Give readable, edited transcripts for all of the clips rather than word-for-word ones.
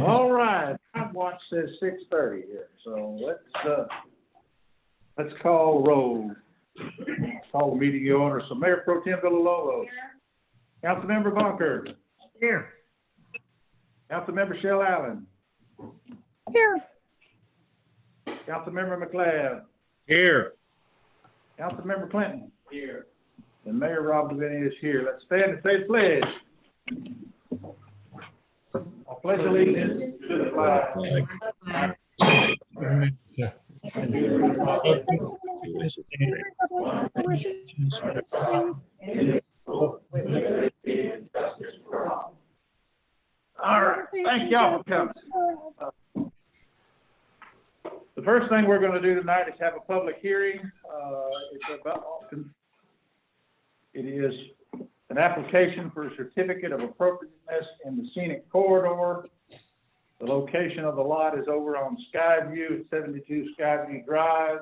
All right, time watch says 6:30 here, so let's call roll. Call the meeting to order. So Mayor Pro Tem Villalobos. Councilmember Bunker. Here. Councilmember Shell Allen. Here. Councilmember McLeod. Here. Councilmember Clinton. Here. And Mayor Rob Devaney is here. Let's stand and say the pledge. I pledge allegiance to the flag. All right, thank y'all for coming. The first thing we're going to do tonight is have a public hearing. It is an application for a certificate of appropriateness in the scenic corridor. The location of the lot is over on Skyview at 72 Skyview Drive.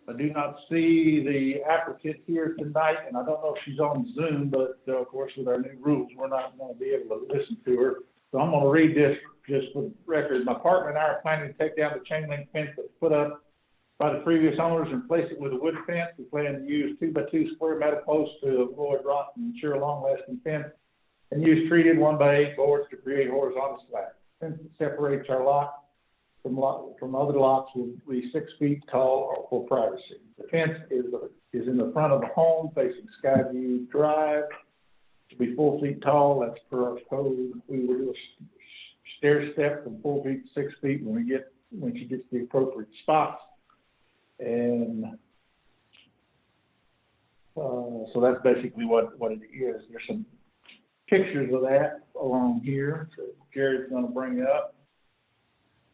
I do not see the applicant here tonight, and I don't know if she's on Zoom, but of course, with our new rules, we're not going to be able to listen to her. So I'm going to read this just for the record. My partner and I are planning to take down the chain link fence that was put up by the previous owners and replace it with a wood fence. We plan to use 2x2 square metal posts to avoid rot and ensure a long-lasting fence, and use treated 1x8 boards to create horizontal slats. The fence that separates our lot from other lots will be 6 feet tall for privacy. The fence is in the front of the home facing Skyview Drive. To be 4 feet tall, that's per our code. We will do a stair step from 4 feet to 6 feet when she gets the appropriate spots. And so that's basically what it is. There's some pictures of that along here that Jared's going to bring up.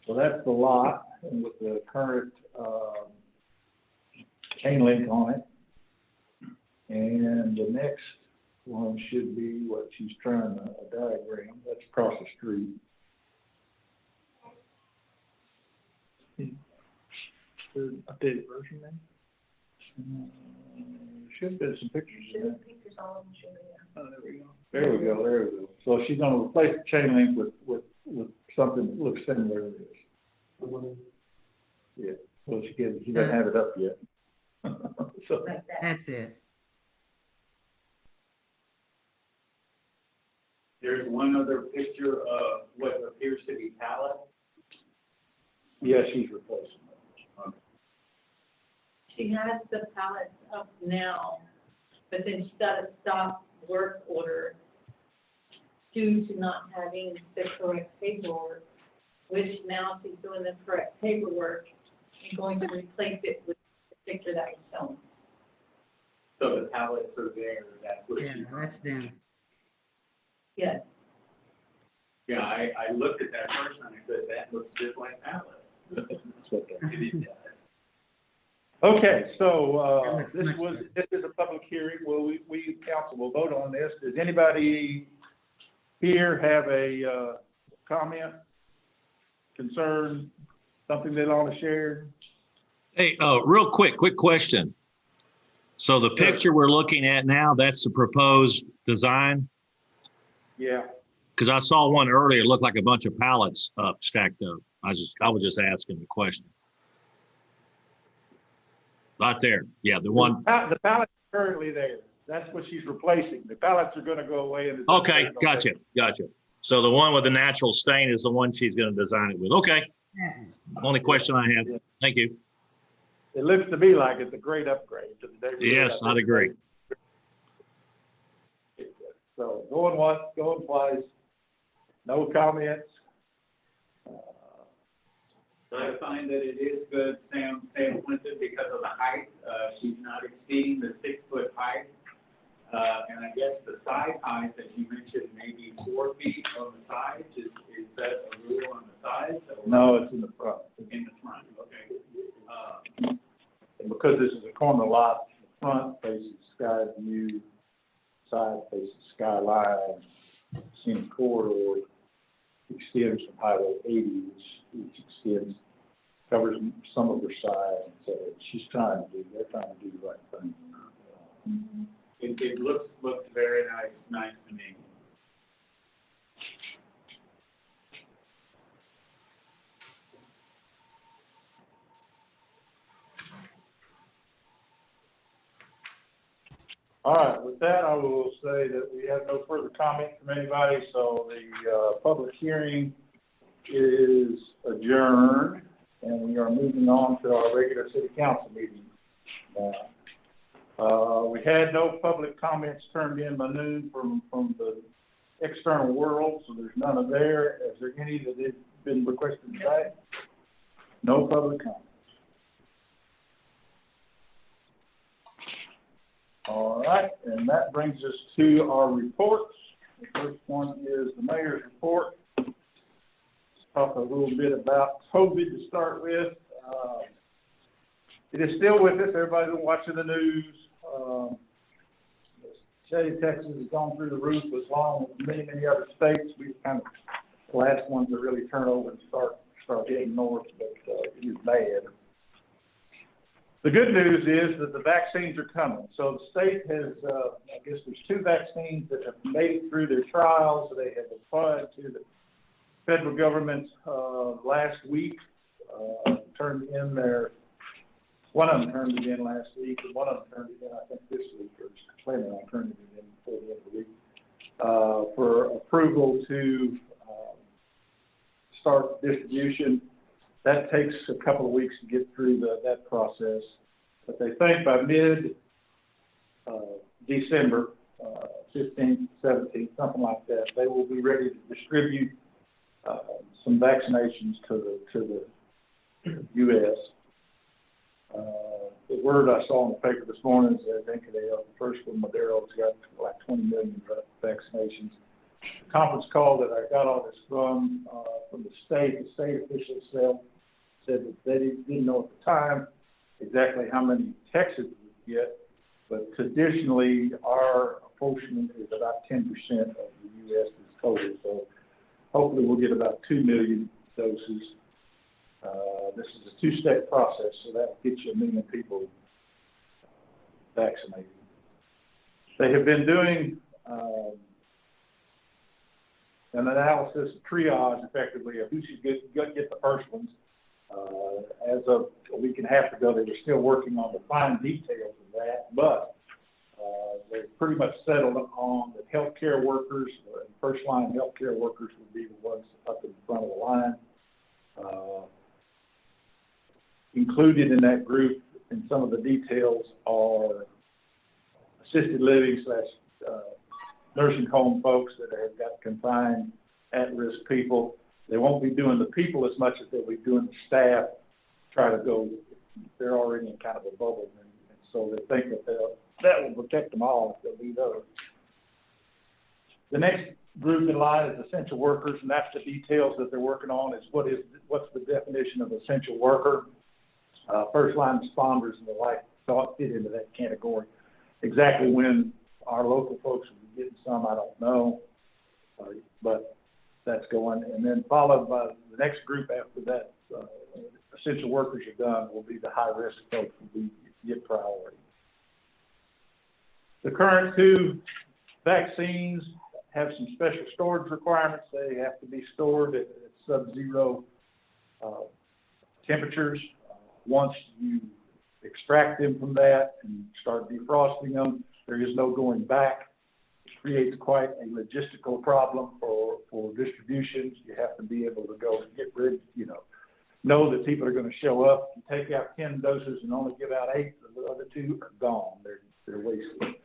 So that's the lot, and with the current chain link on it. And the next one should be what she's trying to diagram. That's across the street. The updated version then? Should be some pictures in there. Oh, there we go. There we go. So she's going to replace the chain link with something that looks similar to this. Yeah. Well, she doesn't have it up yet. So That's it. There's one other picture of what appears to be pallet. yeah, she's replacing it. She has the pallets up now, but then she got a stop work order due to not having the correct paperwork, which now she's doing the correct paperwork and going to replace it with the picture that was shown. So the pallets are there, that's what Yeah, that's them. Yes. Yeah, I looked at that first and I said, that looks just like pallets. That's what that is. It does. Okay, so That this looks is a public hearing. Well, we council will vote on this. Does anybody here have a comment, concern, something they want to share? Hey, real quick question. So the picture we're looking at now, that's the proposed design? Yeah. Because I saw one earlier, it looked like a bunch of pallets stacked up. I was just asking the question. Right there. Yeah, the one. The pallets are currently there. That's what she's replacing. The pallets are going to go away. Okay, gotcha. So the one with the natural stain is the one she's going to design it with. Okay. Only question I have. Thank you. It looks to me like it's a great upgrade to the neighborhood. Yes, I'd agree. So going once, going twice, no comments. I find that it is good, Sam Clinton, because of the height. She's not exceeding the 6 foot height. And I guess the side height that you mentioned, maybe 4 feet on the sides, is that a rule on the sides? No, it's in the front. In the front, okay. And because this is a corner lot, the front faces Skyview, side faces Skyline, scenic corridor extends from Highway 80, which extends, covers some of her side. And so they're trying to do the right thing. It looks very nice to me. All right, with that, I will say that we have no further comment from anybody, so the public hearing is adjourned, and we are moving on to our regular city council meeting now. We had no public comments turned in by noon from the external world, so there's none of there. Is there any that has been requested today? No public comments. All right, and that brings us to our reports. The first one is the mayor's report. Let's talk a little bit about COVID to start with. It is still with us. Everybody's watching the news. The state of Texas has gone through the roof as long as many, many other states. We've kind of the last ones to really turn over and start heading north, but it is bad. The good news is that the vaccines are coming. So the state has, I guess there's 2 vaccines that have made it through their trials. They have applied to the federal government last week, turned in one of them turned it in last week, and one of them turned it in, I think, this week, or planning on turning it in before the end of the week, for approval to start distribution. That takes a couple of weeks to get through that process, but they think by mid-December, 15th, 17th, something like that, they will be ready to distribute some vaccinations to the U.S. The word I saw in the paper this morning is that I think the first one, Madero's got like 20 million vaccinations. The conference call that I got all this from the state officials said that they didn't know at the time exactly how many Texas would get, but traditionally our portion is about 10% of the U.S.'s total. So hopefully we'll get about 2 million doses. This is a 2-step process, so that will get you 1 million people vaccinated. They have been doing an analysis, triage effectively of who should get the first ones. As of a week and a half ago, they were still working on the fine details of that, but they're pretty much settled on that healthcare workers, first-line healthcare workers would be the ones up in front of the line. Included in that group, and some of the details are assisted living / nursing home folks that have got confined at-risk people. They won't be doing the people as much as they'll be doing the staff. They're already in kind of a bubble, and so they think that will protect them all if they'll do those. The next group in line is essential workers, and that's the details that they're working on. Is what's the definition of essential worker? First line responders and the like fit into that category. Exactly when our local folks will be getting some, I don't know, but that's going. And then followed by the next group after that, essential workers are done, will be the high-risk folks will get priority. The current 2 vaccines have some special storage requirements. They have to be stored at sub-zero temperatures. Once you extract them from that and start defrosting them, there is no going back. It creates quite a logistical problem for distributions. You have to be able to go and get rid, know that people are going to show up. You take out 10 doses and only give out 8, the other 2 are gone. They're wasted.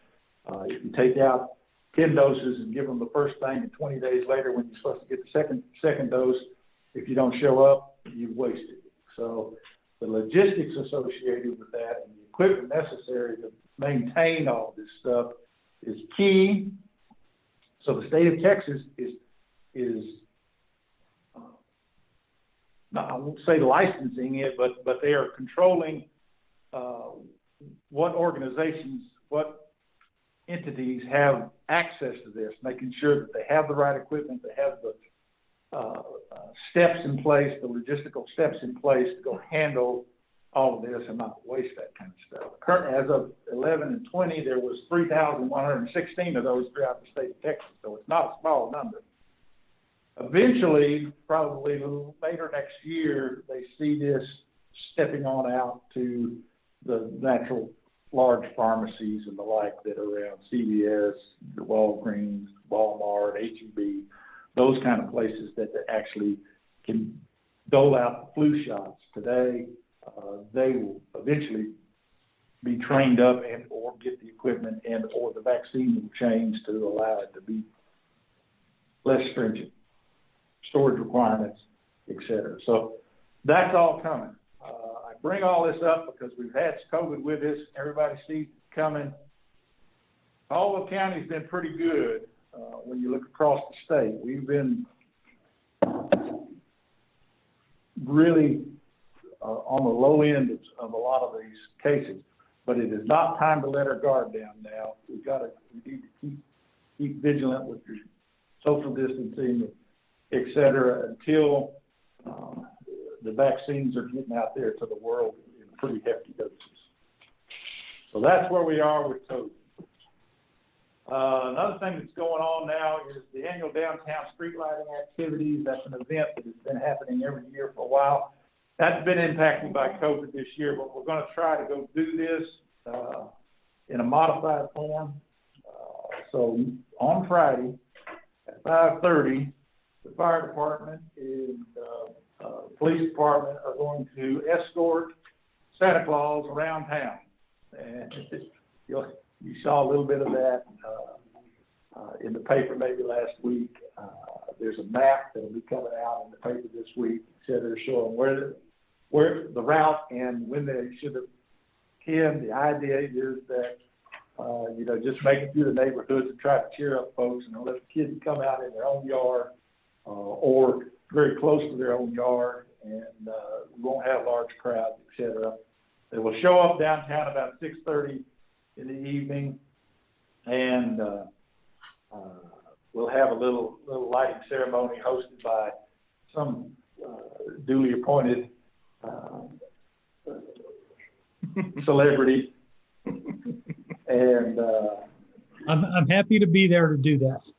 If you take out 10 doses and give them the first thing, and 20 days later when you're supposed to get the second dose, if you don't show up, you've wasted it. So the logistics associated with that and the equipment necessary to maintain all this stuff is key. So the state of Texas is I won't say licensing it, but they are controlling what organizations, what entities have access to this, making sure that they have the right equipment, they have the steps in place, the logistical steps in place to go handle all of this and not waste that kind of stuff. Currently, as of 11 and 20, there was 3,116 of those throughout the state of Texas, so it's not a small number. Eventually, probably a little later next year, they see this stepping on out to the natural large pharmacies and the like that are around CVS, the Walgreens, Walmart, H-E-B, those kind of places that actually can dole out the flu shots today. They will eventually be trained up and or get the equipment and or the vaccine will change to allow it to be less stringent storage requirements, et cetera. So that's all coming. I bring all this up because we've had COVID with us. Everybody sees it coming. Caldwell County's been pretty good when you look across the state. We've been really on the low end of a lot of these cases, but it is not time to let our guard down now. We need to keep vigilant with your social distancing, et cetera, until the vaccines are getting out there to the world in pretty hefty doses. So that's where we are with COVID. Another thing that's going on now is the annual downtown street lighting activities. That's an event that has been happening every year for a while. That's been impacted by COVID this year, but we're going to try to go do this in a modified form. So on Friday at 5:30, the fire department and police department are going to escort Santa Claus around town. And you saw a little bit of that in the paper maybe last week. There's a map that will be coming out in the paper this week, et cetera, showing where the route and when they should have came. The idea is that, just make it through the neighborhoods and try to cheer up folks and let the kids come out in their own yard or very close to their own yard, and we won't have large crowds, et cetera. They will show up downtown about 6:30 in the evening, and we'll have a little lighting ceremony hosted by some duly appointed celebrity. And I'm happy to be there to do that.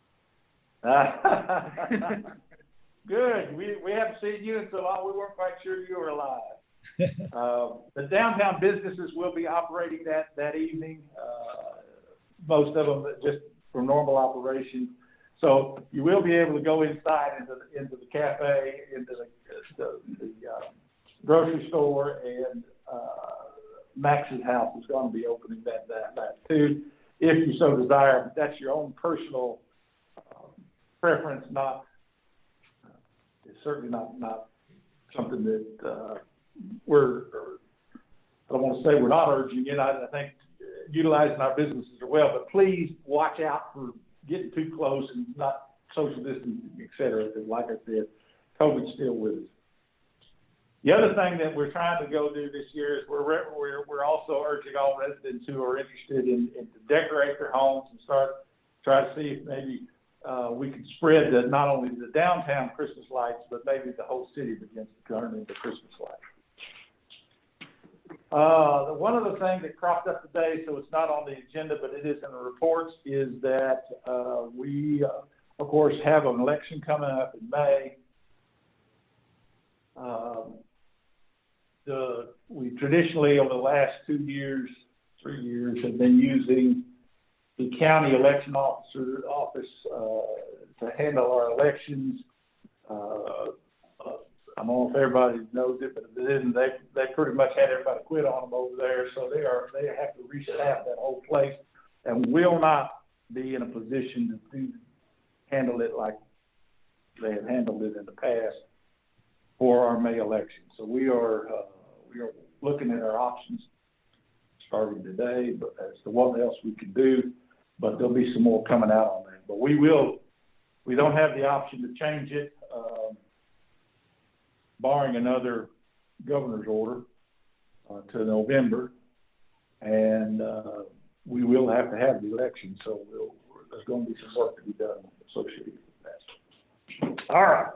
Good. We haven't seen you in so long. We weren't quite sure you were alive. The downtown businesses will be operating that evening. Most of them just for normal operation. So you will be able to go inside into the cafe, into the grocery store, and Max's house is going to be opening that too, if you so desire. But that's your own personal preference. It's certainly not something that I don't want to say we're not urging it. I think utilizing our businesses are well, but please watch out for getting too close and not social distancing, et cetera, because like I said, COVID's still with us. The other thing that we're trying to go do this year is we're also urging all residents who are interested in to decorate their homes and try to see if maybe we could spread not only the downtown Christmas lights, but maybe the whole city begins to turn into Christmas lights. One of the things that cropped up today, so it's not on the agenda, but it is in the reports, is that we, of course, have an election coming up in May. We traditionally, over the last 3 years, have been using the county election office to handle our elections. I don't know if everybody knows it, but if it isn't, they pretty much had everybody quit on them over there, so they have to restaff that whole place, and will not be in a position to handle it like they have handled it in the past for our May election. So we are looking at our options starting today, but as to what else we can do, but there'll be some more coming out on that. But we don't have the option to change it, barring another governor's order to November, and we will have to have the election, so there's going to be some work to be done associated with that. All right,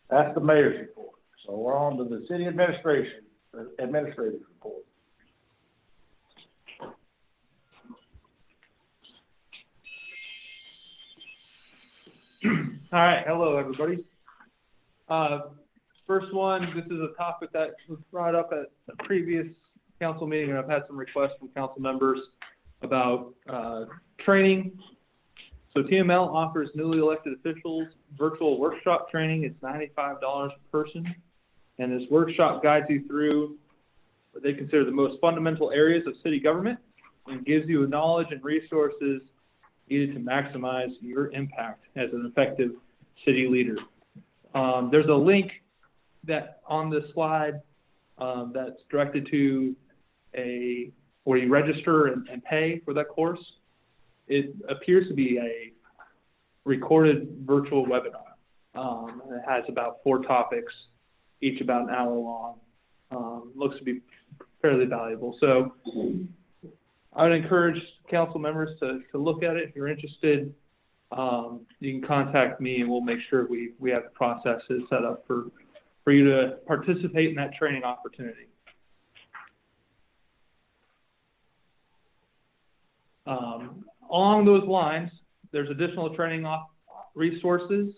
that's the mayor's report. So we're on to the city administrator's report. All right, hello everybody. First one, this is a topic that was brought up at a previous council meeting, and I've had some requests from council members about training. So TML offers newly elected officials virtual workshop training. It's $95 per person. And this workshop guides you through what they consider the most fundamental areas of city government and gives you knowledge and resources needed to maximize your impact as an effective city leader. There's a link that on this slide that's directed to where you register and pay for that course. It appears to be a recorded virtual webinar. It has about 4 topics, each about an hour long. Looks to be fairly valuable. So I would encourage council members to look at it. If you're interested, you can contact me and we'll make sure we have the processes set up for you to participate in that training opportunity. Along those lines, there's additional training resources.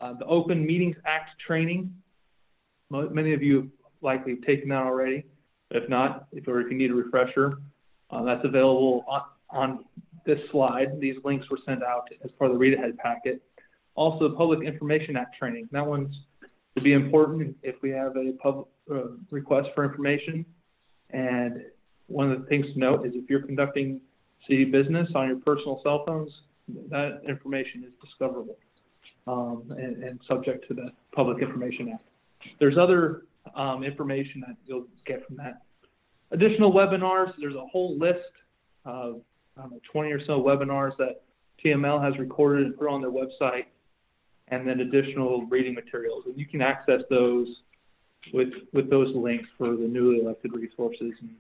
The Open Meetings Act training. Many of you have likely taken that already. If not, if you need a refresher, that's available on this slide. These links were sent out as part of the read ahead packet. Also, Public Information Act training. That one's to be important if we have a public request for information. And one of the things to note is if you're conducting city business on your personal cell phones, that information is discoverable and subject to the Public Information Act. There's other information that you'll get from that. Additional webinars, there's a whole list of 20 or so webinars that TML has recorded and put on their website, and then additional reading materials. And you can access those with those links for the newly elected resources, and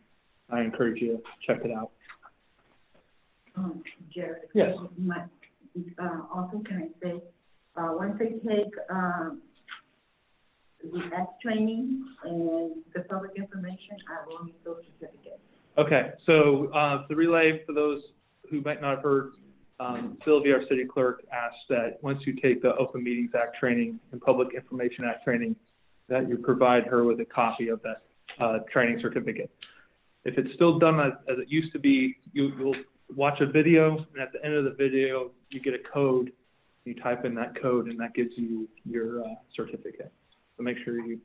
I encourage you to check it out. Jared. Yes. Also, can I say, once they take the act training and the public information, I will need those certificates. Okay, so to relay for those who might not have heard, Sylvia, our city clerk, asked that once you take the Open Meetings Act training and Public Information Act training, that you provide her with a copy of that training certificate. If it's still done as it used to be, you'll watch a video, and at the end of the video, you get a code. You type in that code, and that gives you your certificate. So make sure you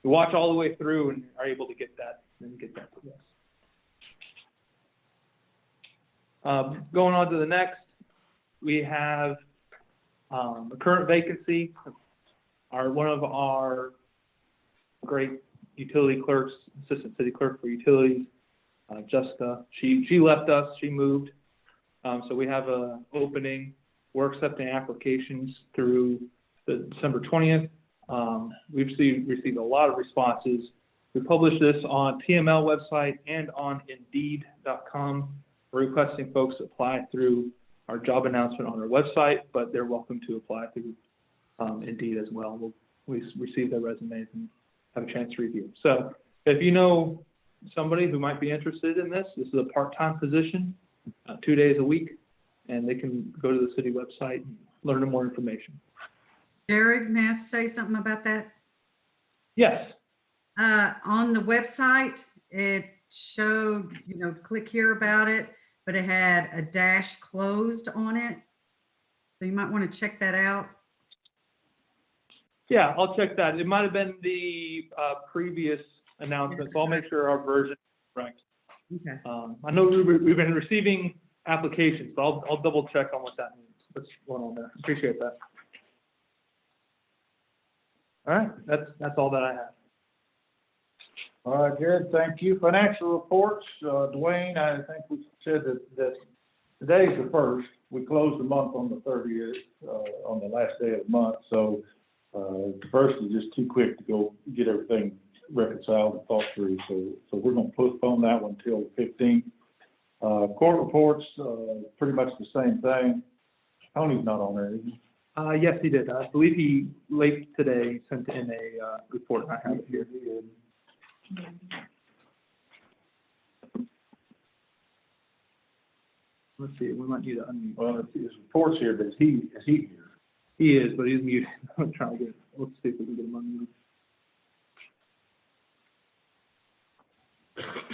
watch all the way through and are able to get that and get that to us. Going on to the next, we have a current vacancy. One of our great utility clerks, assistant city clerk for utilities, Jessica, she left us, she moved. So we have an opening. We're accepting applications through December 20th. We've received a lot of responses. We published this on TML website and on Indeed.com. We're requesting folks apply through our job announcement on our website, but they're welcome to apply through Indeed as well. We receive their resumes and have a chance to review. So if you know somebody who might be interested in this is a part-time position, 2 days a week, and they can go to the city website and learn more information. Jared, may I say something about that? Yes. On the website, it showed, click here about it, but it had a dash closed on it. So you might want to check that out. Yeah, I'll check that. It might have been the previous announcement, so I'll make sure our version is correct. Okay. I know we've been receiving applications, so I'll double check on what that means. What's going on there? Appreciate that. All right, that's all that I have. All right, Jared, thank you. Financial reports, Dwayne, I think we said that today's the 1st. We closed the month on the 30th, on the last day of the month. So the 1st is just too quick to go get everything reconciled and thought through. So we're going to postpone that one until the 15th. Court reports, pretty much the same thing. Tony's not on there, is he? Yes, he did. I believe he late today sent in a report. I have it here. Let's see. We might need to unmute. Well, his report's here, but is he here? He is, but he's muted. I'm trying to get. Let's see if we can get him unmuted.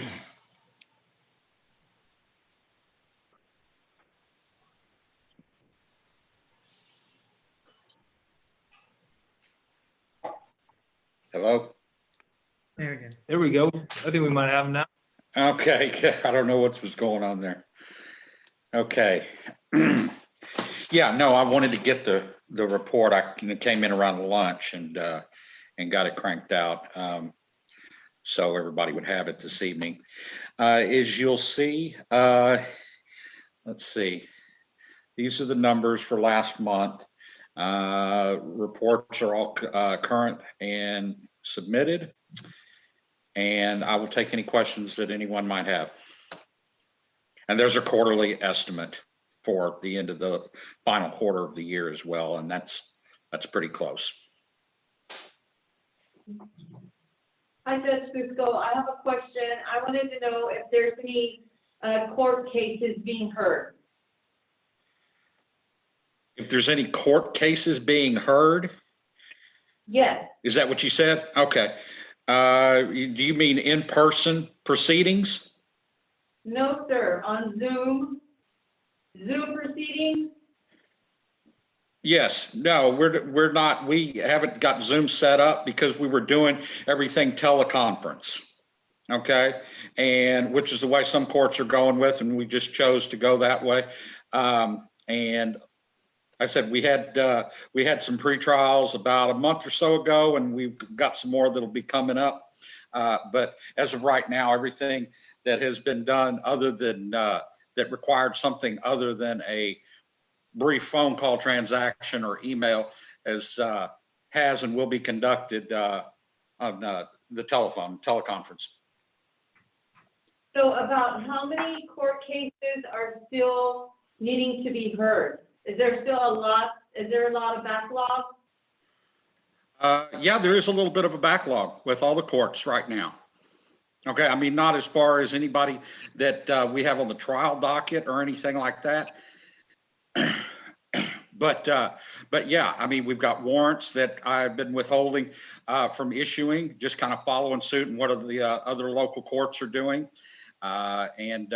Hello? There we go. There we go. I think we might have them now. Okay, I don't know what was going on there. Okay. Yeah, no, I wanted to get the report. I came in around lunch and got it cranked out. So everybody would have it this evening. As you'll see, let's see. These are the numbers for last month. Reports are all current and submitted. And I will take any questions that anyone might have. And there's a quarterly estimate for the end of the final quarter of the year as well. And that's pretty close. Hi, Judge Fusco. I have a question. I wanted to know if there's any court cases being heard. If there's any court cases being heard? Yes. Is that what you said? Okay. Do you mean in-person proceedings? No, sir. On Zoom proceedings? Yes. No, we're not. We haven't got Zoom set up because we were doing everything teleconference. Okay. And which is the way some courts are going with, and we just chose to go that way. And I said we had some pre-trials about a month or so ago, and we've got some more that'll be coming up. But as of right now, everything that has been done other than that required something other than a brief phone call transaction or email has and will be conducted on the teleconference. So about how many court cases are still needing to be heard? Is there still a lot? Is there a lot of backlog? Yeah, there is a little bit of a backlog with all the courts right now. Okay, I mean, not as far as anybody that we have on the trial docket or anything like that. But yeah, I mean, we've got warrants that I've been withholding from issuing, just kind of following suit and what the other local courts are doing. And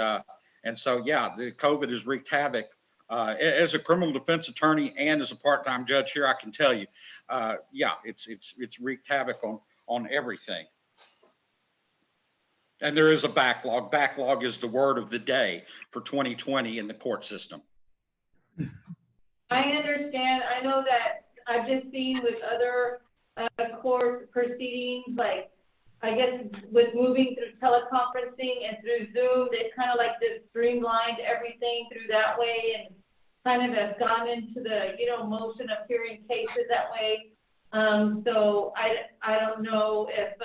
so, yeah, the COVID has wreaked havoc. As a criminal defense attorney and as a part-time judge here, I can tell you, yeah, it's wreaked havoc on everything. And there is a backlog. Backlog is the word of the day for 2020 in the court system. I understand. I know that I've just seen with other court proceedings, like I guess with moving through teleconferencing and through Zoom, they kind of like just streamlined everything through that way and kind of have gone into the, motion of hearing cases that way. So I don't know if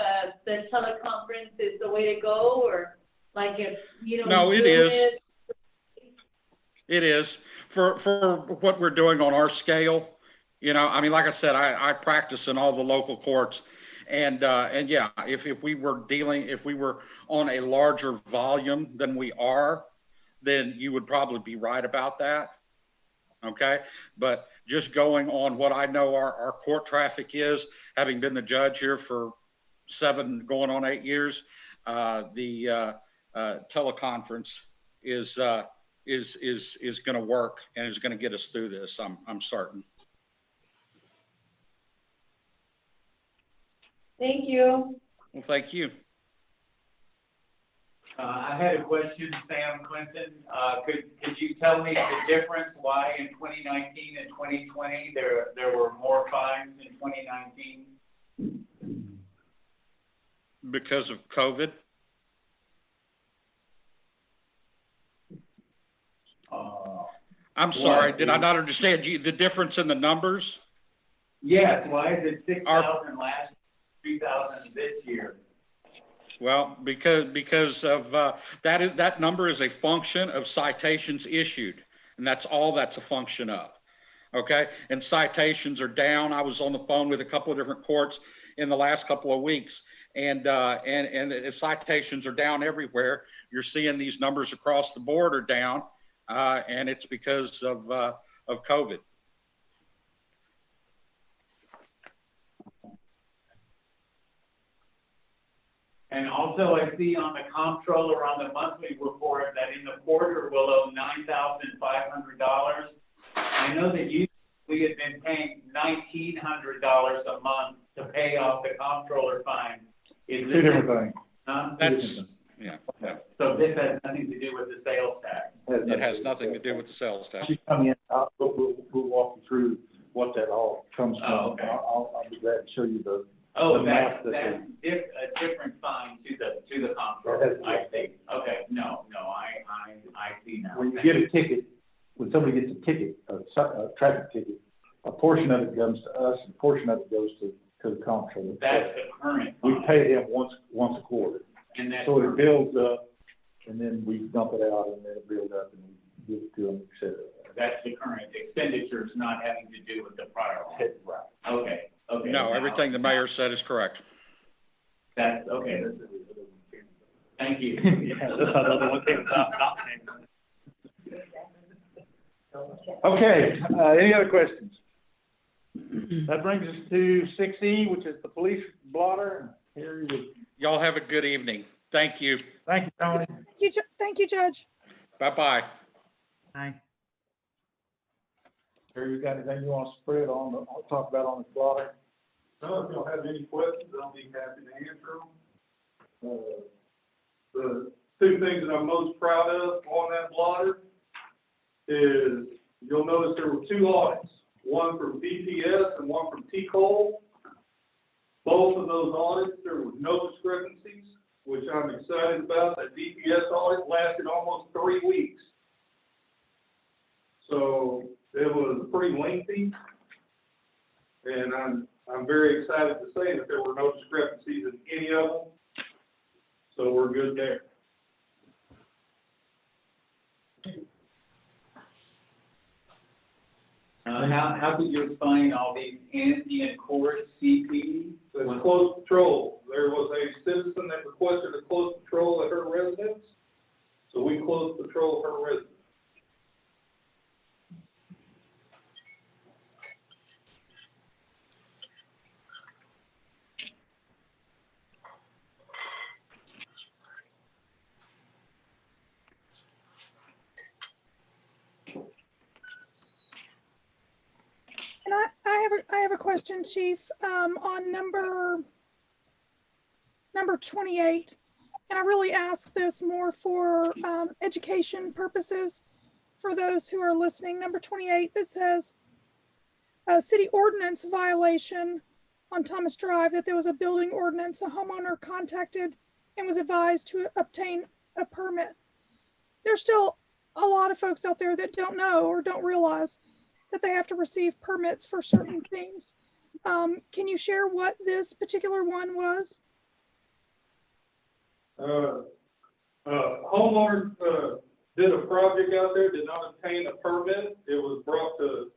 the teleconference is the way to go, or like if, No, it is. It is for what we're doing on our scale. I mean, like I said, I practice in all the local courts, and yeah, if we were on a larger volume than we are, then you would probably be right about that. Okay, but just going on what I know our court traffic is, having been the judge here for 7 going on 8 years, the teleconference is going to work and is going to get us through this. I'm certain. Thank you. Well, thank you. I had a question, Sam Clinton. Could you tell me the difference why in 2019 and 2020 there were more fines in 2019? Because of COVID. I'm sorry, did I not understand you? The difference in the numbers? Yes, why is it 6,000 last year, 3,000 this year? Well, because of that number is a function of citations issued, and that's all that's a function of. Okay, and citations are down. I was on the phone with a couple of different courts in the last couple of weeks, and the citations are down everywhere. You're seeing these numbers across the board are down, and it's because of COVID. And also, I see on the comptroller on the monthly report that in the quarter we'll owe $9,500. I know that we had been paying $1,900 a month to pay off the comptroller fine. Is Two this- different things. Huh? That's, yeah, So this has nothing to do with the sales tax? it has nothing to do with the sales tax. You come in, we'll walk you through what that all comes from. Oh, okay. I'll be glad to show you the. Oh, the map that's that a different fine to the comptroller, That has- I see. Okay, no, I see now. When you get a ticket, when somebody gets a ticket, a traffic ticket, a portion of it comes to us, and a portion of it goes to the comptroller. That's the current We fine, pay them once a quarter. and that's. So it builds up, and then we dump it out, and then it builds up, and we give it to them, et cetera. That's the current expenditures, not having to do with the prior one. Right. Okay. No, now- everything the mayor said is correct. That's, okay. Thank you. Yeah, that's another one thing about not paying. Okay, any other questions? That brings us to 6E, which is the police blotter. Here you Y'all have a good evening. Thank you. Thank you, Tony. Thank you, Judge. Bye-bye. Bye. Here, you got anything you want to spread on, talk about on the blotter? No, if y'all have any questions, I'll be happy to answer them. The two things that I'm most proud of on that blotter is, you'll notice there were two audits, one from DPS and one from T-Cole. Both of those audits, there were no discrepancies, which I'm excited about. That DPS audit lasted almost 3 weeks. So it was pretty lengthy. And I'm very excited to say that there were no discrepancies in any of them. So we're good there. How could you explain all these Indian court CP? The close patrol, there was a citizen that requested a close patrol at her residence. So we closed patrol her residence. And I have a question, Chief, on number 28. And I really ask this more for education purposes for those who are listening. Number 28, that says a city ordinance violation on Thomas Drive, that there was a building ordinance, a homeowner contacted and was advised to obtain a permit. There's still a lot of folks out there that don't know or don't realize that they have to receive permits for certain things. Can you share what this particular one was? Homeowner did a project out there, did not obtain a permit. It was brought to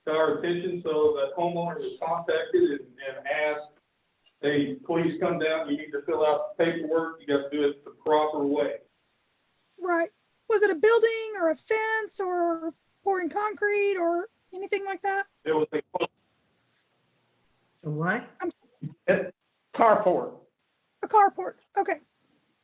our attention, so that homeowner was contacted and asked, hey, please come down, you need to fill out the paperwork, you got to do it the proper way. Right. Was it a building or a fence or pouring concrete or anything like that? It was The what? Carport. A carport. Okay.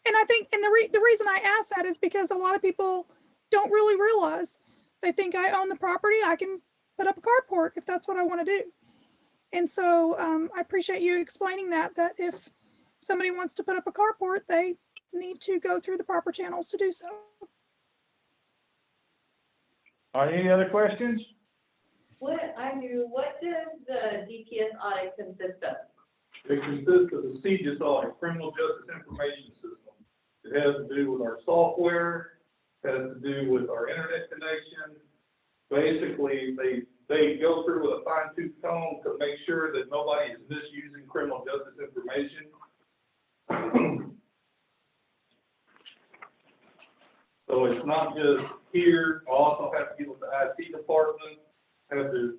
And I think, and the reason I ask that is because a lot of people don't really realize. They think I own the property, I can put up a carport if that's what I want to do. And so I appreciate you explaining that if somebody wants to put up a carport, they need to go through the proper channels to do so. Are any other questions? What does the DPS audit consist of? It consists of the CJIS audit, Criminal Justice Information System. It has to do with our software, has to do with our internet connection. Basically, they go through with a fine-tooth comb to make sure that nobody is misusing criminal justice information. So it's not just here, I also have to get with the IT department, have to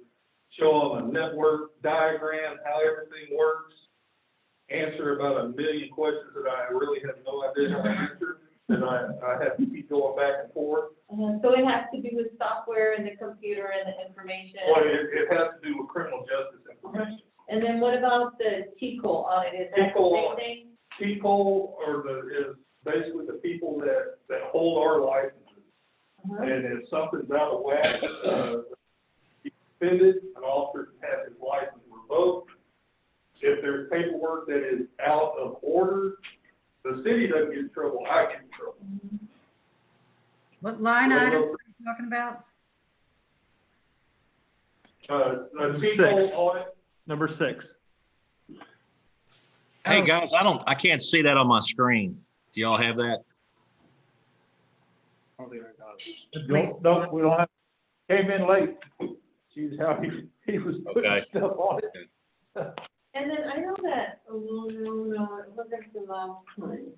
show them a network diagram, how everything works, answer about 1 million questions that I really have no idea how to answer, and I have to keep going back and forth. So it has to do with software and the computer and the information. Well, it has to do with criminal justice information. And then what about the T-Cole audit? Is that the T-Cole same thing? People is basically the people that hold our licenses. Uh-huh. And if something's out of whack, he's suspended, an officer has his license revoked. if there's paperwork that is out of order, the city doesn't get in trouble, I get in trouble. What line Well, items are you talking about? The people audit, Number 6. Hey, Oh. guys, I can't see that on my screen. Do y'all have that? I don't think I got it. Please. Don't, we don't have, came in late. She's how he was putting Okay. stuff on it. And then I know that, oh, no, it wasn't the last time.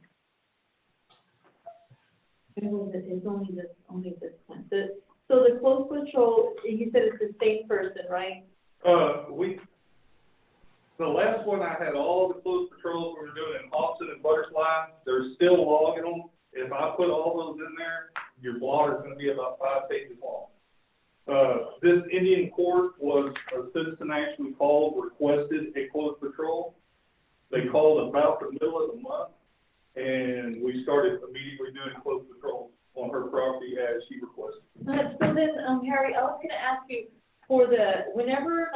It's only this time. So the close patrol, you said it's the same person, right? The last one, I had all the close patrols we were doing in Austin and Butterfly, they're still logging them. If I put all those in there, your blotter's gonna be about 5 pages long. This Indian court was a citizen actually called, requested a close patrol. They called about the middle of the month, and we started immediately doing close patrol on her property as she requested. So then, Harry, I was gonna ask you, for whenever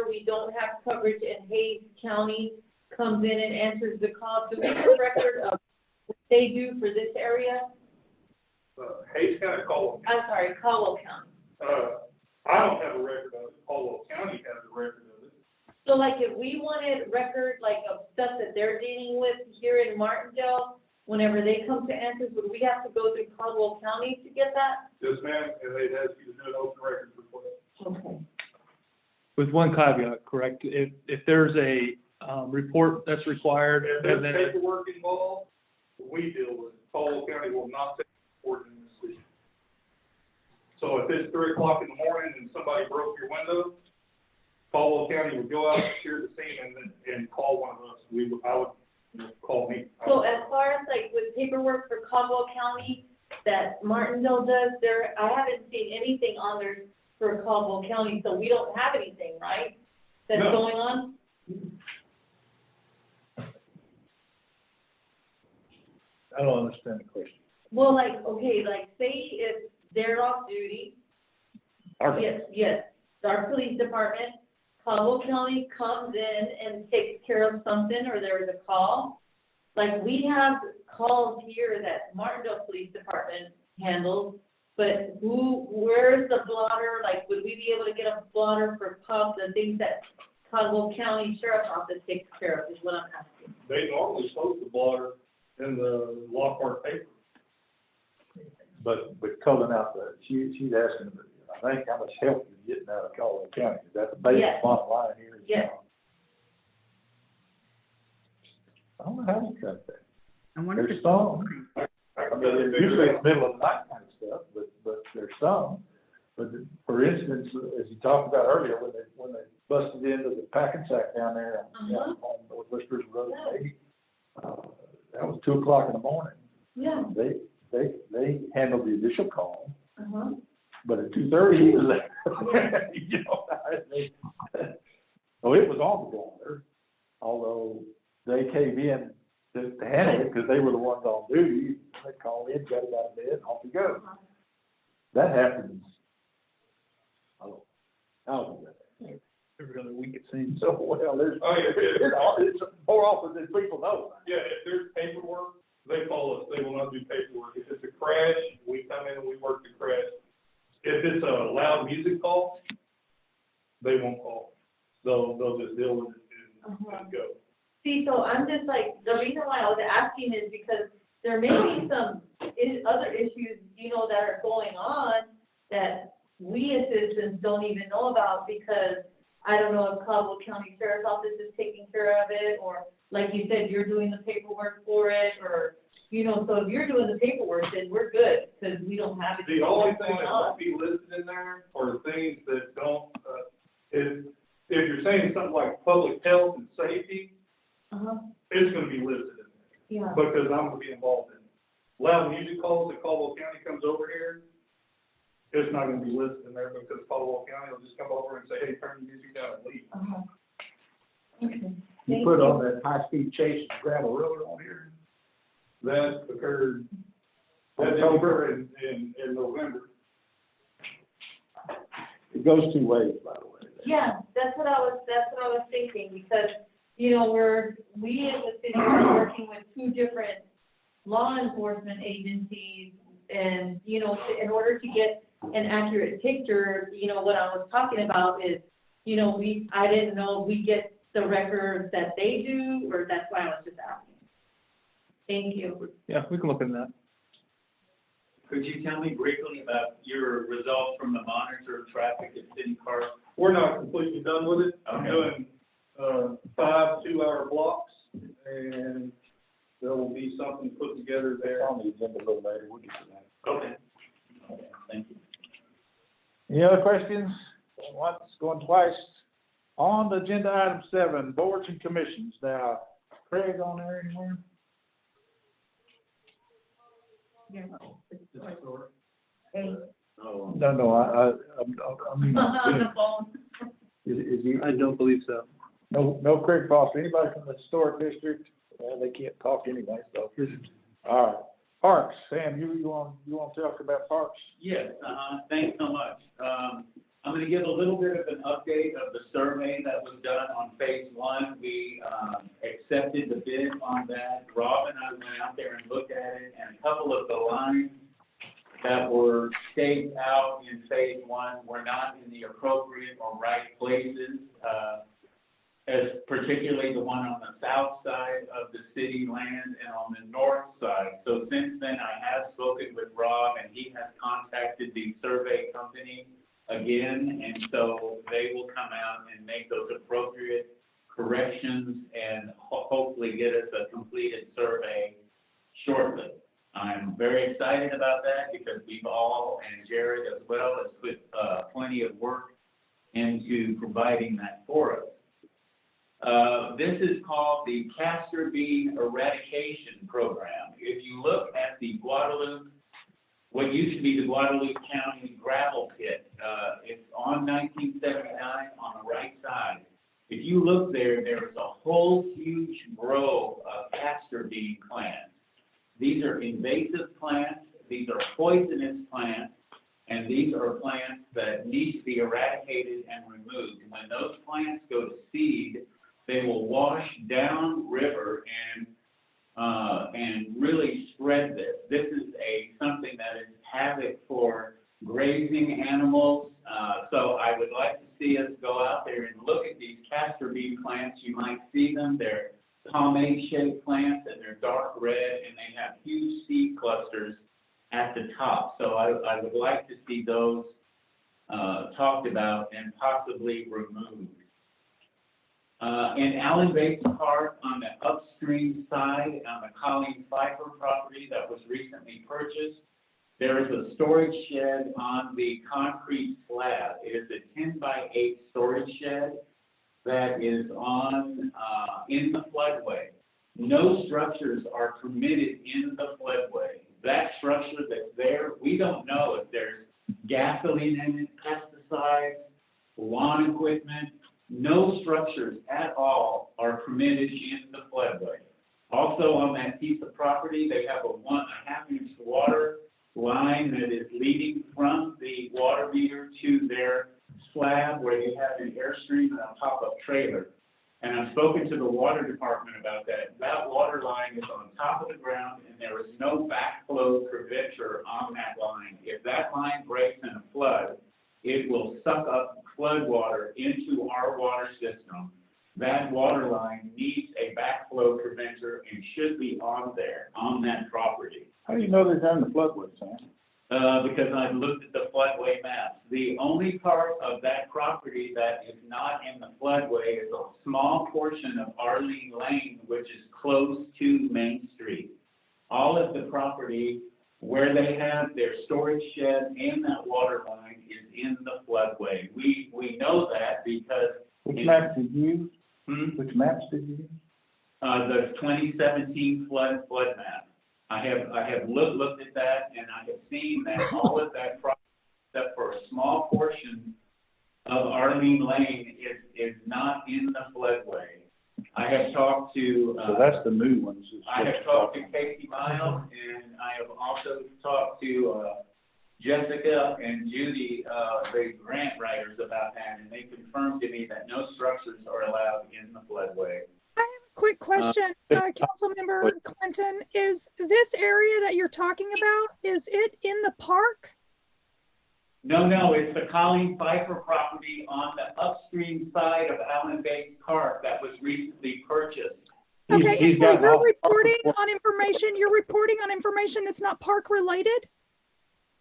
we don't have coverage and Hayes County comes in and answers the call, do we have a record of what they do for this area? Hayes County, Caldwell. I'm sorry, Caldwell County. I don't have a record of it, Caldwell County has a record of it. So like if we wanted record of stuff that they're dealing with here in Martindale, whenever they come to answers, would we have to go through Caldwell County to get that? Yes, ma'am, and they'd ask you to do an open records request. Okay. With one caveat, correct? If there's a report that's required, If and there's then paperwork involved, we deal with it. Caldwell County will not take report in this city. So if it's 3 o'clock in the morning and somebody broke your window, Caldwell County would go out, secure the scene, and call one of us. I would call me. So as far as with paperwork for Caldwell County that Martindale does, I haven't seen anything on there for Caldwell County, so we don't have anything, right? That's No. going on? I don't understand the question. Well, say if they're off duty, yes, our police department, Caldwell County comes in and takes care of something, or there is a call. We have calls here that Martindale Police Department handles, but where's the blotter? Would we be able to get a blotter for the things that Caldwell County Sheriff's Office takes care of, is what I'm asking. They normally post the blotter in the Lockhart paper. But culling out she's asking, I think, how much help you're getting out of Caldwell County. Is that the basic Yes. bottom line here? Yes. I don't know how you cut that. I wonder if There's it's. some. I mean, usually it's middle of the night kind of stuff, but there's some. But for instance, as you talked about earlier, when they busted into the packing sack down there on Northwest River Road, that was 2 o'clock in the morning. Yeah. They handled the initial call, Uh-huh. but at 2:30 he was there. So it was on the blotter, although they came in to handle it because they were the ones on duty. They called in, got it out of bed, and off you go. That happens. every other week it seems. So, well, there's, it's more often than people know. Yeah, if there's paperwork, they call us. They will not do paperwork. If it's a crash, we come in and we work the crash. If it's a loud music call, they won't call. They'll just deal with it and go. See, so I'm just the reason why I was asking is because there may be some other issues, that are going on that we as citizens don't even know about, because I don't know if Caldwell County Sheriff's Office is taking care of it, or like you said, you're doing the paperwork for it, or, so if you're doing the paperwork, then we're good, because we don't have it. The only thing that won't be listed in there are things that don't, if you're saying something like public health and safety, it's gonna be listed in there. Yeah. Because I'm gonna be involved in it. Loud music calls that Caldwell County comes over here, it's not gonna be listed in there, because Caldwell County will just come over and say, hey, turn the music down and leave. Okay. You put on that high-speed chase gravel road on here. That occurred October and November. It goes 2 ways, by the way. Yeah, that's what I was thinking, because you know, we as a city are working with 2 different law enforcement agencies, and, you know, in order to get an accurate picture, you know, what I was talking about is, you know, I didn't know if we get the records that they do, or that's why I was just asking. Thank you. Yeah, we can look into that. Could you tell me briefly about your results from the monitor traffic at City Park? We're not completely done with it. I'm Okay. doing, 5 2-hour blocks, and there will be something put together there. On the agenda a little later, we'll get to that. Okay. Okay, thank you. Any other questions? Going once, going twice. On the agenda item 7, boards and commissions. Now, Craig on there anymore? Oh, No, I mean, On the phone. is he, I don't believe so. no Craig Foster, anybody from the historic district? Well, they can't talk anyway, so. All right. Parks, Sam, you want to talk about parks? yes, thanks so much. I'm gonna give a little bit of an update of the survey that was done on phase 1. We, accepted the bid on that. Rob and I went out there and looked at it, and a couple of the lines that were staked out in phase 1 were not in the appropriate or right places, as particularly the one on the south side of the city land and on the north side. So since then, I have spoken with Rob, and he has contacted the survey company again, and so they will come out and make those appropriate corrections and hopefully get us a completed survey shortly. I'm very excited about that because we've all, and Jared as well, has put plenty of work into providing that for us. This is called the Castor Bean Eradication Program. If you look at the Guadalupe, what used to be the Guadalupe County gravel pit, it's on 1979 on the right side. If you look there, there's a whole huge grove of castor bean plants. These are invasive plants, these are poisonous plants, and these are plants that need to be eradicated and removed. When those plants go to seed, they will wash downriver and really spread this. This is something that is havoc for grazing animals. So I would like to see us go out there and look at these castor bean plants. You might see them. They're pomade-shaped plants, and they're dark red, and they have huge seed clusters at the top. So I would like to see those talked about and possibly removed. In Allen Basin Park, on the upstream side, on the Colleen Pfeiffer property that was recently purchased, there is a storage shed on the concrete slab. It is a 10-by-8 storage shed that is in the floodway. No structures are permitted in the floodway. That structure that's there, we don't know if there's gasoline in it, pesticides, lawn equipment. No structures at all are permitted in the floodway. Also on that piece of property, they have a 1.5-inch water line that is leading from the water meter to their slab where you have an airstream and a pop-up trailer. And I've spoken to the water department about that. That water line is on top of the ground, and there is no backflow preventer on that line. If that line breaks in a flood, it will suck up flood water into our water system. That water line needs a backflow preventer and should be on there, on that property. How do you know they're in the floodway, Sam? Because I've looked at the floodway maps. The only part of that property that is not in the floodway is a small portion of Arlene Lane, which is close to Main Street. All of the property where they have their storage shed and that water line is in the floodway. We know that because. Which maps did you use? Hmm? Which maps did you use? The 2017 flood map. I have looked at that, and I have seen that all of that property, except for a small portion of Arlene Lane, is not in the floodway. I have talked to. So that's the new ones. I have talked to Casey Miles, and I have also talked to Jessica and Judy, the grant writers, about that, and they confirmed to me that no structures are allowed in the floodway. Quick question, Councilmember Clinton, is this area that you're talking about, is it in the park? No, it's the Colleen Pfeiffer property on the upstream side of Allen Bates Park that was recently purchased. Okay, He's and so got all- you're reporting on information that's not park related?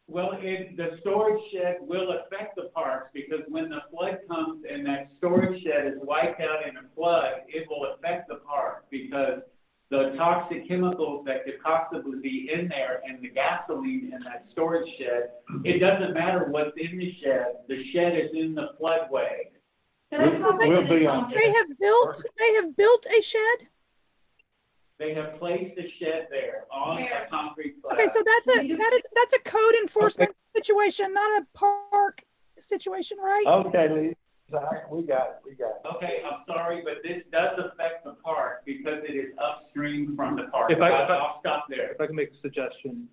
Well, the storage shed will affect the parks because when the flood comes and that storage shed is wiped out in a flood, it will affect the park because the toxic chemicals that could possibly be in there and the gasoline in that storage shed, it doesn't matter what's in the shed is in the floodway. So they have built a shed? They have placed a shed there on a concrete slab. Okay, so that's a code enforcement situation, not a park situation, right? Okay, Lee, we got it. Okay, I'm sorry, but this does affect the park because it is upstream from the park. If I- I'll stop there. If I can make a suggestion,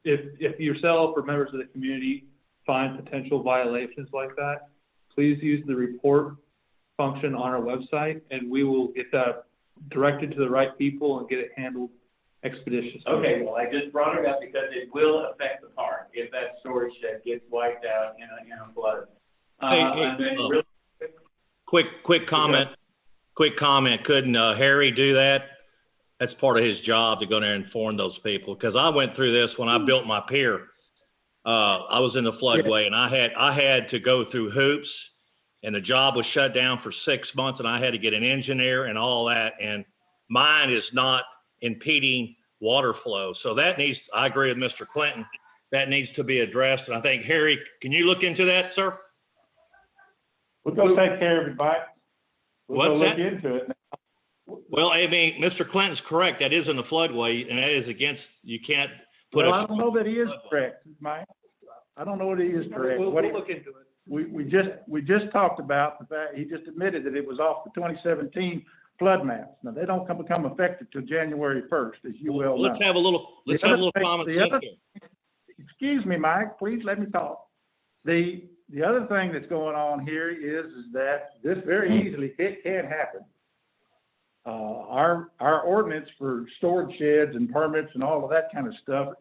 if yourself or members of the community find potential violations like that, please use the report function on our website and we will get that directed to the right people and get it handled expeditiously. Okay, well, I just brought it up because it will affect the park if that storage shed gets wiped out in a flood. And then really Quick comment. Couldn't Harry do that? That's part of his job to go there and inform those people. Because I went through this when I built my pier. I was in the floodway and I had to go through hoops and the job was shut down for 6 months and I had to get an engineer and all that. And mine is not impeding water flow. So that needs, I agree with Mr. Clinton, that needs to be addressed. And I think, Harry, can you look into that, sir? We'll go take care of it, Mike. We'll go What's look into it. Well, I mean, Mr. Clinton's correct. That is in the floodway and that is against, you can't put Well, I don't know that he is correct, Mike. I don't know that he is correct. We'll What he- look into it. We just talked about the fact, he just admitted that it was off the 2017 flood maps. Now, they don't become effective till January 1st, as you well know. Let's have a little common sense here. Excuse me, Mike, please let me talk. The other thing that's going on here is that this very easily, it can happen. Our ordinance for storage sheds and permits and all of that kind of stuff,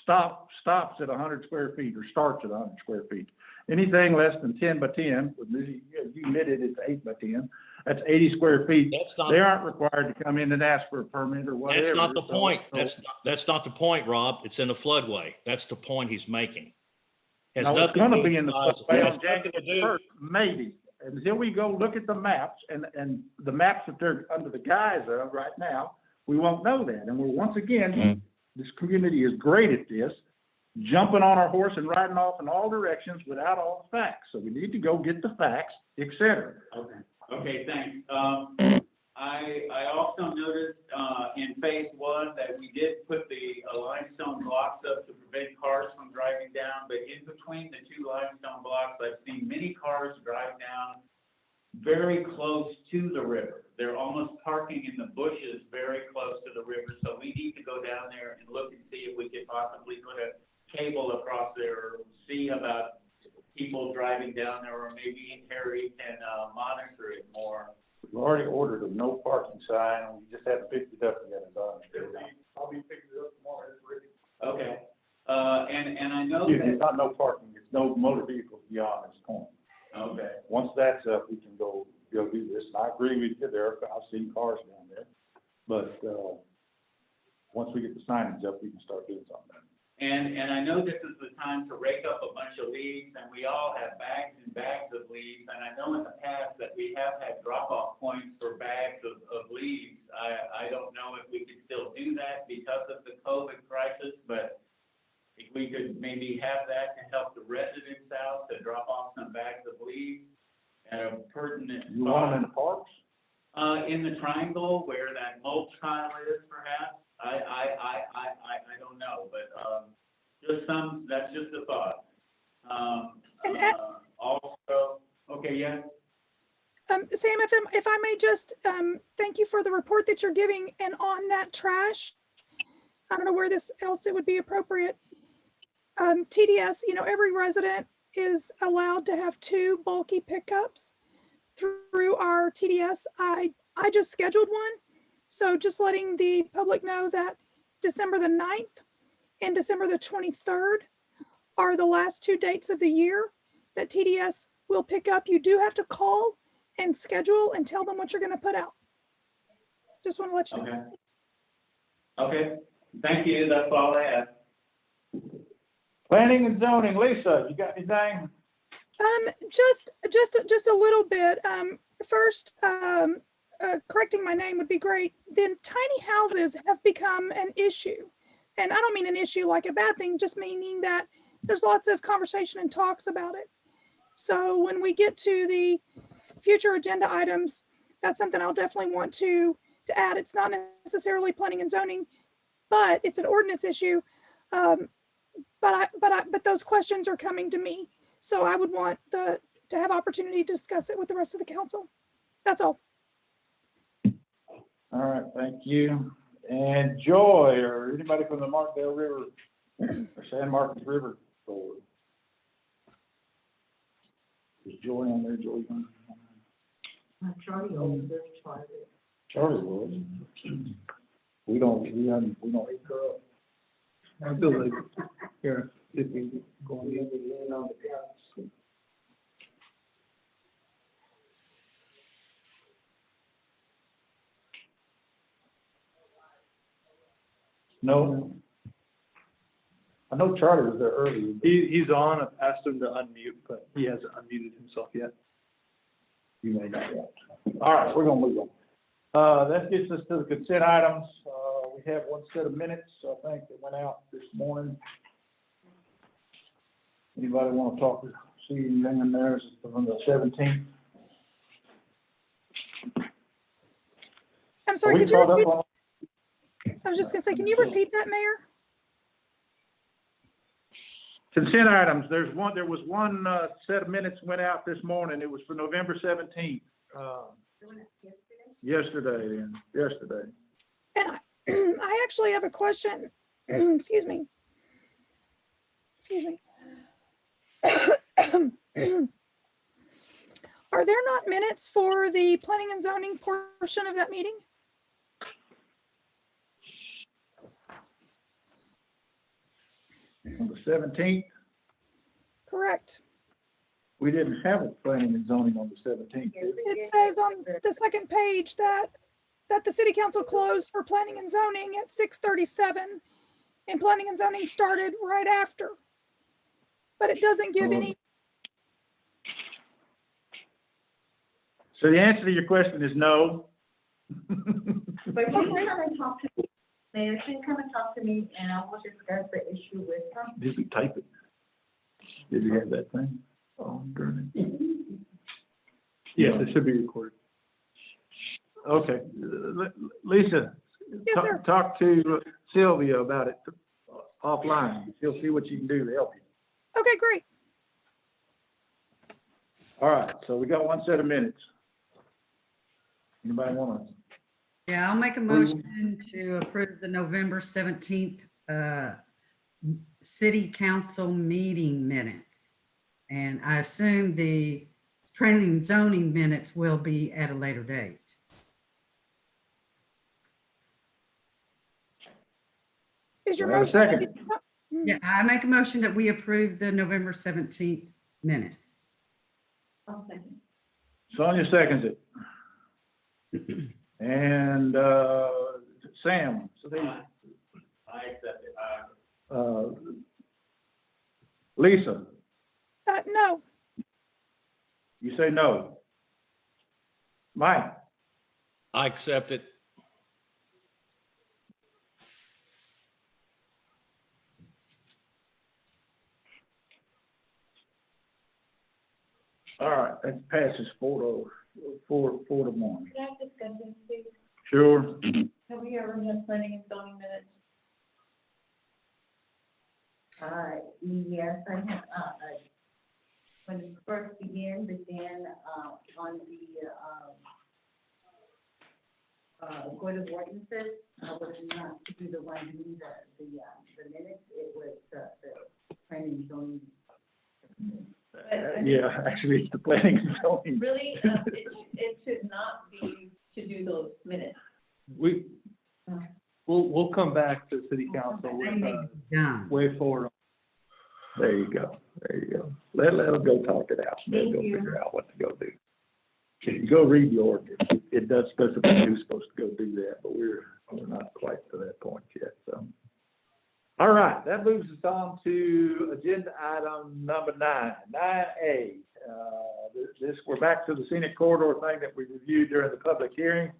stops at 100 square feet or starts at 100 square feet. Anything less than 10 by 10, you admitted it's 8 by 10, that's 80 square feet. They aren't required to come in and ask for a permit or whatever. That's not the point. So- That's not the point, Rob. It's in the floodway. That's the point he's making. Has No, it's nothing gonna to be do in the with- floodway has on nothing to January do- 1st, maybe. Until we go look at the maps and the maps that they're under the guise of right now, we won't know that. And we're, once again, this community is great at this, jumping on our horse and riding off in all directions without all the facts. So we need to go get the facts, et cetera. Okay, thanks. I also noticed, in phase one that we did put the limestone blocks up to prevent cars from driving down, but in between the two limestone blocks, I've seen many cars drive down very close to the river. They're almost parking in the bushes very close to the river, so we need to go down there and look and see if we could possibly put a cable across there or see about people driving down there, or maybe Harry can monitor it more. We've already ordered a no parking sign, and we just haven't picked it up yet. I'll be picking it up tomorrow, it's ready. Okay, and I know Excuse me, that, it's not no parking, it's no motor vehicles beyond this point. okay, Once that's up, we can go do this. And I agree with you there, I've seen cars down there. But, once we get the signage up, we can start doing something. and I know this is the time to rake up a bunch of leaves, and we all have bags and bags of leaves, and I know in the past that we have had drop-off points for bags of leaves. I don't know if we could still do that because of the COVID crisis, but if we could maybe have that to help the residents out, to drop off some bags of leaves at a pertinent spot. You want them in the parks? In the triangle where that mulch pile is, perhaps. I don't know, but, that's just a thought. Also, okay, yeah. Sam, if I may just, thank you for the report that you're giving, and on that trash, I don't know where else it would be appropriate. TDS, every resident is allowed to have 2 bulky pickups through our TDS. I I just scheduled one. So just letting the public know that December the 9th and December the 23rd are the last 2 dates of the year that TDS will pick up. You do have to call and schedule and tell them what you're going to put out. Just want to let you know. Okay, thank you, that's all I have. Planning and zoning, Lisa, you got anything? Just a little bit. First, correcting my name would be great. Then tiny houses have become an issue. And I don't mean an issue like a bad thing, just meaning that there's lots of conversation and talks about it. So when we get to the future agenda items, that's something I'll definitely want to add. It's not necessarily planning and zoning, but it's an ordinance issue. But those questions are coming to me. So I would want to have opportunity to discuss it with the rest of the council. That's all. All right, thank you. And Joy, or anybody from the Martindale River or San Marcos River Board? Is Joy on there, Joy? Charlie over there, Charlie was. We don't eat her up. I feel like, here, if we go on the on the couch. No. I know Charlie was there earlier. he's on. I've asked him to unmute, but he hasn't unmuted himself yet. You may not yet. All right, we're gonna move on. That gets us to the consent items. We have one set of minutes, I think, that went out this morning. Anybody want to talk, see anything in there from the 17th? I'm sorry, could you repeat? I was just gonna say, can you repeat that, Mayor? Consent items, there was one set of minutes went out this morning. It was for November 17th. Yesterday. And I actually have a question. Excuse me. Are there not minutes for the planning and zoning portion of that meeting? On the 17th, Correct. we didn't have a planning and zoning on the 17th. It says on the second page that the city council closed for planning and zoning at 6:37 and planning and zoning started right after. But it doesn't give any. So the answer to your question is no. But you can come and talk to me, Mayor, you can come and talk to me and I will discuss the issue with them. Did you type it? Did you have that thing? Oh, darn it. Yes, it should be recorded. Okay, Lisa. Yes, sir. Talk to Sylvia about it offline. She'll see what you can do to help you. Okay, great. All right, so we got one set of minutes. Anybody want to? Yeah, I'll make a motion to approve the November 17th city council meeting minutes. And I assume the planning and zoning minutes will be at a later date. Is your Do I have a motion? second? Yeah, I make a motion that we approve the November 17th minutes. I'll second. Sonia seconds it. And Sam, so they, I accept it. Lisa, No. you say no. Mike, I accept it. all right, that passes 4-1. Can I have discussion, please? Sure. Have we ever had planning and zoning minutes? Yes, I have, when it first began, on the, Court of Ordinances, I was not to be the one doing the minutes, it was the planning and zoning. Yeah, actually, it's the planning and zoning. Really, it should not be to do those minutes. We'll come back to city council They with need a to be done. way forward. There you go. There you go. Let them go talk it out. They'll Thank go you. figure out what to go do. If you go read the ordinance, it does specify who's supposed to go do that, but we're not quite to that point yet, so. All right, that moves us on to agenda item number 9A. We're back to the scenic corridor thing that we reviewed during the public hearing.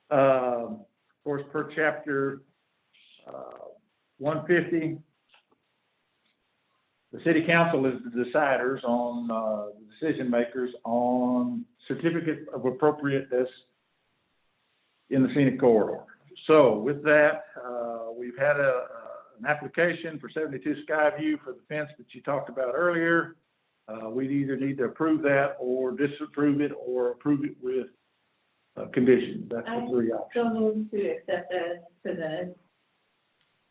Of course, per chapter 150, the city council is the deciders on, the decision makers on certificate of appropriateness in the scenic corridor. So with that, we've had an application for 72 Skyview for the fence that you talked about earlier. We'd either need to approve that or disapprove it or approve it with conditions. That's the three options. So moved to accept as presented.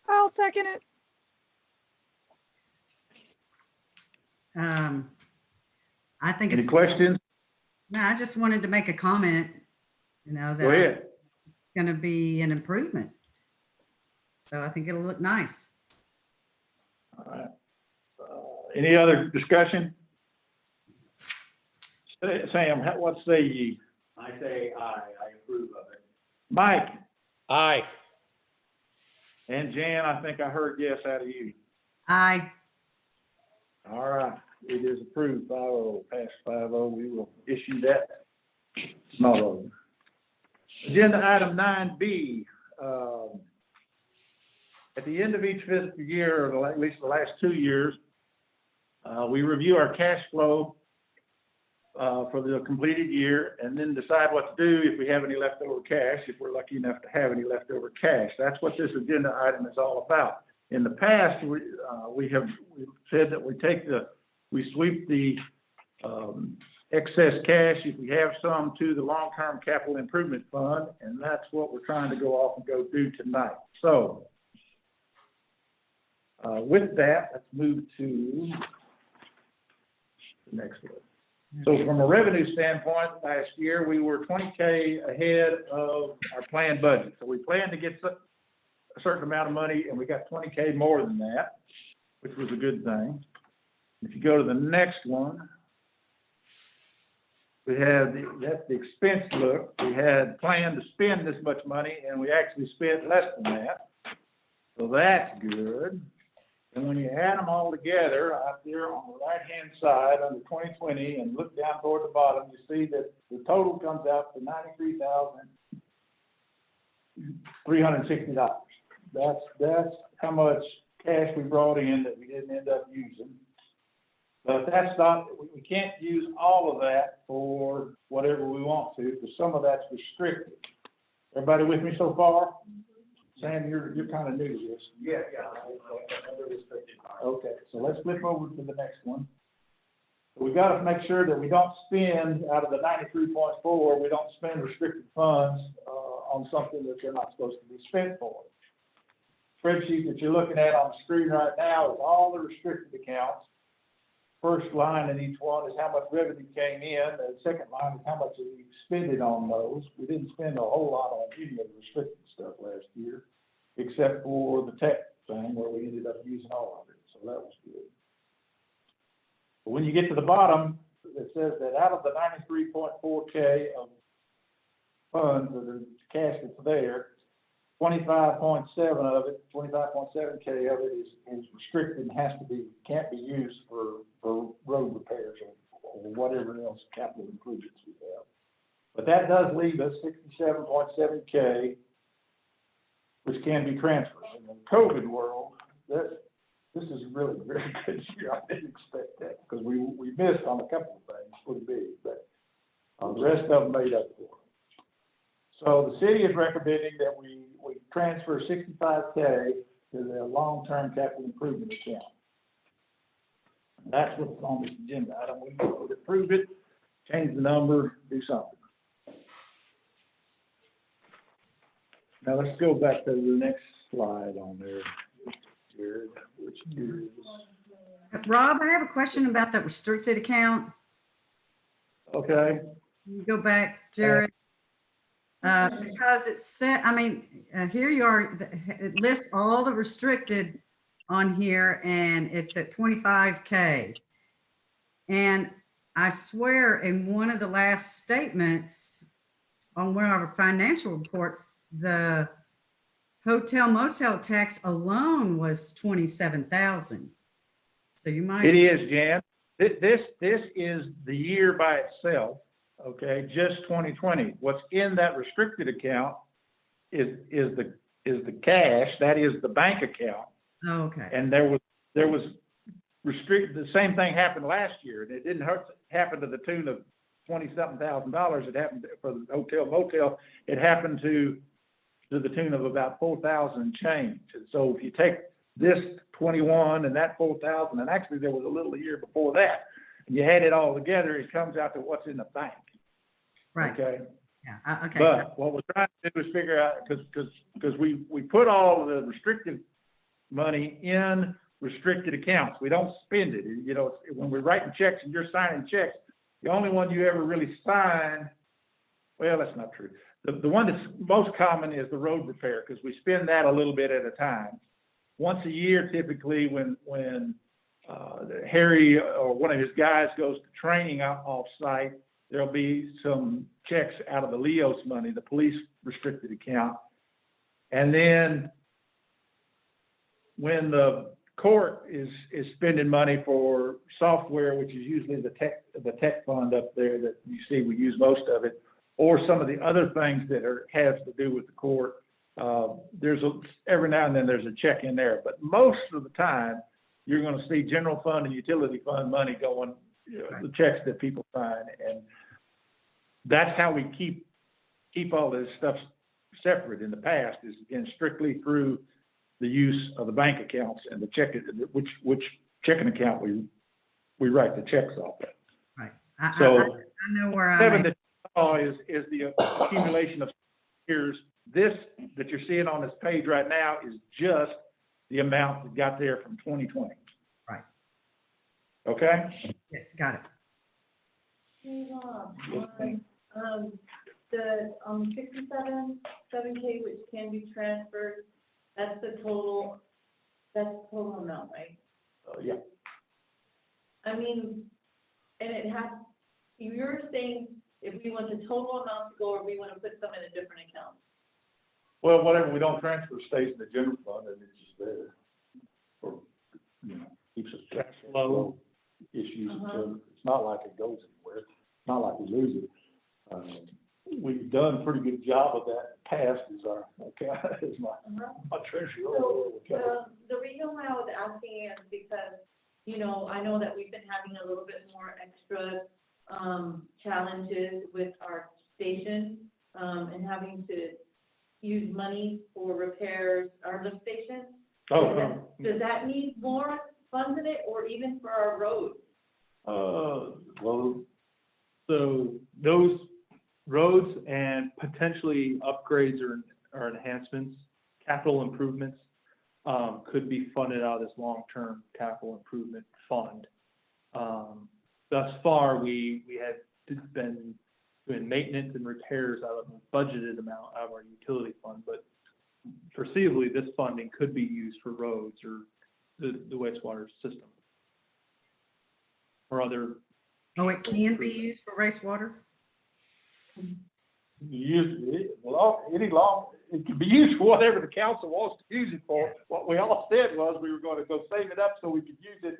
I'll second it. I think Any it's, questions? no, I just wanted to make a comment, Go that ahead. it's gonna be an improvement. So I think it'll look nice. All right. Any other discussion? Sam, what say ye? I say aye, I approve of it. Mike Aye. and Jan, I think I heard yes out of you. Aye. All right, it is approved 5-0, passed 5-0. We will issue that. Not over. Agenda item 9B. At the end of each fiscal year, or at least the last 2 years, we review our cash flow for the completed year and then decide what to do if we have any leftover cash, if we're lucky enough to have any leftover cash. That's what this agenda item is all about. In the past, we've said that we sweep the excess cash, if we have some, to the long-term capital improvement fund, and that's what we're trying to go off and go do tonight. So with that, let's move to the next one. So from a revenue standpoint, last year, we were $20K ahead of our planned budget. So we planned to get a certain amount of money, and we got $20K more than that, which was a good thing. If you go to the next one, we have that's the expense look. We had planned to spend this much money, and we actually spent less than that. So that's good. And when you add them all together, out there on the right-hand side under 2020 and look down toward the bottom, you see that the total comes out to $93,360. That's how much cash we brought in that we didn't end up using. But that's not, we can't use all of that for whatever we want to, because some of that's restricted. Everybody with me so far? Sam, you're kind of new to this. Yeah. Okay, so let's flip over to the next one. We got to make sure that we don't spend out of the 93.4, we don't spend restricted funds on something that they're not supposed to be spent for. Spreadsheet that you're looking at on the screen right now is all the restricted accounts. First line in each one is how much revenue came in. The second line is how much we spent on those. We didn't spend a whole lot on any of the restricted stuff last year, except for the tech thing where we ended up using all of it. So that was good. But when you get to the bottom, it says that out of the 93.4K of funds that are cash that's there, 25.7 of it, 25.7K of it is restricted and can't be used for road repairs or whatever else capital improvements we have. But that does leave us 67.7K, which can be transferred. In the COVID world, this is really very good year. I didn't expect that because we missed on a couple of things pretty big, but the rest of them made up for it. So the city is recommending that we transfer 65K to the long-term capital improvement account. That's what's on this agenda. I don't want to approve it, change the number, do something. Now let's go back to the next slide on there, Jared, which is. Rob, I have a question about that restricted account. Okay. Can you go back, Jared? Because it said, I mean, here you are, it lists all the restricted on here and it's at 25K. And I swear in one of the last statements on one of our financial reports, the hotel motel tax alone was 27,000. So you might. It is, Jan. This is the year by itself, okay, just 2020. What's in that restricted account is the cash, that is the bank account. Oh, okay. And there was restricted, the same thing happened last year, and it didn't happen to the tune of $20-something thousand. It happened for the hotel motel. It happened to the tune of about 4,000 change. And so if you take this 21 and that 4,000, and actually there was a little year before that, and you add it all together, it comes out to what's in the bank. Right. Okay. Yeah. Okay. But what we're trying to do is figure out, because we put all of the restricted money in restricted accounts. We don't spend it. You know, when we're writing checks and you're signing checks, the only one you ever really sign, well, that's not true. The one that's most common is the road repair, because we spend that a little bit at a time. Once a year, typically, when Harry or one of his guys goes to training off-site, there'll be some checks out of the Leos money, the police restricted account. And then when the court is spending money for software, which is usually the tech fund up there that you see we use most of it, or some of the other things that has to do with the court, every now and then there's a check in there. But most of the time, you're going to see general fund and utility fund money going, the checks that people sign, and that's how we keep all this stuff separate. In the past is again strictly through the use of the bank accounts and the check, which checking account we write the checks off of. Right. So I know where I'm seven at. that you saw is the accumulation of years. This that you're seeing on this page right now is just the amount that got there from 2020. Right. Okay. Yes, got it. The 67.7K, which can be transferred, that's the total amount, right? Yeah. I mean, and you're saying if we want the total amount to go, or we want to put some in a different account? Well, whatever we don't transfer stays in the general fund, and it's just there. Or, keeps us cash flow issues. So it's not like it goes anywhere. It's not like we lose it. We've done a pretty good job of that. Past is my treasurer. So the reason why I was asking is because, I know that we've been having a little bit more extra challenges with our station and having to use money for repairs, our lift station. Does that need more funds in it, or even for our roads? Well, so those roads and potentially upgrades or enhancements, capital improvements, could be funded out of this long-term capital improvement fund. Thus far, we had been doing maintenance and repairs out of the budgeted amount out of our utility fund, but foreseeably, this funding could be used for roads or the wastewater system or other. Oh, it can be used for wastewater? It can be used for whatever the council wants to use it for. What we all said was we were going to go save it up so we could use it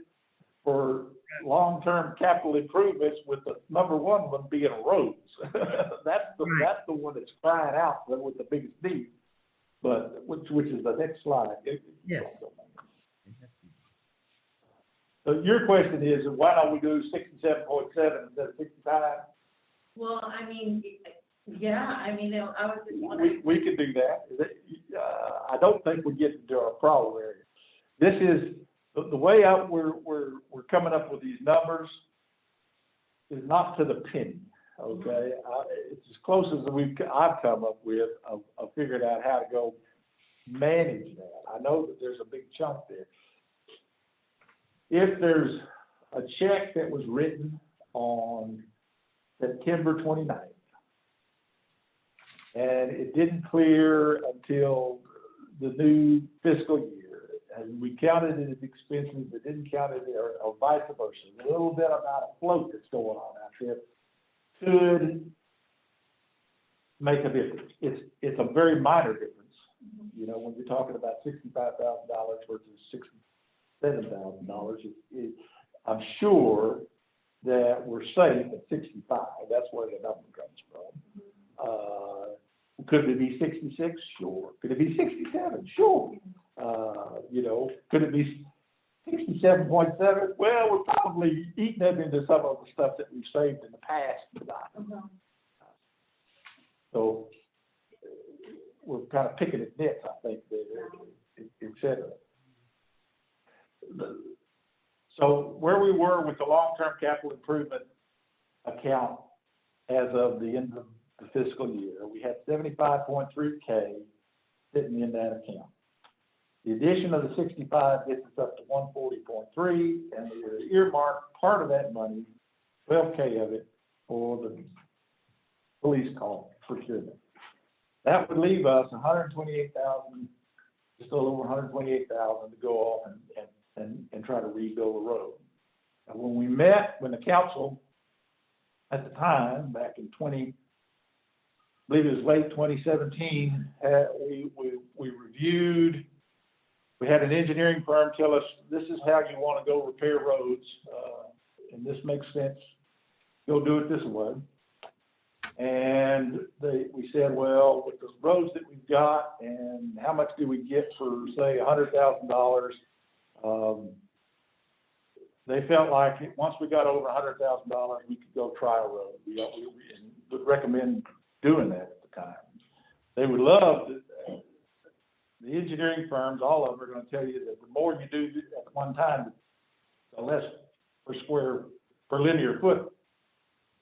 for long-term capital improvements, with the number one being roads. That's the one that's crying out with the biggest need. But which is the next slide. Yes. So your question is, why don't we do 67.7 instead of 65? Well, I mean, I was just wondering. We could do that. I don't think we get into our problem area. This is the way out. We're coming up with these numbers is not to the penny. Okay, it's as close as I've come up with of figuring out how to go manage that. I know that there's a big chunk there. If there's a check that was written on September 29th, And it didn't clear until the new fiscal year. And we counted it as expenses, but didn't count it, or vice versa. A little bit about a float that's going on out there could make a difference. It's a very minor difference. You know, when you're talking about $65,000 versus $67,000, I'm sure that we're safe at 65. That's where the number comes from. Could it be 66? Sure. Could it be 67? Sure. You know, could it be 67.7? Well, we're probably eating up into some of the stuff that we've saved in the past. So we're kind of picking at nits, I think, et cetera. So where we were with the long-term capital improvement account as of the end of the fiscal year, we had 75.3K sitting in that account. The addition of the 65 gets us up to 140.3, and we earmarked part of that money, 12K of it, for the police call procurement. That would leave us 128,000, just a little over 128,000 to go off and try to rebuild the road. And when the council at the time, back in I believe it was late 2017, we reviewed. We had an engineering firm tell us, this is how you want to go repair roads, and this makes sense. Go do it this way. And we said, well, with the roads that we've got, and how much do we get for, say, $100,000? They felt like once we got over $100,000, we could go try a road. We would recommend doing that at the time. They would love the engineering firms, all of them are going to tell you that the more you do at one time, the less per linear foot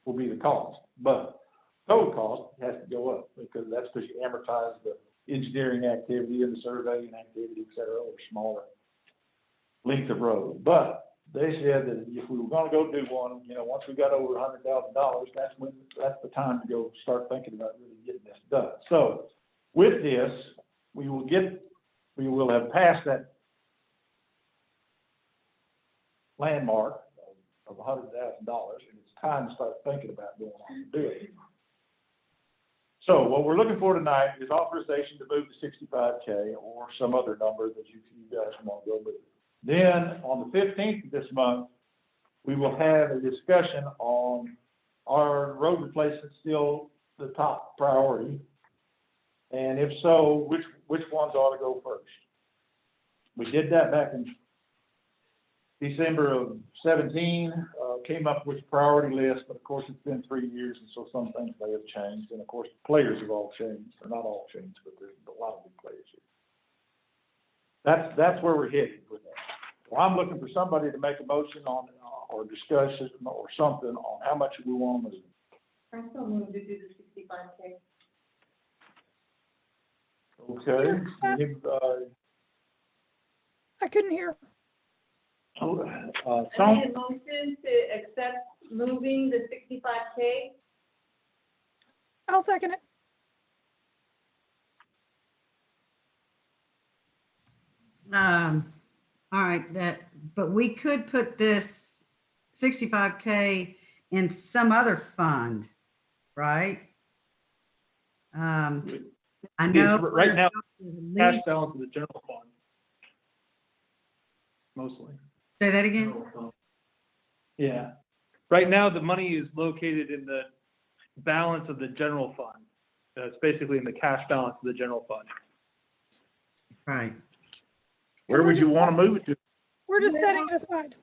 will be the cost. But total cost has to go up because you amortize the engineering activity and the surveying activity, et cetera, over smaller length of road. But they said that if we were going to go do one, you know, once we got over $100,000, that's the time to go start thinking about really getting this done. So with this, we will have passed that landmark of $100,000, and it's time to start thinking about going on and doing it. So what we're looking for tonight is authorization to move to 65K or some other number that you guys want to go move. Then on the 15th of this month, we will have a discussion on our road replacement still the top priority. And if so, which ones ought to go first? We did that back in December of 17, came up with a priority list, but of course it's been 3 years, and so some things may have changed. And of course, the players have all changed, or not all changed, but there's a lot of new players here. That's where we're headed with that. Well, I'm looking for somebody to make a motion on, or discussion or something on how much we want to move. I still move to do the 65K. Okay. I couldn't hear. I made a motion to accept moving the 65K. I'll second it. All right, but we could put this 65K in some other fund, right? I know Right now, cash balance of the general fund. Mostly. Say that again? Yeah. Right now, the money is located in the balance of the general fund. It's basically in the cash balance of the general fund. Right. Where would you want to move it to? We're just setting it aside.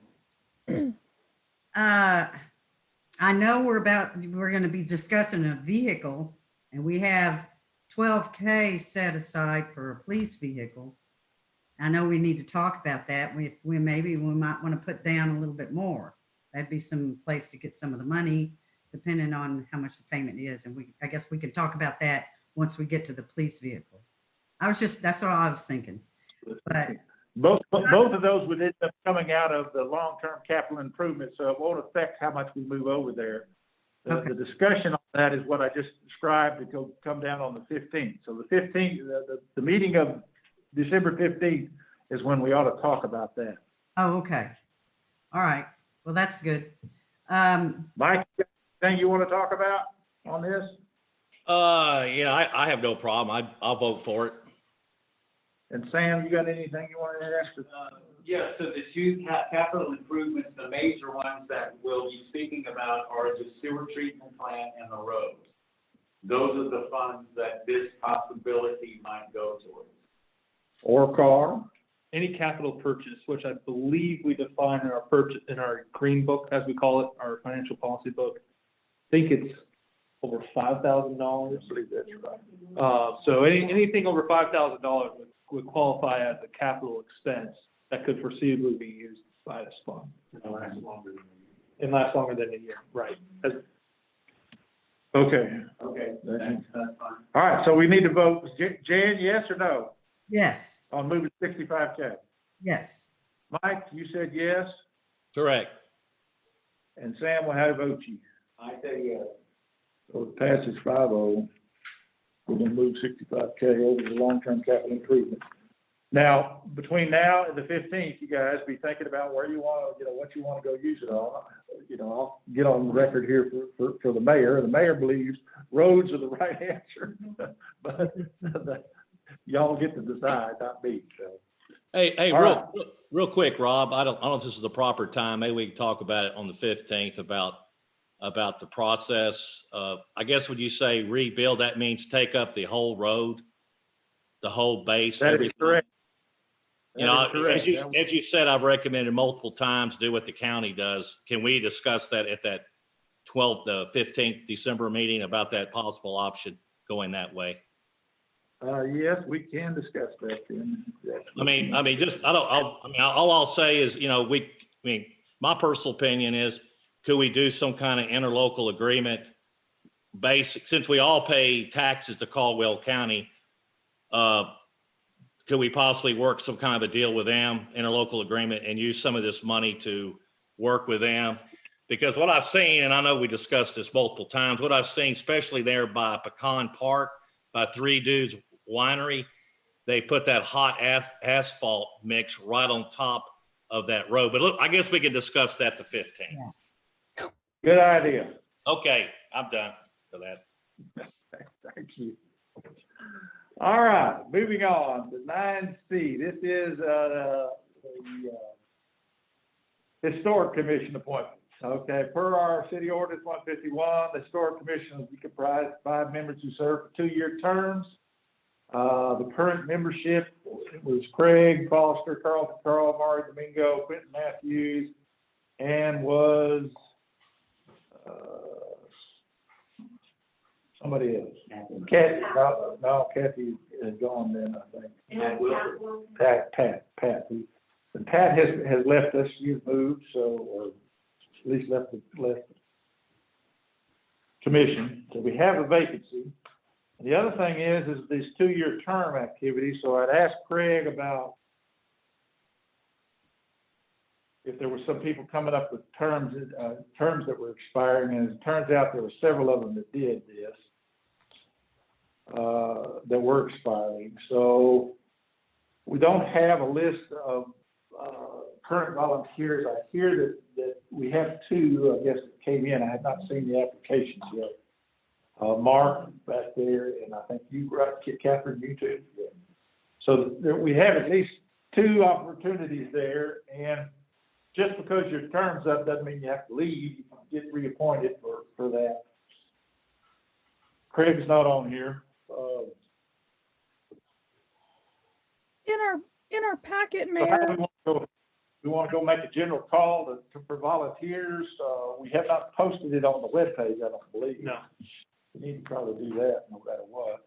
I know we're going to be discussing a vehicle, and we have 12K set aside for a police vehicle. I know we need to talk about that. We might want to put down a little bit more. That'd be some place to get some of the money, depending on how much the payment is. And I guess we can talk about that once we get to the police vehicle. That's what I was thinking. But both of those would end up coming out of the long-term capital improvement, so it won't affect how much we move over there. Okay. The discussion on that is what I just described to come down on the 15th. So the 15th, the meeting of December 15th is when we ought to talk about that. Oh, okay. All right. Well, that's good. Mike, anything you want to talk about on this? Yeah, I have no problem. I'll vote for it. And Sam, you got anything you want to ask? Yeah, so the two capital improvements, the major ones that we'll be speaking about are the sewer treatment plant and the roads. Those are the funds that this possibility might go towards. Or Carl? Any capital purchase, which I believe we define in our purchase, in our green book, as we call it, our financial policy book. I think it's over $5,000. I believe that's right. So anything over $5,000 would qualify as a capital expense that could foreseeably be used by this fund. It'll last longer than a year. And last longer than a year, right? Okay. Okay, that's fine. All right, so we need to vote. Jan, yes or no Yes, on moving 65K? yes. Mike, you said yes, Correct. and Sam will have to vote you. I say yes. So it passes 5-0. We're gonna move 65K over to long-term capital improvement. Now, between now and the 15th, you guys be thinking about where you want to, what you want to go use it on. I'll get on the record here for the mayor. The mayor believes roads are the right answer, but y'all get to decide, not me, so. Hey, All real quick, Rob, I don't know if this is the proper time. Maybe we can talk about it on the 15th about the process. I guess when you say rebuild, that means take up the whole road, the whole base, That is everything. correct. You That know, is correct. as you said, I've recommended multiple times, do what the county does. Can we discuss that at that 12th, 15th December meeting about that possible option going that way? Yes, we can discuss that then. I mean, just, all I'll say is, my personal opinion is, could we do some kind of interlocal agreement basic, since we all pay taxes to Caldwell County, could we possibly work some kind of a deal with them, interlocal agreement, and use some of this money to work with them? Because what I've seen, and I know we discussed this multiple times, what I've seen, especially there by Pecan Park, by Three Dudes Winery, they put that hot asphalt mix right on top of that road. But look, I guess we can discuss that the 15th. Yeah. Good idea. Okay, I'm done for that. Thank you. All right, moving on to 9C. This is the Historic Commission appointments. Okay, per our city ordinance 151, the Historic Commission will be comprised of 5 members who serve for 2-year terms. The current membership was Craig Foster, Carl, Mari Domingo, Quentin Matthews, and was somebody else. Kathy, no, Kathy is gone then, I think. Pat. And Pat has left us, you've moved, so, or at least left the commission. So we have a vacancy. And the other thing is these 2-year term activities. So I'd asked Craig about if there were some people coming up with terms that were expiring, and it turns out there were several of them that did this, that were expiring. So we don't have a list of current volunteers. I hear that we have 2, I guess, that came in. I have not seen the applications yet. Mark back there, and I think you, right, Catherine, you too. Yeah. So we have at least 2 opportunities there, and just because your term's up doesn't mean you have to leave. You can get reappointed for that. Craig's not on here. In our packet, So how do Mayor, we want to go make a general call for volunteers. We have not posted it on the webpage, I don't believe. No. We need to probably do that no matter what.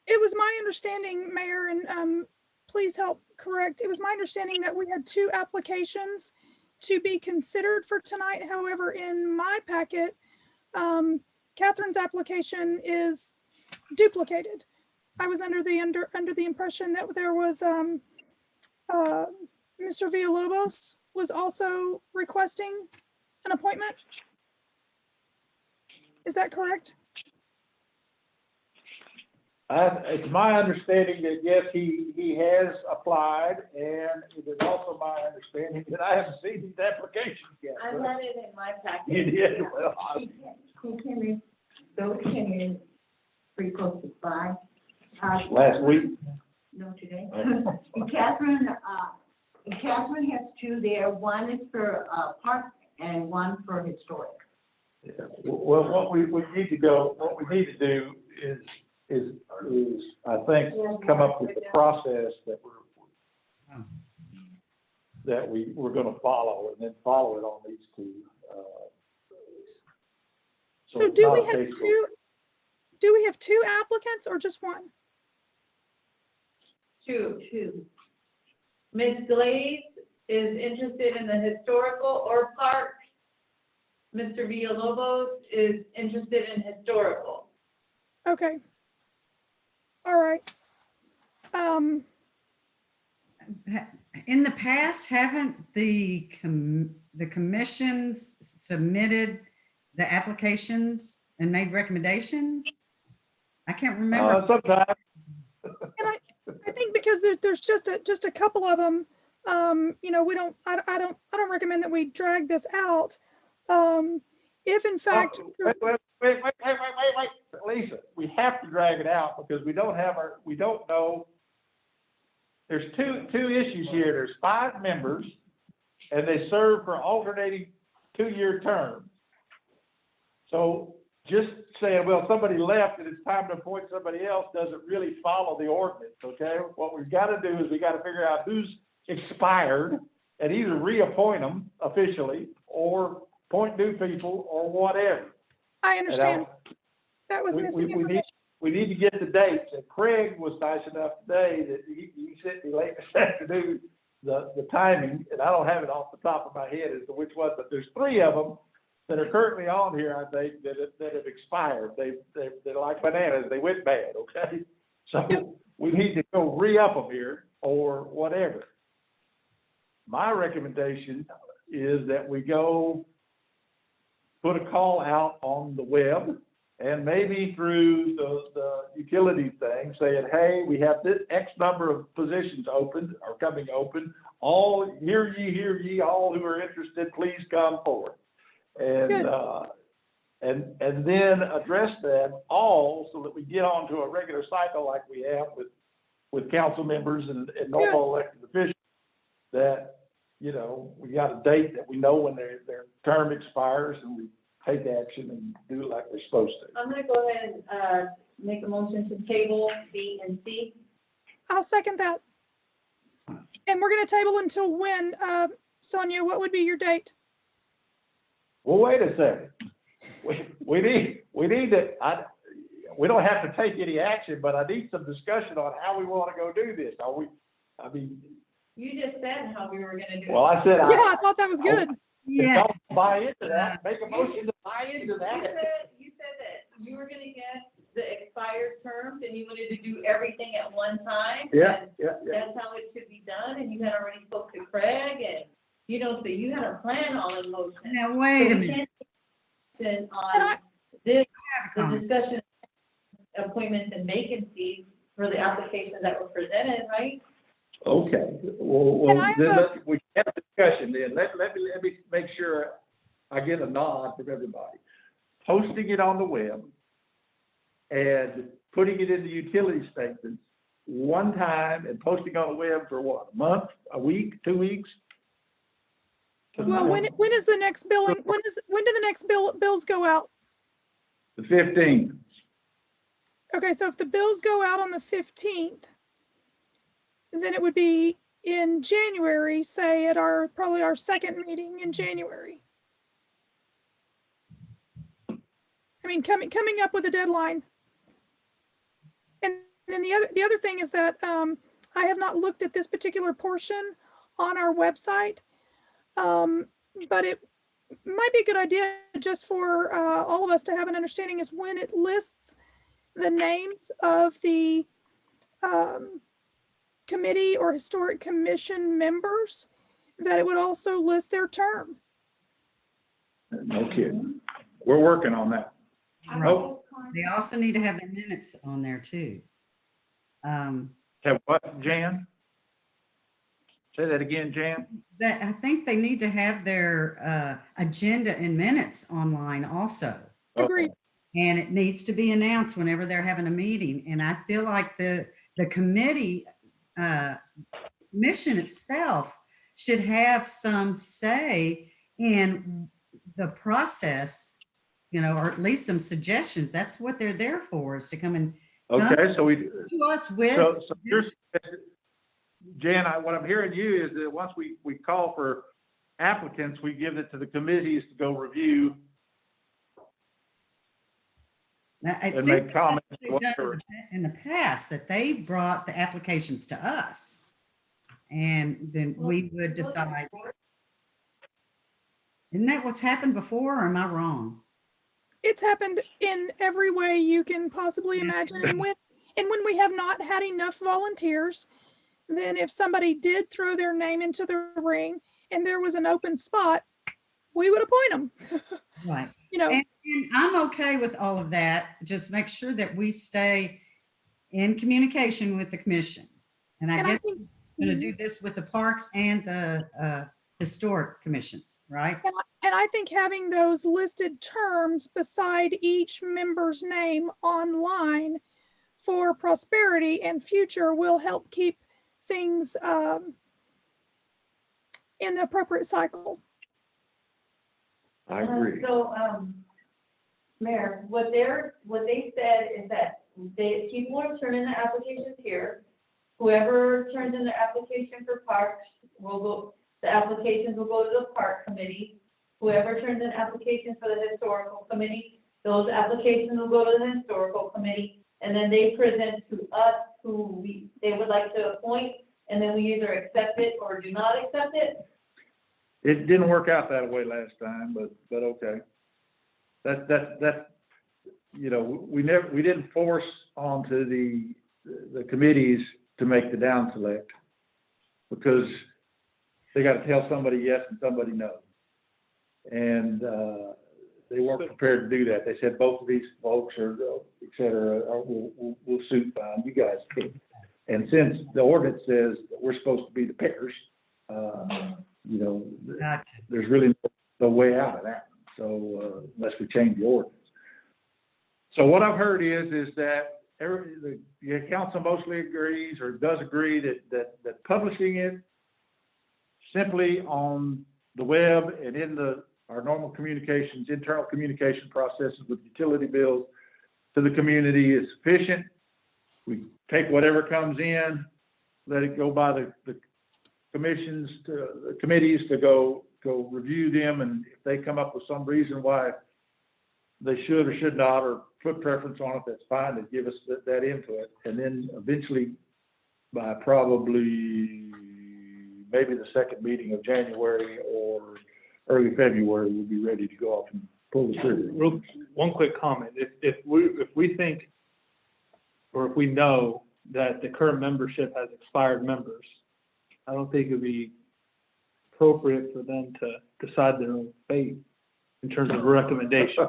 it was my understanding, Mayor, and please help correct. It was my understanding that we had 2 applications to be considered for tonight. However, in my packet, Catherine's application is duplicated. I was under the impression that there was Mr. Villalobos was also requesting an appointment. Is that correct? It's my understanding that yes, he has applied, and it is also my understanding that I haven't seen these applications yet. I had it in my packet. You did, well, He came in, Bill came in pretty close to 5. last week. No, today. And Catherine has 2 there. One is for, park and one for historic. Yeah. Well, what we need to do is I think, come up with the process that we're gonna follow, and then follow it on these 2. So it's do not we a have case where- 2, do we have 2 applicants or just 1? 2. Ms. Glaze is interested in the historical or parks. Mr. Villalobos is interested in historical. Okay. All right. In the past, haven't the commissions submitted the applications and made recommendations? I can't remember. Sometimes. And I think because there's just a couple of them, you know, I don't recommend that we drag this out. If in fact. Wait, Lisa, we have to drag it out because we don't know. There's two issues here. There's 5 members and they serve for alternating 2-year terms. So just saying, well, somebody left and it's time to appoint somebody else doesn't really follow the ordinance, okay? What we've got to do is we got to figure out who's expired and either reappoint them officially or appoint new people or whatever. I understand. That was missing information. We need to get the dates. And Craig was nice enough today that he sent me late this afternoon the timing, and I don't have it off the top of my head as to which one, but there's 3 of them that are currently on here, I think, that have expired. They're like bananas. They went bad, okay? So we need to go re-up them here or whatever. My recommendation is that we go put a call out on the web and maybe through the utility thing saying, hey, we have this X number of positions open or coming open. All, hear ye, all who are interested, please come forward. And then address them all so that we get on to a regular cycle like we have with council members and normal elected officials, that, you know, we got a date that we know when their term expires and we take action and do it like we're supposed to. I'm gonna go ahead and make a motion to table B and C. I'll second that. And we're going to table until when, Sonia, what would be your date? Well, wait a second. We need to, we don't have to take any action, but I need some discussion on how we want to go do this. You just said how we were gonna do it. Well, I said, Yeah, I thought that was good. Yeah. Don't buy into that, make a motion to buy into that. You said that you were gonna get the expired terms and you wanted to do everything at one time. Yeah. That's how it should be done, and you had already spoke to Craig, and, you know, so you had a plan all in motion. Now, wait a minute. On this, the discussion, appointments and vacancies for the applications that were presented, right? Okay, well, And I then have we have a discussion then. Let me make sure I get a nod from everybody. Posting it on the web and putting it in the utility statements one time and posting on the web for what, a month, a week, 2 weeks? Well, when is the next billing? When do the next bills go out? The 15th. Okay, so if the bills go out on the 15th, then it would be in January, say at probably our second meeting in January. I mean, coming up with a deadline. And then the other thing is that I have not looked at this particular portion on our website, but it might be a good idea just for all of us to have an understanding is when it lists the names of the committee or historic commission members, that it would also list their term. No kidding. We're working on that. Right. They also need to have their minutes on there too. Have what, Jan? Say that again, Jan? That, I think they need to have their agenda and minutes online also. Agreed. And it needs to be announced whenever they're having a meeting. And I feel like the committee mission itself should have some say in the process, you know, or at least some suggestions. That's what they're there for, is to come and Okay, so we, to us with. so here's, Jan, what I'm hearing you is that once we call for applicants, we give it to the committees to go review Now, it and seems make like comments. that's what they've done in the past, that they brought the applications to us. And then we would decide. Isn't that what's happened before, or am I wrong? It's happened in every way you can possibly imagine. And when we have not had enough volunteers, then if somebody did throw their name into the ring and there was an open spot, we would appoint them. Right. You know, And I'm okay with all of that. Just make sure that we stay in communication with the commission. And I and I guess think, we're going to do this with the parks and the historic commissions, right? and I think having those listed terms beside each member's name online for prosperity and future will help keep things in the appropriate cycle. I agree. So, Mayor, what they said is that people are turning their applications here. Whoever turns in their application for parks will go, the applications will go to the park committee. Whoever turns in applications for the historical committee, those applications will go to the historical committee. And then they present to us who they would like to appoint, and then we either accept it or do not accept it. It didn't work out that way last time, but okay. That's, you know, we didn't force onto the committees to make the down select, because they got to tell somebody yes and somebody no. And they weren't prepared to do that. They said both of these folks or et cetera will suit fine. You guys pick. And since the ordinance says that we're supposed to be the pickers, you know, Gotcha. there's really no way out of that. So unless we change the ordinance. So what I've heard is that the council mostly agrees or does agree that publishing it simply on the web and in our normal communications, internal communication processes with utility bills to the community is sufficient. We take whatever comes in, let it go by the commissions, to the committees to go review them, and if they come up with some reason why they should or should not, or put preference on it, that's fine, to give us that input. And then eventually, by probably maybe the second meeting of January or early February, we'll be ready to go off and pull the trigger. One quick comment. If we think, or if we know that the current membership has expired members, I don't think it'd be appropriate for them to decide their own fate in terms of recommendation.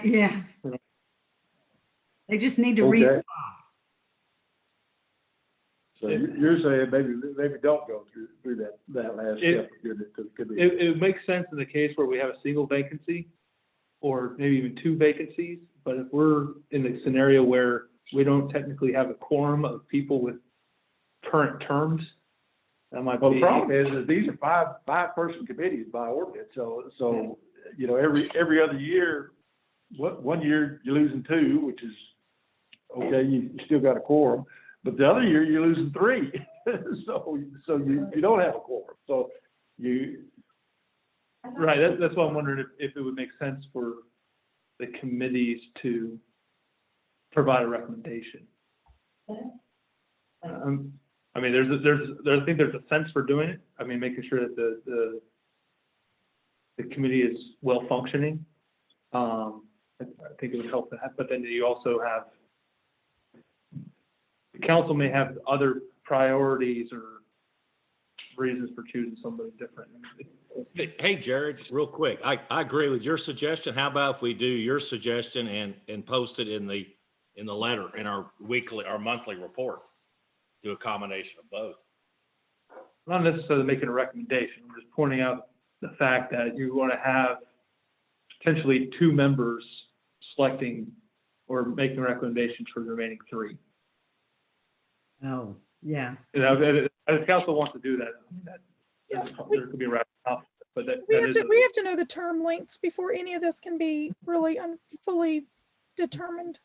Yeah. They just need to Okay. read. So you're saying maybe don't go through that last step. It makes sense in the case where we have a single vacancy or maybe even two vacancies, but if we're in the scenario where we don't technically have a quorum of people with current terms, that might be. Well, the problem is these are five-person committees by ordinance, so you know, every other year, one year you're losing two, which is okay, you still got a quorum, but the other year you're losing three, so you don't have a quorum, so you. Right, that's why I'm wondering if it would make sense for the committees to provide a recommendation. I mean, I think there's a sense for doing it. I mean, making sure that the committee is well functioning. I think it would help that, but then you also have, the council may have other priorities or reasons for choosing somebody different. Hey, Jared, real quick, I agree with your suggestion. How about if we do your suggestion and post it in the letter, in our monthly report? Do a combination of both. Not necessarily making a recommendation, I'm just pointing out the fact that you want to have potentially 2 members selecting or making recommendations for the remaining 3. Oh, yeah. You know, if the council wants to do that, I mean, Yeah, there could be a rationale, but we have to know the term lengths before any of this can be really fully determined.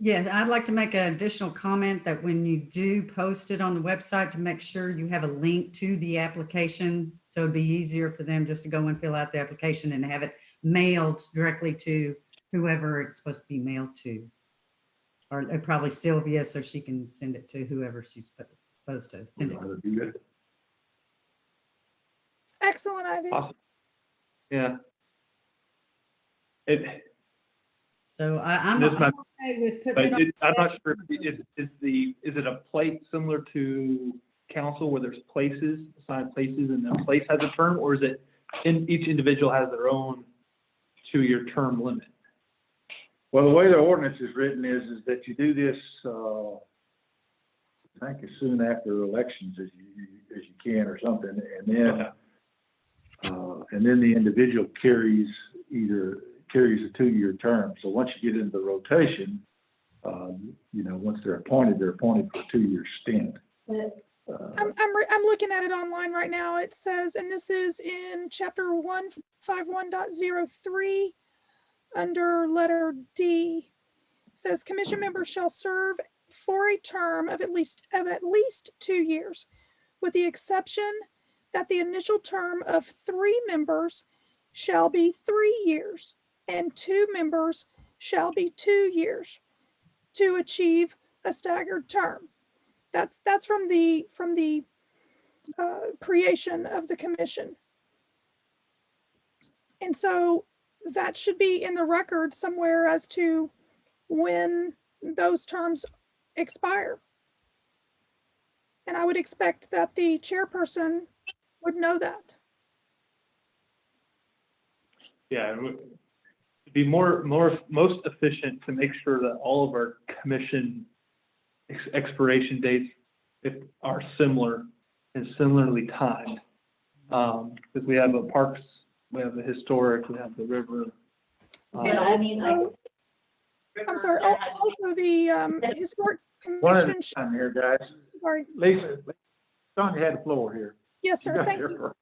Yes, I'd like to make an additional comment that when you do post it on the website, to make sure you have a link to the application. So it'd be easier for them just to go and fill out the application and have it mailed directly to whoever it's supposed to be mailed to. Or probably Sylvia, so she can send it to whoever she's supposed to send it to. Excellent idea. Awesome. Yeah. So I'm This okay might- with But putting it I'm not sure, is it a place similar to council where there's places, assigned places, and then place has a term, or is it each individual has their own 2-year term limit? Well, the way the ordinance is written is that you do this, I think as soon after elections as you can or something, and then the individual carries a 2-year term. So once you get into the rotation, once they're appointed for a 2-year stint. I'm looking at it online right now. It says, and this is in chapter 151.03 under letter D. It says commission members shall serve for a term of at least 2 years, with the exception that the initial term of 3 members shall be 3 years and 2 members shall be 2 years to achieve a staggered term. That's from the creation of the commission. And so that should be in the record somewhere as to when those terms expire. And I would expect that the chairperson would know that. Yeah, it would be most efficient to make sure that all of our commission expiration dates are similar and similarly timed. Because we have the parks, we have the historic, we have the river. And I mean, I'm sorry, also the historic One at a commission. time here, guys. Sorry, Lisa, Sonia had the floor here. yes, sir, got thank here you. first.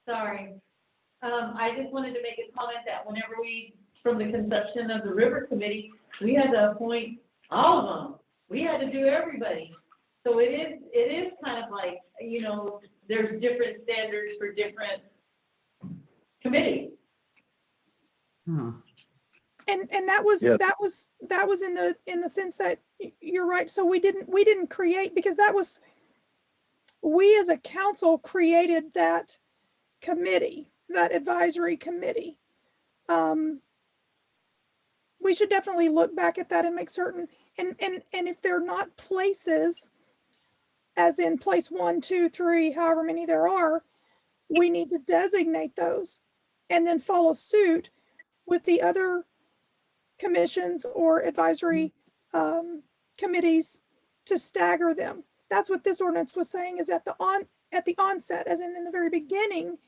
sorry. I just wanted to make a comment that whenever from the conception of the river committee, we had to appoint all of them. We had to do everybody. So it is kind of like, there's different standards for different committees. Huh. And that was Yes. that was in the sense that you're right. So we didn't create, because we as a council created that committee, that advisory committee. We should definitely look back at that and make certain, and if they're not places, as in place 1, 2, 3, however many there are, we need to designate those and then follow suit with the other commissions or advisory committees to stagger them. That's what this ordinance was saying, is at the onset, as in the very beginning,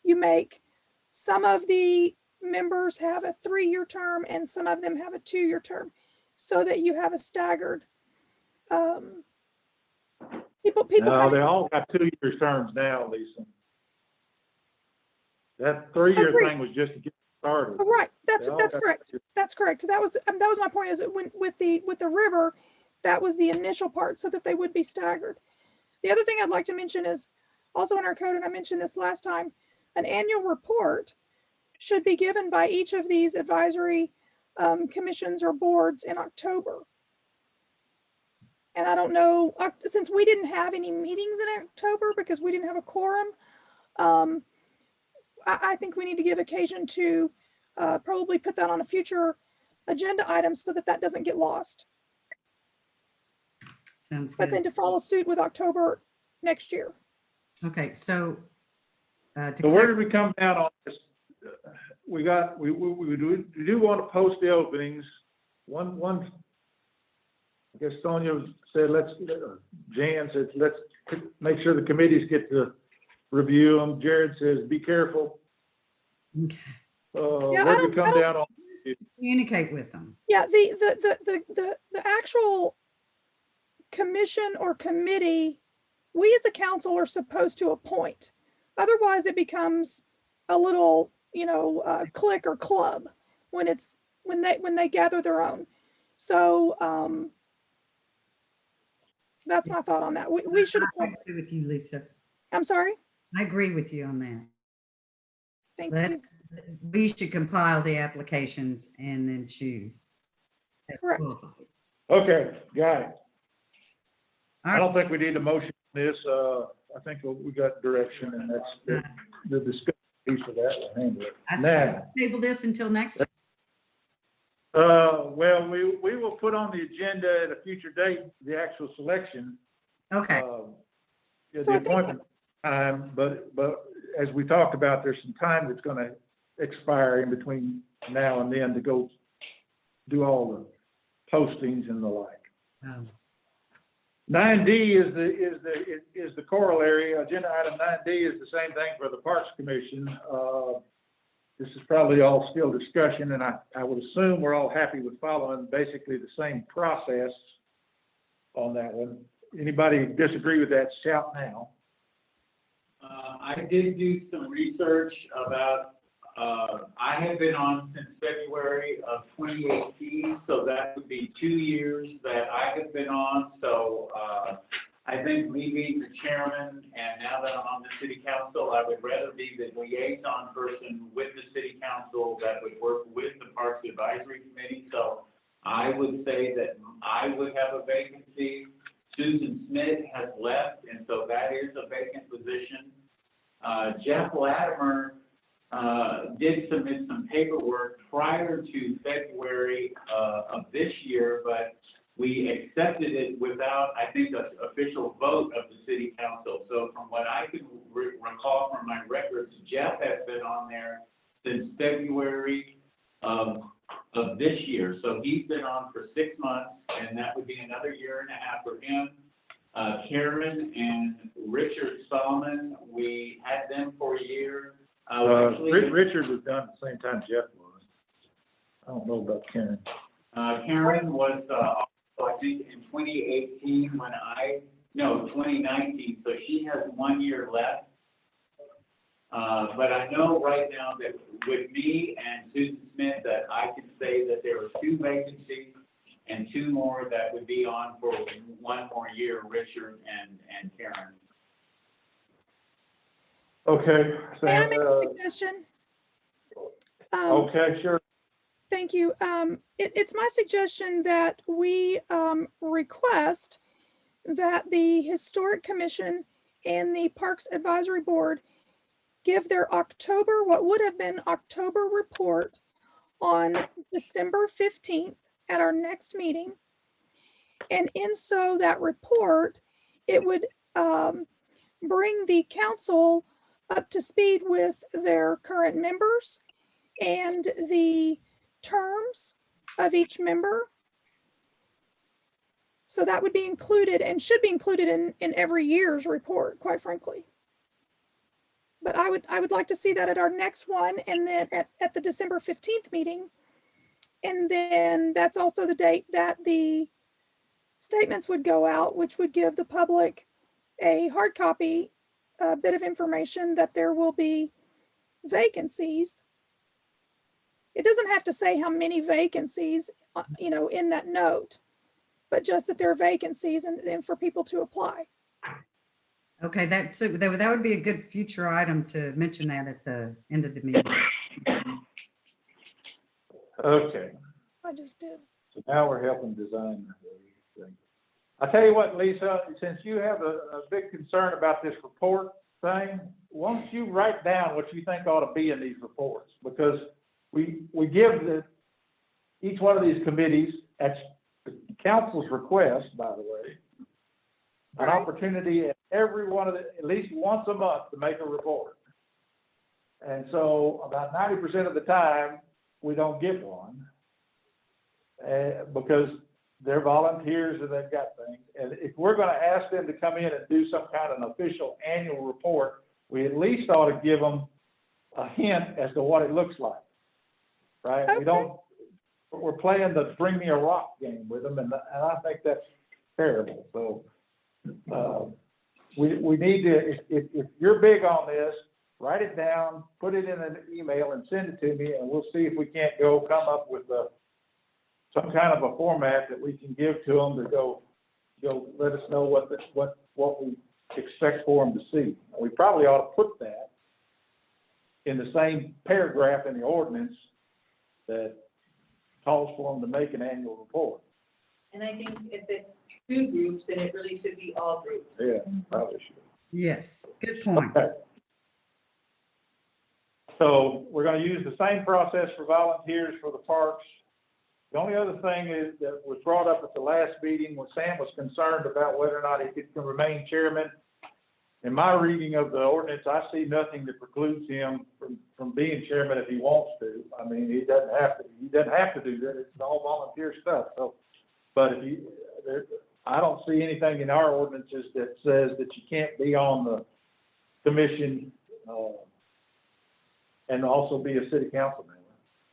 you make some of the members have a 3-year term and some of them have a 2-year term, so that you have a staggered people No, they all got 2-year terms now, Lisa. That 3-year Agreed. thing was just to get started. Oh, right, that's They all got correct. 2 years. That's correct. That was my point, is when with the river, that was the initial part, so that they would be staggered. The other thing I'd like to mention is also in our code, and I mentioned this last time, an annual report should be given by each of these advisory commissions or boards in October. And I don't know, since we didn't have any meetings in October because we didn't have a quorum, I think we need to give occasion to probably put that on a future agenda item so that doesn't get lost. Sounds But then good. to follow suit with October next year. Okay, so, to So where clar- did we come down on this? We do want to post the openings. One, I guess Sonia said, Jan said, let's make sure the committees get to review them. Jared says, be careful. okay, Yeah, Where did we come down on? communicate with them. Yeah, the actual commission or committee, we as a council are supposed to appoint. Otherwise, it becomes a little, clique or club when they gather their own. So that's my thought on that. We should I appoint. agree with you, Lisa. I'm sorry. I agree with you on that. Thank Let, you. we should compile the applications and then choose. Correct. Okay, got it. All I right. don't think we need a motion on this. I think we got direction, and that's the discussion piece of that. We'll handle it. I say Now, table this until next time. well, we will put on the agenda at a future date, the actual selection. Okay, So The I think- appointment time, but as we talked about, there's some time that's gonna expire in between now and then to go do all the postings and the like. 9D is the corollary. Agenda item 9D is the same thing for the Parks Commission. This is probably all still discussion, and I would assume we're all happy with following basically the same process on that one. Anybody disagree with that, shout now. I did do some research about, I have been on since February of 2018, so that would be 2 years that I have been on. So I think me being the chairman, and now that I'm on the city council, I would rather be the liaison person with the city council that would work with the Parks Advisory Committee. So I would say that I would have a vacancy. Susan Smith has left, and so that is a vacant position. Jeff Latimer did submit some paperwork prior to February of this year, but we accepted it without, I think, an official vote of the city council. So from what I can recall from my records, Jeff has been on there since February of this year. So he's been on for 6 months, and that would be another 1.5 years for him. Karen and Richard Solomon, we had them for a year. Richard was done at the same time Jeff was. I don't know about Karen. Karen was, I think in 2018 when 2019, so she has 1 year left. But I know right now that with me and Susan Smith, that I can say that there are 2 vacancies and 2 more that would be on for 1 more year, Richard and Karen. Okay. May I make a suggestion? Okay, sure. Thank you. It's my suggestion that we request that the Historic Commission and the Parks Advisory Board give their what would have been October report on December 15th at our next meeting. And in so that report, it would bring the council up to speed with their current members and the terms of each member. So that would be included and should be included in every year's report, quite frankly. But I would like to see that at our next one, and then at the December 15th meeting. And then that's also the date that the statements would go out, which would give the public a hard copy, a bit of information that there will be vacancies. It doesn't have to say how many vacancies, in that note, but just that there are vacancies and for people to apply. okay, that would be a good future item to mention that at the end of the meeting. Okay. I just did. So now we're helping design the thing. I tell you what, Lisa, since you have a big concern about this report thing, why don't you write down what you think ought to be in these reports? Because we give each one of these committees, at the council's request, by the way, an opportunity at every one of the, at least once a month to make a report. And so about 90% of the time, we don't get one. Because they're volunteers and they've got things. And if we're gonna ask them to come in and do some kind of an official annual report, we at least ought to give them a hint as to what it looks like, right? Okay. We don't, we're playing the bring me a rock game with them, and I think that's terrible. So, we need to, if you're big on this, write it down, put it in an email and send it to me, and we'll see if we can't come up with some kind of a format that we can give to them to go let us know what we expect for them to see. We probably ought to put that in the same paragraph in the ordinance that calls for them to make an annual report. And I think if it's 2 groups, then it really should be all groups. Yeah, probably should. Yes, good point. Okay. So we're gonna use the same process for volunteers for the parks. The only other thing is that was brought up at the last meeting when Sam was concerned about whether or not he can remain chairman. In my reading of the ordinance, I see nothing that precludes him from being chairman if he wants to. I mean, he doesn't have to do that. It's all volunteer stuff. So, but I don't see anything in our ordinances that says that you can't be on the commission, and also be a city council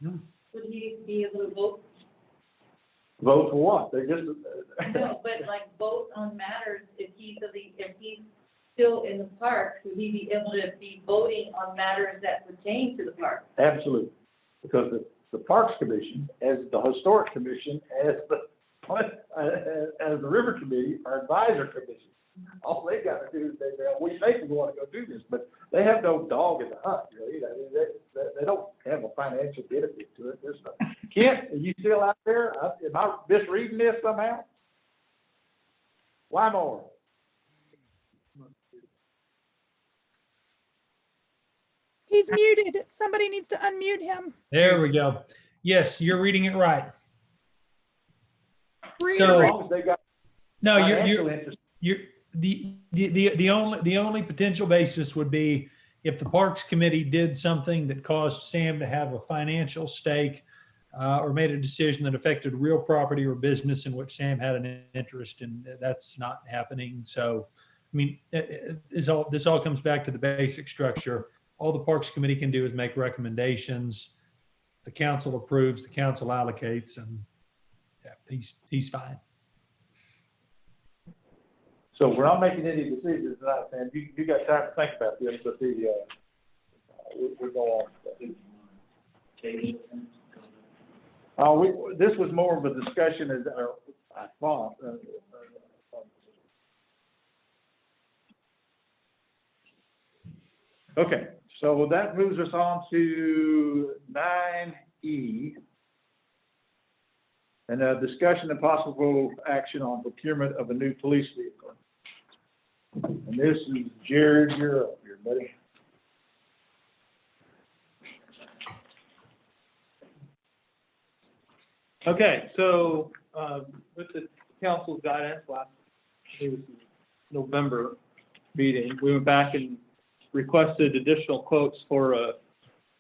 member. Would he be able to vote? Vote for what? They just. No, but like vote on matters, if he's still in the park, would he be able to be voting on matters that pertain to the park? Absolutely, because the Parks Commission, as the Historic Commission, as the River Committee, are advisor commissions. All they got to do is we think we want to go do this, but they have no dog in the hunt, really. I mean, they don't have a financial benefit to it. There's no. Kent, are you still out there? Am I misreading this somehow? Why more? He's muted. Somebody needs to unmute him. There we go. Yes, you're reading it right. Read So- it. As long as they got No, financial interest. the only potential basis would be if the Parks Committee did something that caused Sam to have a financial stake, or made a decision that affected real property or business in which Sam had an interest in. That's not happening. So, I mean, this all comes back to the basic structure. All the Parks Committee can do is make recommendations. The council approves, the council allocates, and yeah, he's fine. So we're not making any decisions tonight, Sam. You got time to think about this, but we're going on. This was more of a discussion as I thought. Okay, so that moves us on to 9E. And a discussion and possible action on procurement of a new police vehicle. And this is Jared, you're up here, buddy. Okay, so, with the council's guidance last, it was November meeting, we went back and requested additional quotes for a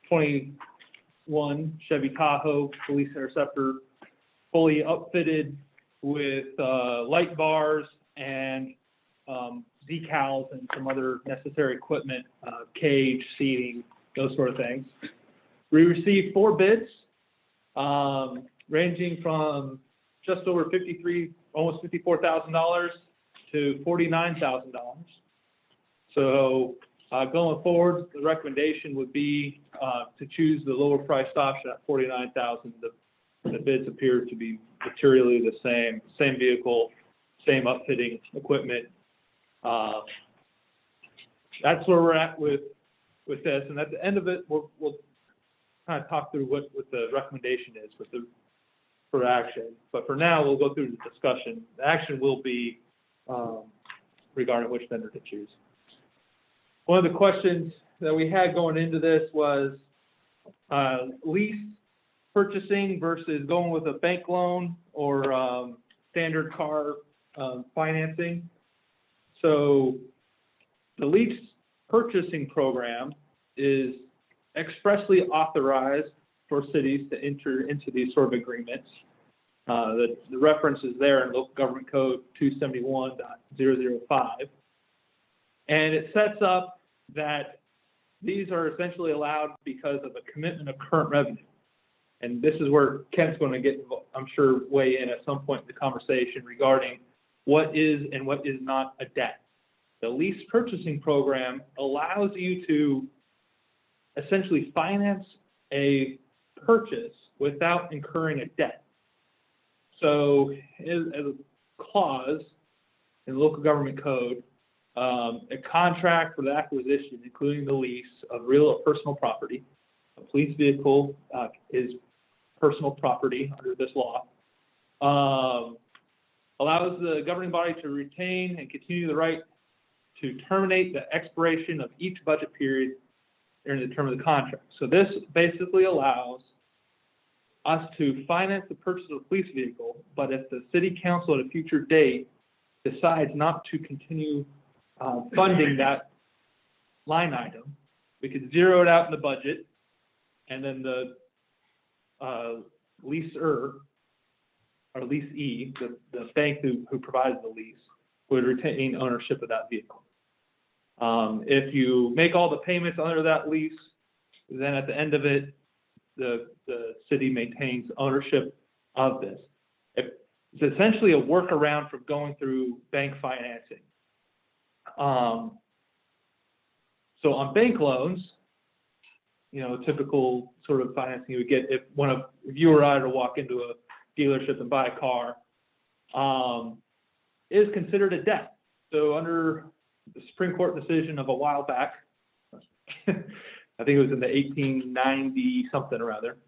21 Chevy Tahoe Police Interceptor, fully upfitted with, light bars and, decals and some other necessary equipment, cage, seating, those sort of things. We received 4 bids, ranging from just over almost $54,000 to $49,000. So, going forward, the recommendation would be, to choose the lower priced option at $49,000. The bids appear to be materially the same vehicle, same upfitting equipment. That's where we're at with this, and at the end of it, we'll kind of talk through what the recommendation is for action. But for now, we'll go through the discussion. The action will be regarding which vendor to choose. One of the questions that we had going into this was lease purchasing versus going with a bank loan or standard car financing. So The lease purchasing program is expressly authorized for cities to enter into these sort of agreements. The reference is there in Local Government Code 271.005. And it sets up that these are essentially allowed because of a commitment of current revenue. And this is where Kent's going to get, I'm sure, weigh in at some point in the conversation regarding what is and what is not a debt. The lease purchasing program allows you to essentially finance a purchase without incurring a debt. So as a clause in the Local Government Code, a contract for the acquisition, including the lease of real or personal property, a police vehicle is personal property under this law, allows the governing body to retain and continue the right to terminate the expiration of each budget period during the term of the contract. So this basically allows us to finance the purchase of a police vehicle, but if the city council at a future date decides not to continue funding that line item, we could zero it out in the budget, and then the leaser or leasee, the bank who provides the lease, would retain ownership of that vehicle. If you make all the payments under that lease, then at the end of it, the city maintains ownership of this. It's essentially a workaround for going through bank financing. So on bank loans, you know, typical sort of financing you would get if you or I were to walk into a dealership and buy a car, is considered a debt. So under the Supreme Court decision of a while back, I think it was in the 1890 something or other,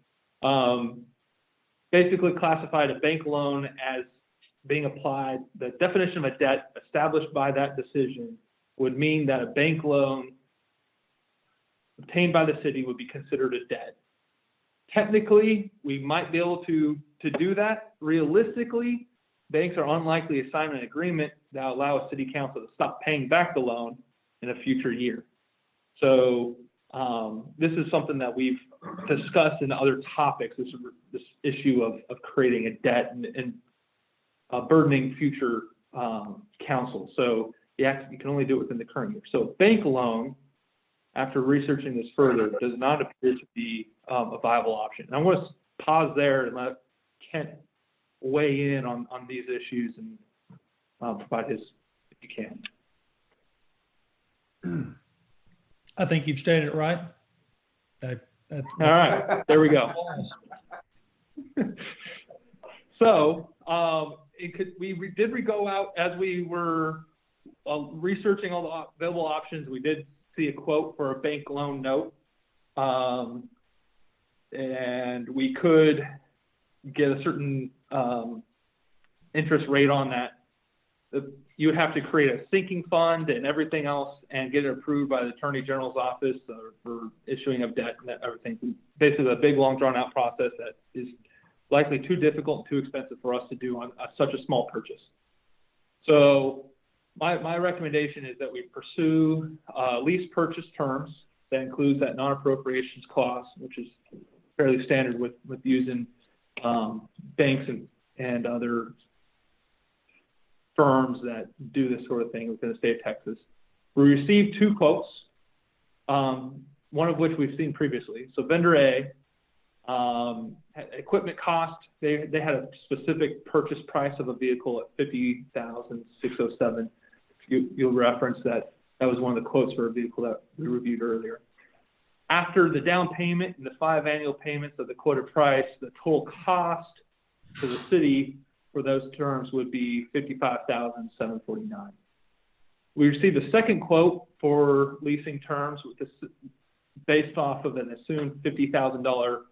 basically classified a bank loan as being applied. The definition of a debt established by that decision would mean that a bank loan obtained by the city would be considered a debt. Technically, we might be able to do that. Realistically, banks are unlikely to sign an agreement that allow a city council to stop paying back the loan in a future year. So this is something that we've discussed in other topics, this issue of creating a debt and burdening future council. So you can only do it within the current year. So bank loan, after researching this further, does not appear to be a viable option. And I want to pause there and let Kent weigh in on these issues and provide his, if you can. I think you've stated it right. All right, there we go. So we did go out as we were researching all the available options. We did see a quote for a bank loan note, and we could get a certain interest rate on that. You would have to create a sinking fund and everything else and get it approved by the Attorney General's office for issuing of debt and everything. Basically a big, long, drawn-out process that is likely too difficult and too expensive for us to do on such a small purchase. So my recommendation is that we pursue lease purchase terms that includes that non-appropriations clause, which is fairly standard with using banks and other firms that do this sort of thing within the state of Texas. We received 2 quotes, one of which we've seen previously. So vendor A, equipment cost, they had a specific purchase price of a vehicle at $50,607. You'll reference that was one of the quotes for a vehicle that we reviewed earlier. After the down payment and the 5 annual payments of the quoted price, the total cost to the city for those terms would be $55,749. We received a second quote for leasing terms with this based off of an assumed $50,000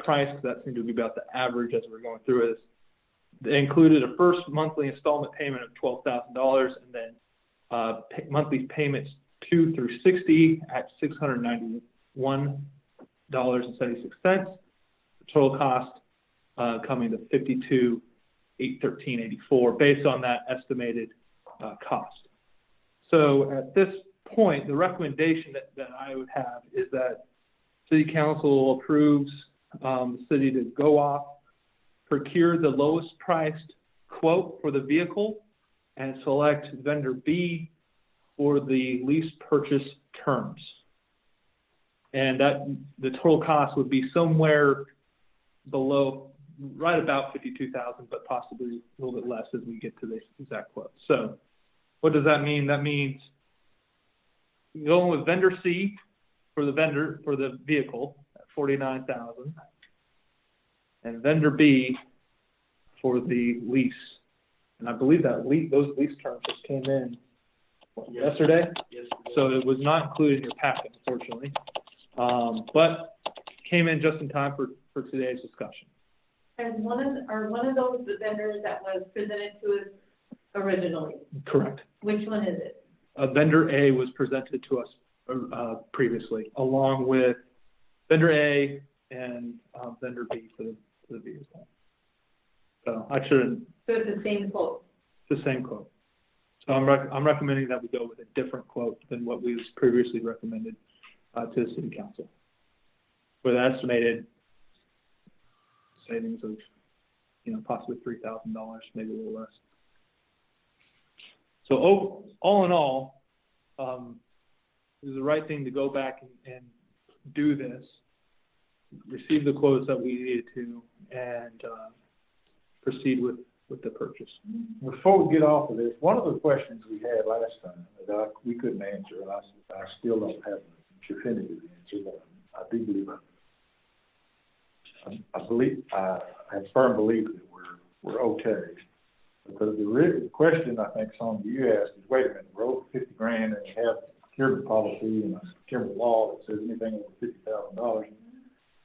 price, because that seemed to be about the average as we're going through this. They included a first monthly installment payment of $12,000 and then monthly payments 2 through 60 at $691.76. The total cost coming to $52,813.84 based on that estimated cost. So at this point, the recommendation that I would have is that city council approves the city to go off, procure the lowest priced quote for the vehicle, and select vendor B for the lease purchase terms. And that the total cost would be somewhere below, right about 52,000, but possibly a little bit less as we get to the exact quote. So what does that mean? That means going with vendor C for the vehicle at 49,000, and vendor B for the lease. And I believe that those lease terms just came in yesterday. So it was not included in your packet, unfortunately, but came in just in time for today's discussion. And one of those the vendors that was presented to us originally? Correct. Which one is it? Vendor A was presented to us previously, along with vendor A and vendor B for the vehicle. So I shouldn't. So it's the same quote? The same quote. So I'm recommending that we go with a different quote than what we previously recommended to the city council, with an estimated savings of, possibly $3,000, maybe a little less. So all in all, it was the right thing to go back and do this, receive the quotes that we needed to, and proceed with the purchase. Before we get off of this, one of the questions we had last time that we couldn't answer, and I still don't have a definitive answer, but I do believe I have firm belief that we're okay. Because the question I think some of you asked is, wait a minute, we're over 50 grand and we have a procurement policy and a procurement law that says anything over $50,000,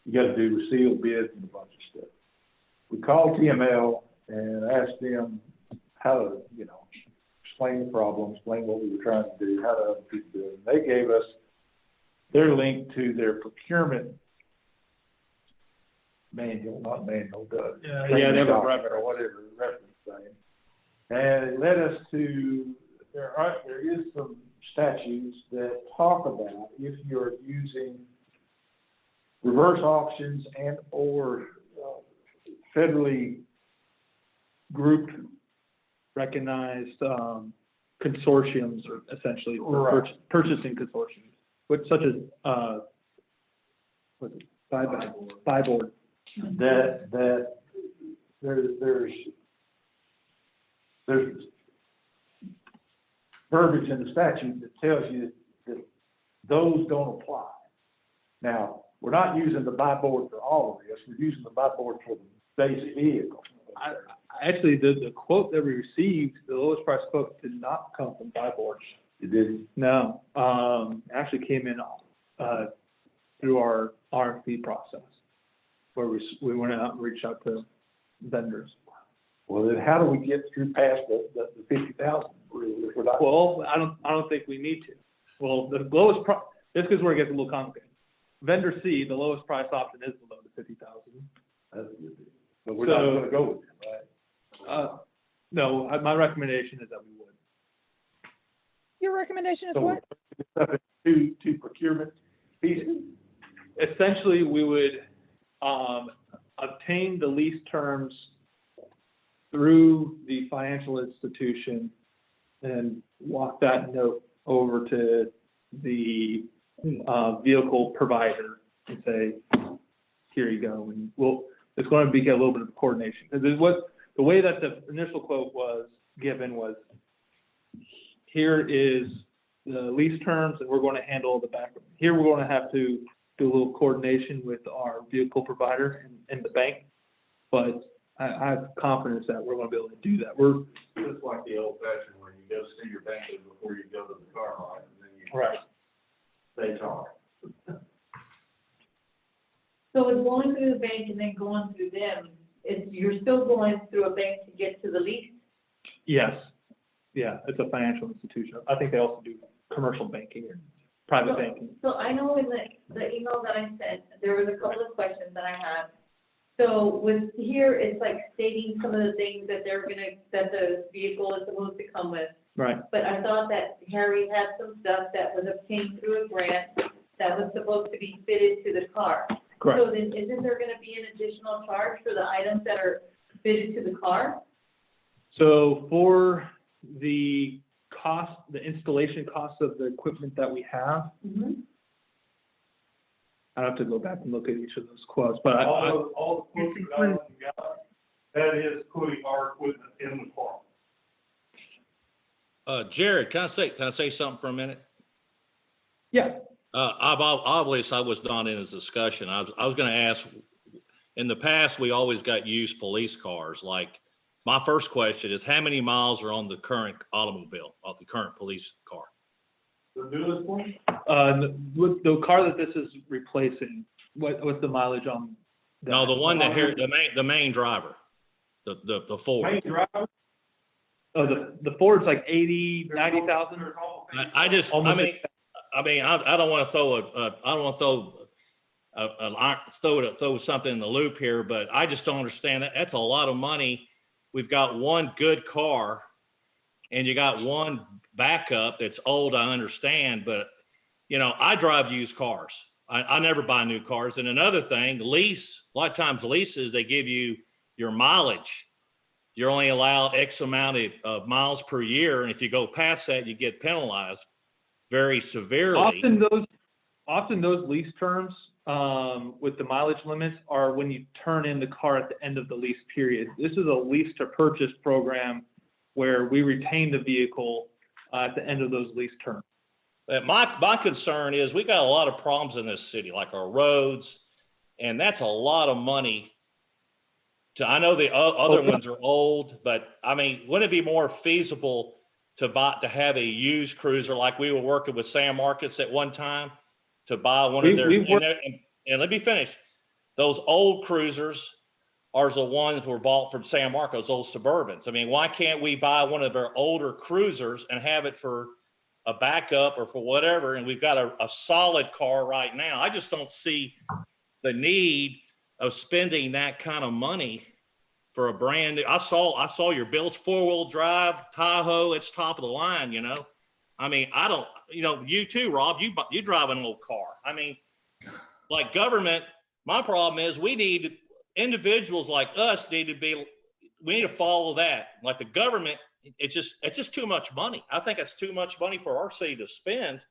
you got to do sealed bids and a bunch of stuff. We called TML and asked them how to, explain the problem, explain what we were trying to do, how to other people do it. And they gave us their link to their procurement manual, not manual, yeah, they have a reference or whatever reference thing. And it led us to, there is some statutes that talk about if you're using reverse auctions and or federally grouped recognized consortiums, or essentially Right. purchasing consortiums, which such as what's it, buy board. that there's verbiage in the statute that tells you that those don't apply. Now, we're not using the buy board for all of this. We're using the buy board for the basic vehicle. Actually, the quote that we received, the lowest price quote, did not come from buy board. It didn't. No, it actually came in through our RFP process, where we went out and reached out to vendors. Well, then how do we get through past the 50,000? Well, I don't think we need to. Well, the lowest price, this is where it gets a little complicated. Vendor C, the lowest price option is below the 50,000. But we're not going to go with it, right? No, my recommendation is that we would. Your recommendation is So what? Two procurement pieces. Essentially, we would obtain the lease terms through the financial institution and walk that note over to the vehicle provider and say, here you go. And it's going to be a little bit of coordination. Because the way that the initial quote was given was, here is the lease terms and we're going to handle the back. Here we're going to have to do a little coordination with our vehicle provider and the bank. But I have confidence that we're going to be able to do that. It's like the old fashioned where you go see your banker before you go to the car lot, and then you. Right. They talk. So with going through the bank and then going through them, you're still going through a bank to get to the lease? Yes. Yeah, it's a financial institution. I think they also do commercial banking or private banking. So I know in the email that I sent, there was a couple of questions that I had. So with here, it's like stating some of the things that that the vehicle is supposed to come with. Right. But I thought that Harry had some stuff that was obtained through a grant that was supposed to be fitted to the car. Correct. So then isn't there gonna be an additional charge for the items that are fitted to the car? So for the cost, the installation cost of the equipment that we have, I'd have to go back and look at each of those quotes, but All the It's quotes that I went and got, that is putting our equipment in the car. Jared, can I say something for a minute? yeah, Obviously, I was not in this discussion. I was going to ask, in the past, we always got used police cars. Like, my first question is, how many miles are on the current automobile, of the current police car? The newest one, with the car that this is replacing, what's the mileage on? that? No, the one that here, the main driver, the Ford. main driver. Oh, the Ford's like 80, 90,000? I don't want to throw something in the loop here, but I just don't understand that. That's a lot of money. We've got one good car and you got one backup that's old, I understand, but you know, I drive used cars. I never buy new cars. And another thing, a lot of times leases, they give you your mileage. You're only allowed X amount of miles per year. And if you go past that, you get penalized very severely. Often those lease terms with the mileage limits are when you turn in the car at the end of the lease period. This is a lease to purchase program where we retain the vehicle at the end of those lease terms. My concern is we got a lot of problems in this city, like our roads, and that's a lot of money. I know the other ones are old, but I mean, wouldn't it be more feasible to have a used cruiser like we were working with San Marcos at one time to buy one of their, and let me finish. Those old cruisers are the ones that were bought from San Marcos, old Suburbans. I mean, why can't we buy one of their older cruisers and have it for a backup or for whatever? And we've got a solid car right now. I just don't see the need of spending that kind of money for a brand new. I saw your builds, 4-wheel drive Tahoe. It's top of the line, you know. I mean, I don't, you know, you too, Rob, you drive an old car. I mean, like government, my problem is individuals like us we need to follow that. Like the government, it's just too much money. I think it's too much money for our city to spend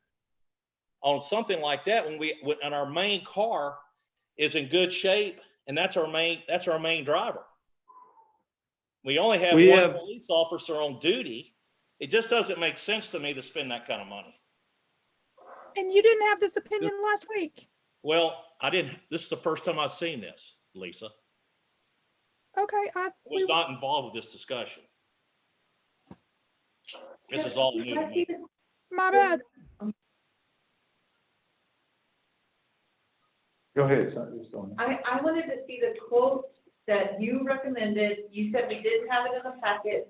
on something like that when our main car is in good shape, and that's our main driver. We only have one police officer on duty. It just doesn't make sense to me to spend that kind of money. And you didn't have this opinion last week. Well, I didn't. This is the first time I've seen this, Lisa. Okay. I was not involved with this discussion. This is all new to me. My bad. Go ahead, son. I wanted to see the quote that you recommended. You said we didn't have it in the packet.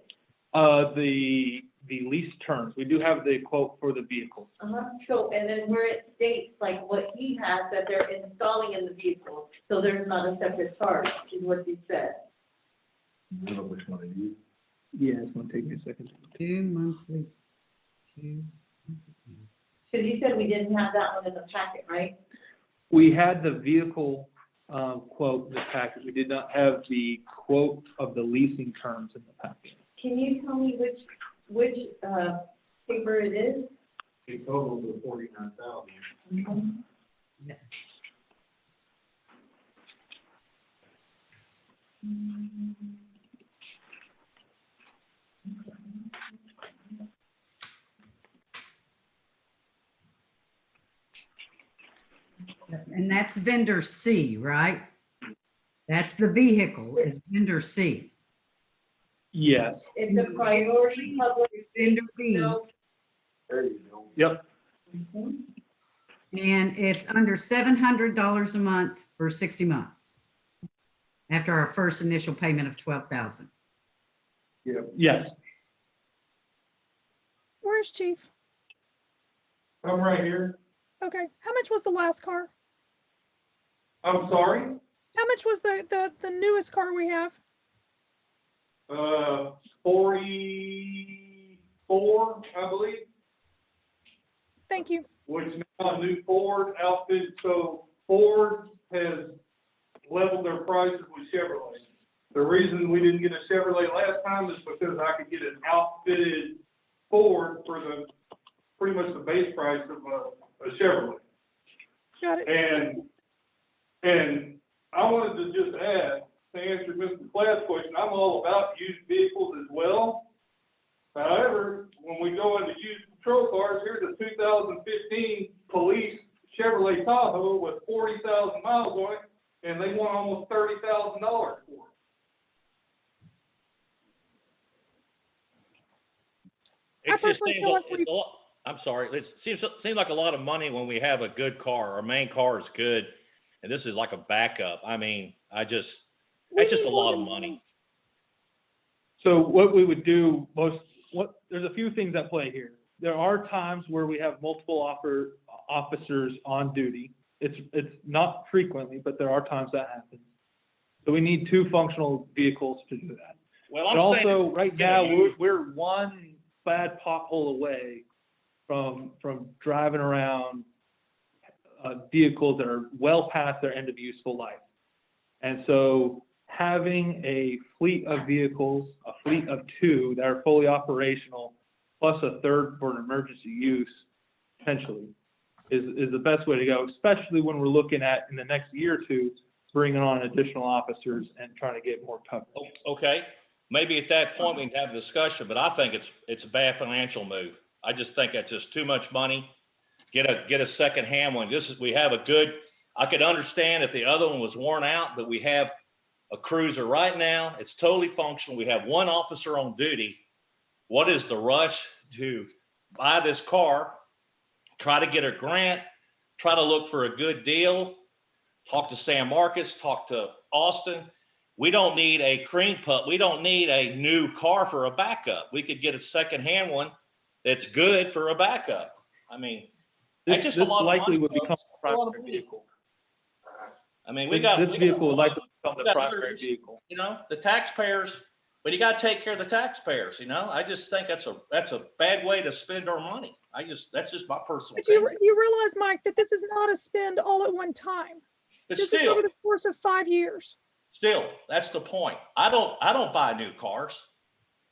The lease terms, we do have the quote for the vehicle. So, and then where it states like what he has that they're installing in the vehicle, so there's not a separate charge, is what you said. I don't know which one it is. Yeah, it's gonna take me a second. 2 monthly. Because you said we didn't have that one in the packet, right? We had the vehicle quote in the package. We did not have the quote of the leasing terms in the package. Can you tell me which paper it is? It totals to 49,000. And that's vendor C, right? That's the vehicle is vendor C. Yes. It's a priority public. Vendor B, There you go. Yep. and it's under $700 a month for 60 months. After our first initial payment of $12,000. Yes. Where's Chief? I'm right here. Okay. How much was the last car? I'm sorry. How much was the newest car we have? 40, 4, I believe, Thank you. which is now a new Ford outfit. So Ford has leveled their prices with Chevrolet. The reason we didn't get a Chevrolet last time is because I could get an outfitted Ford for pretty much the base price of a Chevrolet. Got it. And I wanted to just add, to answer Mr. Platt's question, I'm all about used vehicles as well. However, when we go into used patrol cars, here's a 2015 police Chevrolet Tahoe with 40,000 miles on it, and they want almost $30,000 for it. I It just personally seems, feel like it's a lot, I'm sorry, it seems like a lot of money when we have a good car. Our main car is good, and this is like a backup. I mean, that's just a lot of money. So what we would do there's a few things at play here. There are times where we have multiple officers on duty. It's not frequently, but there are times that happens. So we need 2 functional vehicles to do that. Well, But I'm saying also, right now, use- we're one bad pothole away from driving around vehicles that are well past their end of useful life. And so having a fleet of vehicles, a fleet of 2 that are fully operational, plus a third for an emergency use, potentially, is the best way to go, especially when we're looking at, in the next year or 2, bringing on additional officers and trying to get more coverage. Okay, maybe at that point we can have a discussion, but I think it's a bad financial move. I just think that's just too much money. Get a second-hand one. We have a good, I could understand if the other one was worn out, but we have a cruiser right now. It's totally functional. We have 1 officer on duty. What is the rush to buy this car, try to get a grant, try to look for a good deal, talk to San Marcos, talk to Austin. We don't need a cream pup. We don't need a new car for a backup. We could get a second-hand one that's good for a backup. I mean, that's just a lot of money. This likely would become a That's a lot of primary money. vehicle. I mean, This vehicle would likely become we the got primary others. vehicle. You know, the taxpayers, but you got to take care of the taxpayers. You know, I just think that's a bad way to spend our money. That's just my personal But opinion. you realize, Mike, that this is not a spend all at one time. But This is still, over the course of 5 years. that's the point. I don't buy new cars.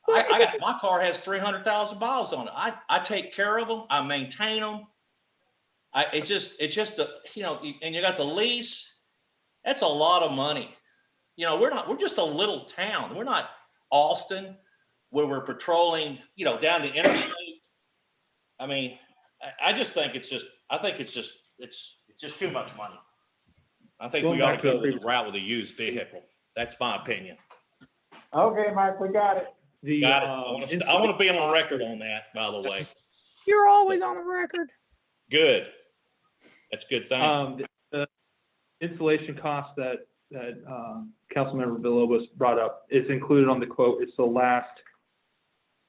Well, My car has 300,000 miles on it. I take care of them. I maintain them. It's just and you got the lease. That's a lot of money. You know, we're just a little town. We're not Austin where we're patrolling, down the interstate. I mean, I just think it's just too much money. I think we ought to go with the route with a used vehicle. That's my opinion. Okay, Mike, we got it. Got it. I want to be on the record on that, by the way. you're always on the record. Good. That's a good thing. The installation cost that Councilmember Villalobos brought up is included on the quote. It's the last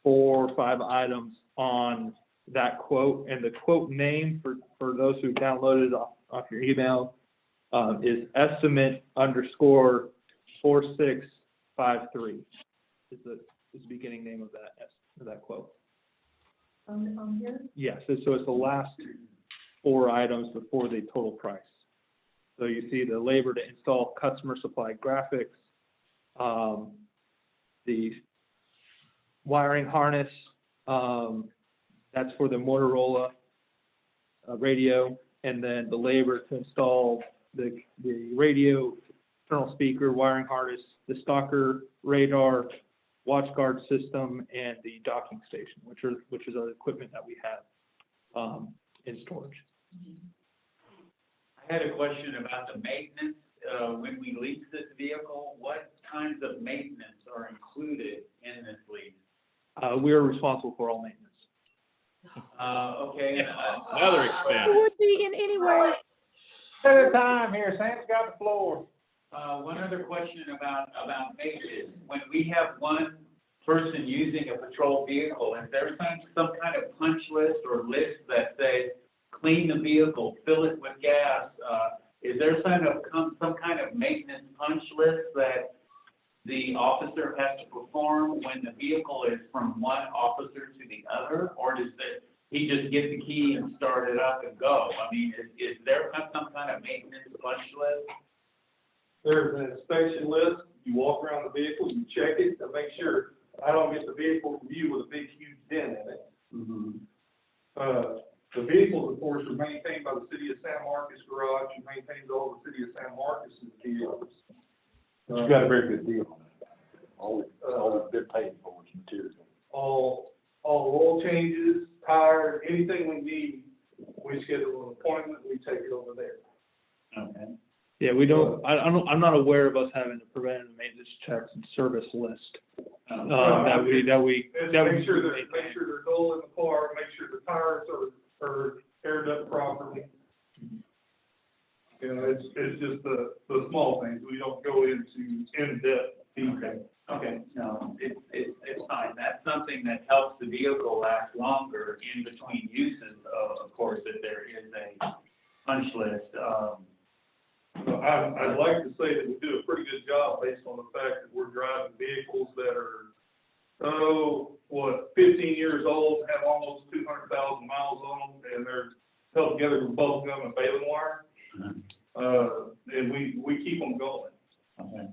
4 or 5 items on that quote, and the quote name for those who downloaded it off your email is estimate_4653 is the beginning name of that quote. On here? Yes, so it's the last 4 items before the total price. So you see the labor to install customer supplied graphics, the wiring harness, that's for the Motorola radio, and then the labor to install the radio, internal speaker, wiring harness, the stalker radar, watch guard system, and the docking station, which is our equipment that we have in storage. I had a question about the maintenance. When we lease this vehicle, what kinds of maintenance are included in this lease? We are responsible for all maintenance. Okay. Another expense. It would be in any way. At a time here, Sam's got the floor. One other question about maintenance. When we have one person using a patrol vehicle, is there some kind of punch list or list that say, clean the vehicle, fill it with gas? Is there some kind of maintenance punch list the officer has to perform when the vehicle is from one officer to the other? Or does he just get the key and start it up and go? I mean, is there some kind of maintenance punch list? There's an inspection list. You walk around the vehicle, you check it to make sure I don't get the vehicle from you with a big, huge dent in it. The vehicles, of course, are maintained by the city of San Marcos Garage, who maintains all the city of San Marcos' vehicles. You got a very good deal on that. All been paid for is material. All oil changes, tires, anything we need, we schedule an appointment, we take it over there. Okay. Yeah, we don't, I'm not aware of us having a preventive maintenance checks and service list. That we Make sure they're dull in the car, make sure the tires are aired up properly. You know, it's just the small things. We don't go into in-depth detail. Okay, no, it's fine. That's something that helps the vehicle last longer in between uses, of course, if there is a punch list. So I'd like to say that we do a pretty good job based on the fact that we're driving vehicles that are, 15 years old, have almost 200,000 miles on them, and they're held together with bubble gum and baling wire. And we keep them going. Okay.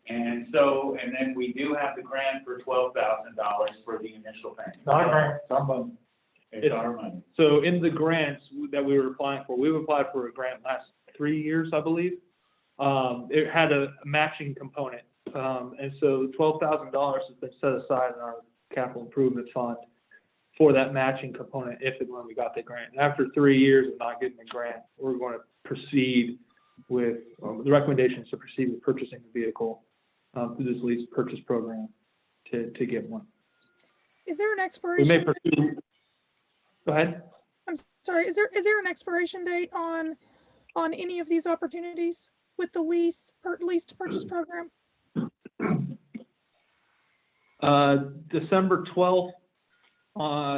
And then we do have the grant for $12,000 for the initial payment. Not a grant, some of them. It's our money. So in the grants that we were applying for, we've applied for a grant last 3 years, I believe. It had a matching component. And so $12,000 has been set aside in our capital improvement fund for that matching component if and when we got the grant. And after 3 years of not getting the grant, we're going to proceed with, the recommendation is to proceed with purchasing the vehicle through this lease purchase program to get one. Is there an We expiration? may pursue, go ahead. I'm sorry, is there an expiration date on any of these opportunities with the lease to purchase program? December 12th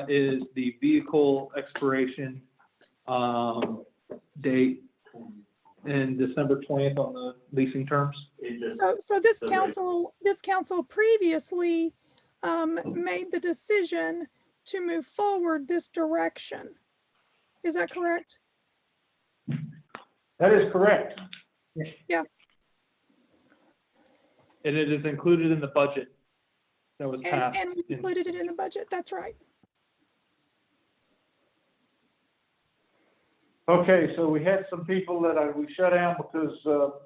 is the vehicle expiration date, and December 20th on the leasing terms. So this council previously made the decision to move forward this direction. Is that correct? That is correct. Yes. Yeah. And it is included in the budget that was passed. And we included it in the budget. That's right. Okay, so we had some people that we shut down because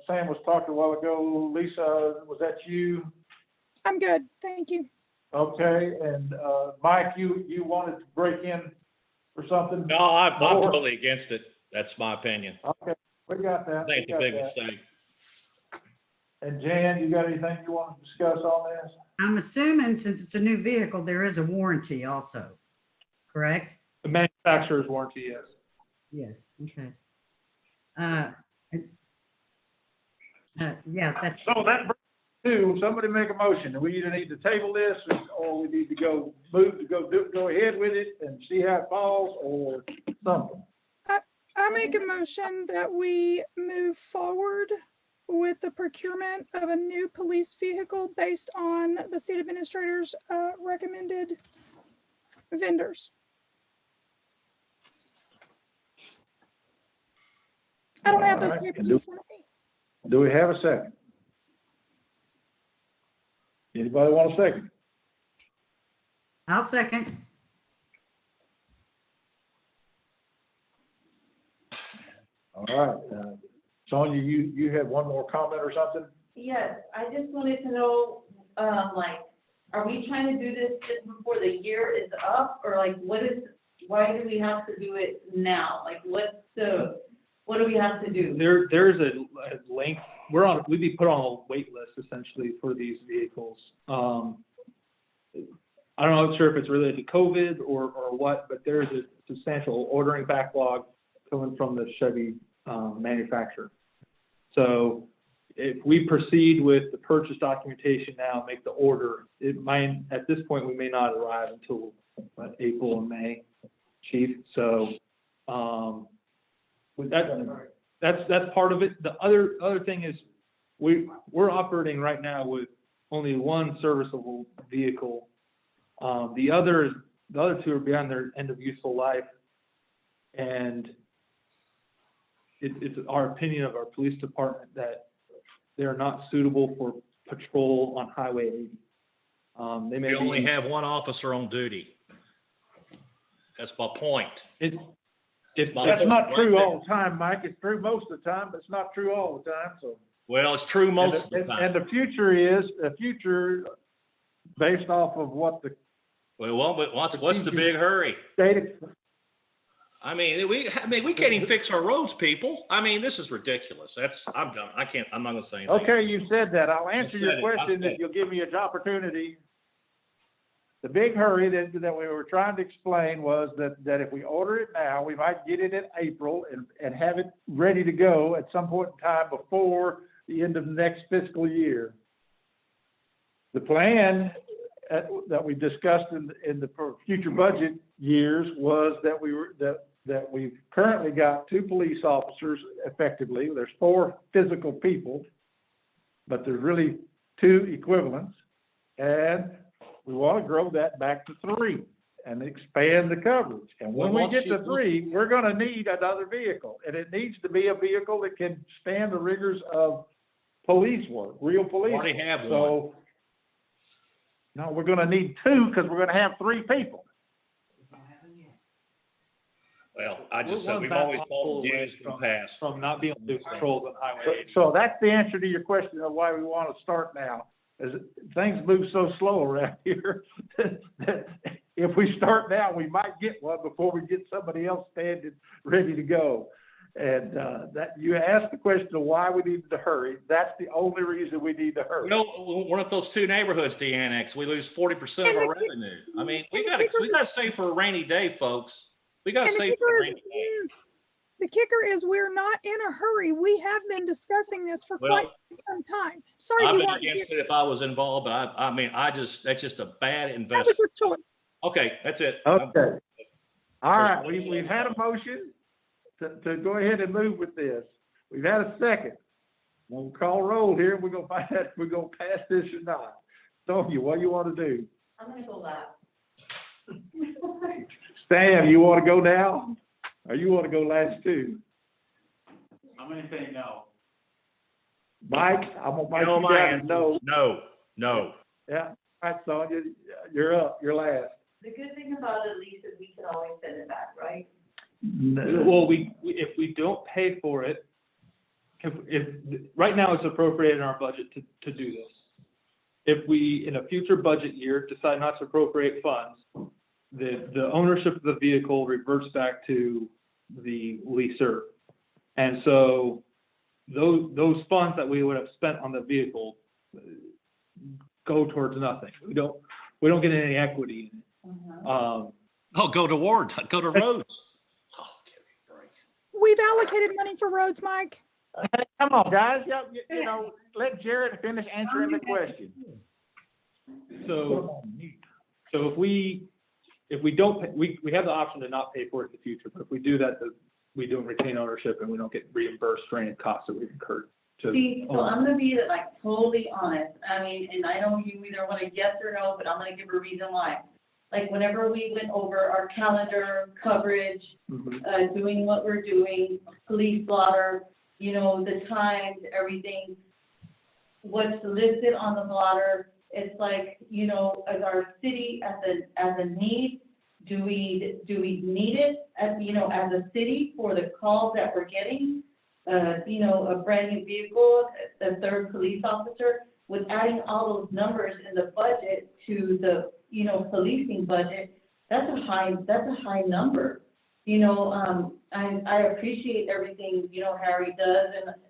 Sam was talking a while ago. Lisa, was that you? I'm good. Thank you. Okay, and Mike, you wanted to break in for something? No, I'm totally against it. That's my opinion. Okay, we got that. I think it's a big mistake. And Jan, you got anything you want to discuss on this? I'm assuming since it's a new vehicle, there is a warranty also, correct? The manufacturer's warranty, yes. Yes, okay. Yeah, that's, So that brings to, somebody make a motion. We either need to table this or we need to go ahead with it and see how it falls or something. I make a motion that we move forward with the procurement of a new police vehicle based on the state administrator's recommended vendors. I don't have those All right. papers in front of me. Do we have a second? Anybody want a second? I'll second. All right. Sonia, you have one more comment or something? Yes, I just wanted to know, are we trying to do this just before the year is up? Or why do we have to do it now? What do we have to do? There's a link. We'd be put on a wait list essentially for these vehicles. I'm not sure if it's related to COVID or what, but there's a substantial ordering backlog coming from the Chevy manufacturer. So if we proceed with the purchase documentation now, make the order, at this point, we may not arrive until April and May, Chief. So with that's part of it. The other thing is we're operating right now with only one serviceable vehicle. The other two are beyond their end of useful life. And it's our opinion of our police department that they're not suitable for patrol on Highway 80. They may We only be, have one officer on duty. That's my point. it's That's not true all the time, Mike. It's true most of the time, but it's not true all the time, so. Well, it's true most of the And time. the future based off of what the Well, but what's the big hurry? state, I mean, we can't even fix our roads, people. I mean, this is ridiculous. I'm done. I'm not gonna say anything. okay, you said that. I'll answer said your it. question I said if you'll give me an opportunity. The big hurry that we were trying to explain was that if we order it now, we might get it in April and have it ready to go at some point in time before the end of the next fiscal year. The plan that we discussed in the future budget years was that we've currently got 2 police officers effectively. There's 4 physical people, but there's really 2 equivalents. And we want to grow that back to 3 and expand the coverage. And when we get to 3, we're going to need another vehicle. And it needs to be a vehicle that can stand the rigors of police work, real police. We already have So, no, we're going to need 2 because we're going to have 3 people. Well, I just We're said we've one always basketball told you away in the past. from not being able to do patrols on Highway 80. So that's the answer to your question of why we want to start now. Is things move so slow around here that if we start now, we might get one before we get somebody else standing ready to go. And that you asked the question of why we need to hurry. That's the only reason we need to hurry. What if those 2 neighborhoods de-annex? We lose 40% of our revenue. I mean, we gotta save for a rainy day, folks. We gotta And the save for a kicker rainy day. The kicker is we're not in a hurry. We have been discussing this for quite some time. Sorry I've you been weren't here. against it if I was involved, but I mean, that's just a bad That was investment. your choice. Okay, that's it. Okay. All right, we've had a motion to go ahead and move with this. We've had a second. We'll call roll here, and we're gonna find out if we're gonna pass this or not. Sonia, what do you want to do? I'm gonna go last. Sam, you want to go now? Or you want to go last too? I'm gonna say no. Mike, I'm gonna make No, you my down answer. to no. No. Yeah, all right, Sonia, you're up, you're last. The good thing about it, Lisa, is we can always send it back, right? Well, if we don't pay for it, if right now it's appropriated in our budget to do this. If we, in a future budget year, decide not to appropriate funds, the ownership of the vehicle reverts back to the leaser. And so those funds that we would have spent on the vehicle go towards nothing. We don't get any equity in it. Go to roads. Oh, give me a break. We've allocated money for roads, Mike. Hey, come on, guys, you know, let Jared finish answering the question. So if we don't, we have the option to not pay for it in the future, but if we do that, we don't retain ownership and we don't get reimbursed for any costs that we've incurred. See, so I'm gonna be like totally honest. I mean, and I know you either want to yes or no, but I'm gonna give a reason why. Like whenever we went over our calendar coverage, doing what we're doing, police blotter, you know, the times, everything, what's listed on the blotter, it's like, you know, as our city as a need, do we need it as, you know, as a city for the calls that we're getting? You know, a brand new vehicle, a third police officer, with adding all those numbers in the budget to the, you know, policing budget, that's a high number. You know, I appreciate everything, you know, Harry does,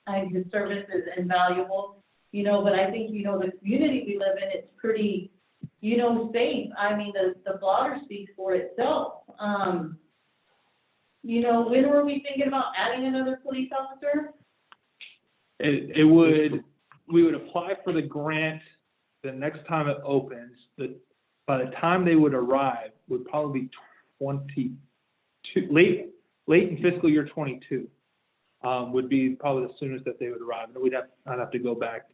and his service is invaluable, you know, but I think, you know, the community we live in, it's pretty, you know, safe. I mean, the blotter speaks for itself. You know, when were we thinking about adding another police officer? We would apply for the grant the next time it opens. By the time they would arrive, would probably be late in fiscal year 22. would be probably the soonest that they would arrive. And I'd have to go back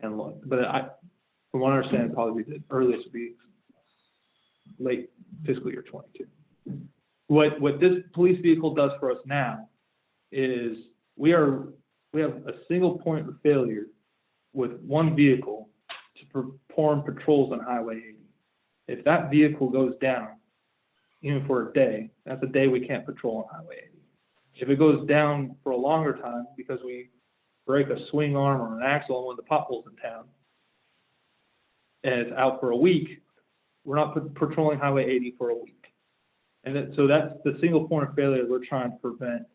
and look. But from what I understand, probably the earliest would be late fiscal year 22. What this police vehicle does for us now is we have a single point of failure with one vehicle to perform patrols on Highway 80. If that vehicle goes down, even for a day, that's a day we can't patrol on Highway 80. If it goes down for a longer time because we break a swing arm or an axle on one of the potholes in town, and it's out for a week, we're not patrolling Highway 80 for a week. And so that's the single point of failure we're trying to prevent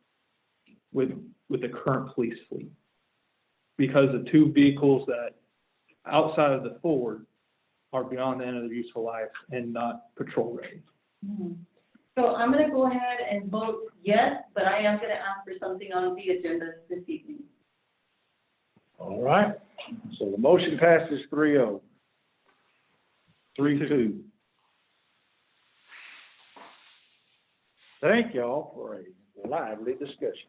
with the current police fleet. Because the two vehicles that outside of the Ford are beyond the end of their useful life and not patrol ready. Mhm. So I'm gonna go ahead and vote yes, but I am gonna ask for something on the agenda this evening. All right, so the motion passes 3-0. 3-2. Thank y'all for a lively discussion.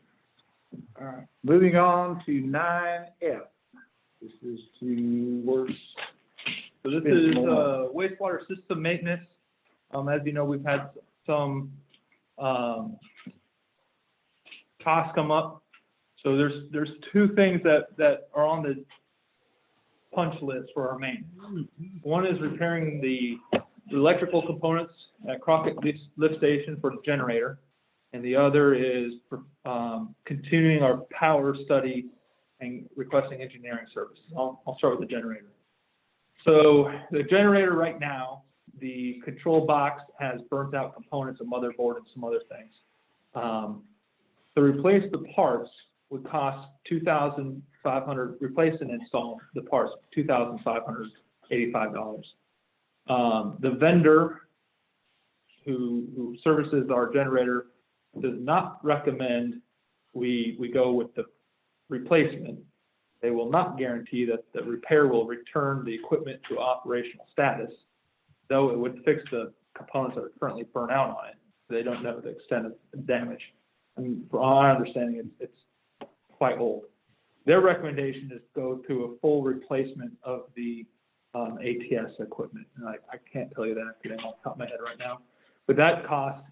All right, moving on to 9F. This is to worse. So this is wastewater system maintenance. As you know, we've had some costs come up. So there's two things that are on the punch list for our maintenance. One is repairing the electrical components at Crockett lift station for the generator, and the other is continuing our power study and requesting engineering services. I'll start with the generator. So the generator right now, the control box has burnt out components, a motherboard and some other things. To replace the parts would cost $2,500, replace and install the parts, $2,585. The vendor who services our generator does not recommend we go with the replacement. They will not guarantee that the repair will return the equipment to operational status, though it would fix the components that are currently burnt out on it. They don't know the extent of the damage. And from our understanding, it's quite old. Their recommendation is to go to a full replacement of the ATS equipment. And I can't tell you that off the top of my head right now, but that costs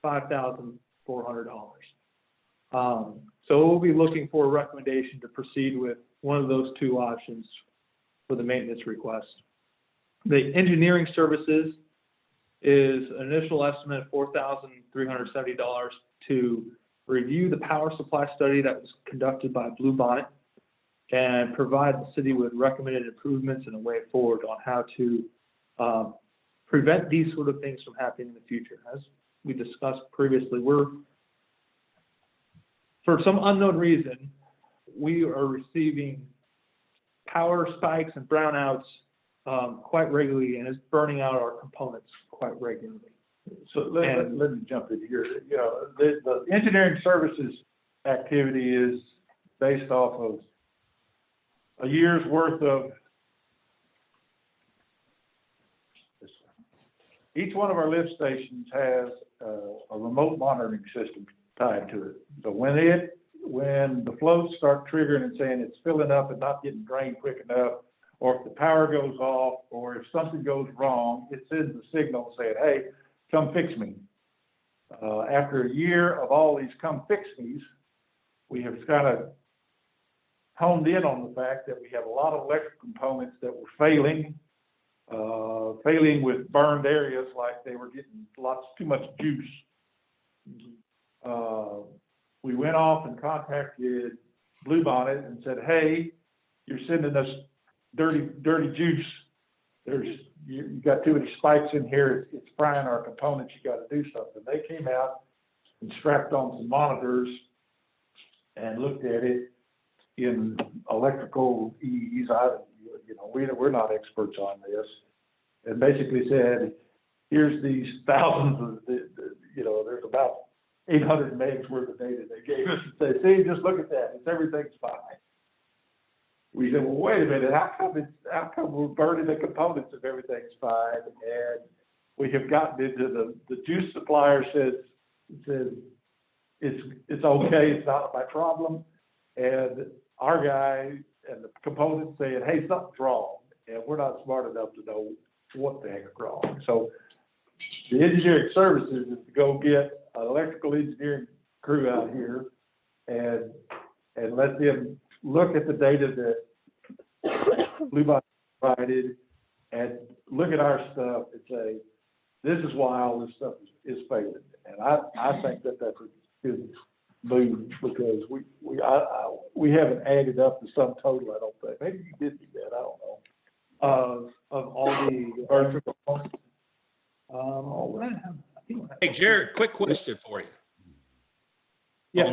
$5,400. So we'll be looking for a recommendation to proceed with one of those two options for the maintenance request. The engineering services is an initial estimate of $4,370 to review the power supply study that was conducted by Blue Bonnet and provide the city with recommended improvements and a way forward on how to prevent these sort of things from happening in the future. As we discussed previously, for some unknown reason, we are receiving power spikes and brownouts quite regularly, and it's burning out our components quite regularly. So let me jump in here. You know, the engineering services activity is based off of a year's worth of, each one of our lift stations has a remote monitoring system tied to it. So when the floats start triggering and saying it's filling up and not getting drained quick enough, or if the power goes off, or if something goes wrong, it sends a signal saying, hey, come fix me. After a year of all these come fix me's, we have kind of honed in on the fact that we have a lot of electrical components that were failing with burned areas, like they were getting too much juice. We went off and contacted Blue Bonnet and said, hey, you're sending us dirty juice. You got too many spikes in here. It's frying our components. You got to do something. They came out and strapped on some monitors and looked at it in electrical ease. We're not experts on this, and basically said, here's these thousands of, there's about 800 megs worth of data they gave us and said, see, just look at that. Everything's fine. We said, well, wait a minute, how come we're burning the components if everything's fine? And we have gotten into the juice supplier says, it's okay, it's not my problem. And our guy and the component saying, hey, something's wrong, and we're not smart enough to know what the heck is wrong. So the engineering services is to go get an electrical engineering crew out here and let them look at the data that Blue Box provided and look at our stuff and say, this is why all this stuff is failing. And I think that that's a good move, because we haven't added up the sum total, I don't think. Maybe you did do that, I don't know. Of all the, Virtual components. Hey, Jared, quick question for you. yeah,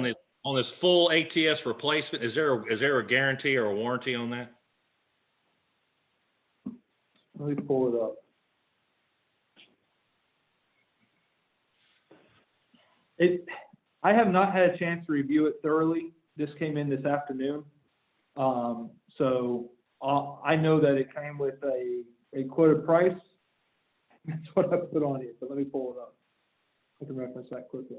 On this full ATS replacement, is there a guarantee or a warranty on that? let me pull it up. I have not had a chance to review it thoroughly. This came in this afternoon. So I know that it came with a quoted price. That's what I put on it, but let me pull it up. I can reference that quickly.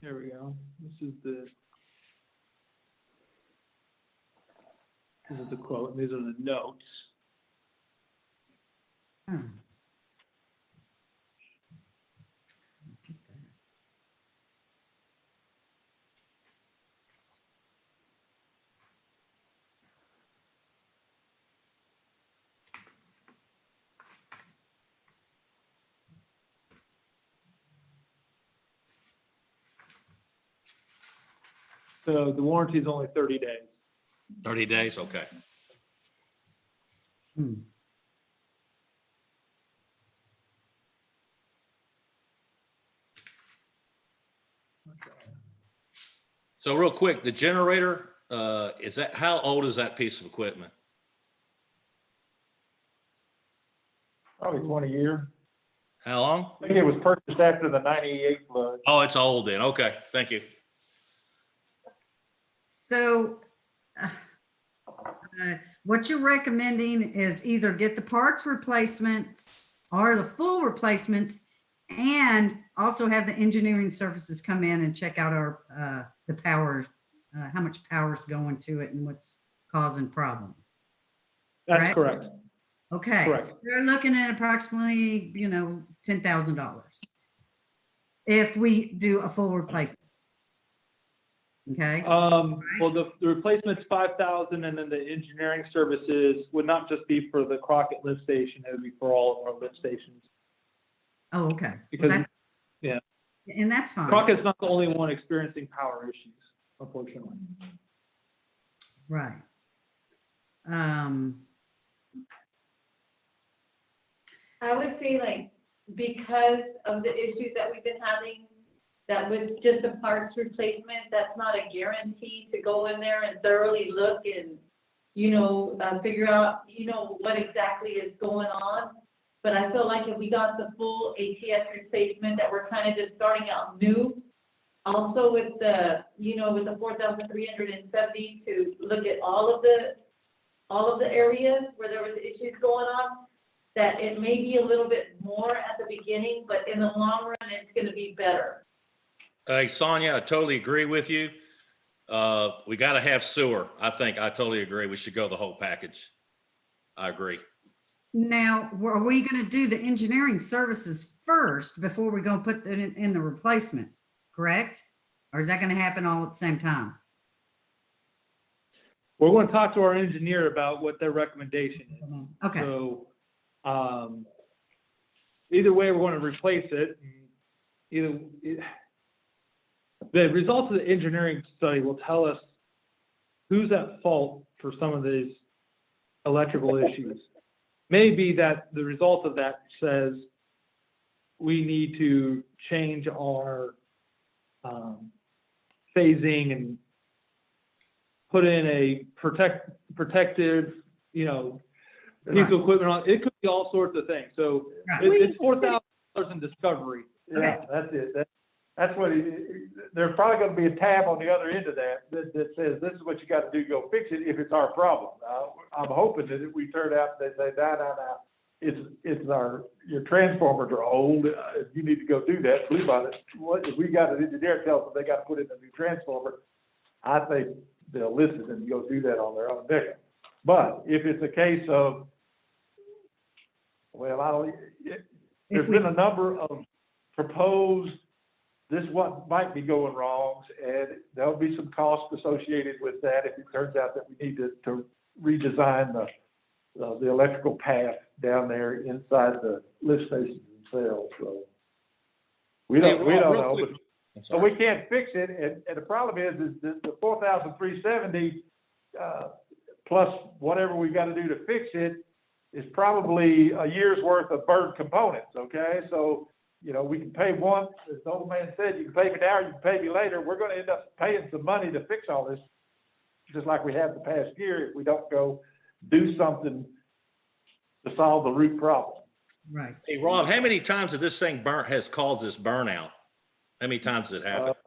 There we go. This is the quote, and these are the notes. So the warranty is only 30 days. 30 days, okay. So real quick, the generator, how old is that piece of equipment? Probably 20 years. How long? I think it was purchased after the 98 flood. Oh, it's old then. Okay, thank you. So what you're recommending is either get the parts replacements or the full replacements, and also have the engineering services come in and check out our the power, how much power is going to it and what's causing problems. That's Right? correct. Okay, Correct. so they're looking at approximately, $10,000 if we do a full replacement. Okay. Well, the replacement's 5,000, and then the engineering services would not just be for the Crockett lift station, it would be for all of our lift stations. Oh, okay. Well, Because, that's, yeah. And that's fine. Crockett's not the only one experiencing power issues, unfortunately. Right. I would say, like, because of the issues that we've been having, that with just a parts replacement, that's not a guarantee to go in there and thoroughly look and, figure out, what exactly is going on. But I feel like if we got the full ATS replacement, that we're kind of just starting out new. Also with the, with the 4,370 to look at all of the areas where there was issues going on, that it may be a little bit more at the beginning, but in the long run, it's going to be better. Hey, Sonia, I totally agree with you. We got to have sewer. I totally agree. We should go the whole package. I agree. Now, are we going to do the engineering services first before we go put it in the replacement? Correct? Or is that going to happen all at the same time? We're going to talk to our engineer about what their recommendation is. Okay. So, either way, we're going to replace it. The results of the engineering study will tell us who's at fault for some of these electrical issues. Maybe that the result of that says we need to change our phasing and put in a protective, you know, piece of equipment on, it could be all sorts of things. So Right. it's $4,000 in discovery. Yeah, that's it. That's what, there's probably gonna be a tab on the other end of that says, this is what you gotta do, go fix it if it's our problem. I'm hoping that if we turn out, they say, no, your transformers are old, you need to go do that, believe on it. What, if we got an engineer tells them they gotta put in a new transformer, I think they'll listen and go do that on their own nickel. But if it's a case of, well, there's been a number of proposed, this what might be going wrong, and there'll be some costs associated with that if it turns out that we need to redesign the electrical path down there inside the lift stations themselves. So we don't know, but we can't fix it. And the problem is the 4,370 plus whatever we got to do to fix it is probably a year's worth of burned components. Okay, so you know, we can pay once, as the old man said, you can pay me now, you can pay me later. We're going to end up paying some money to fix all this, just like we have the past year, if we don't go do something to solve the root problem. Right. Hey, Rob, how many times has this thing has caused this burnout? How many times has it happened?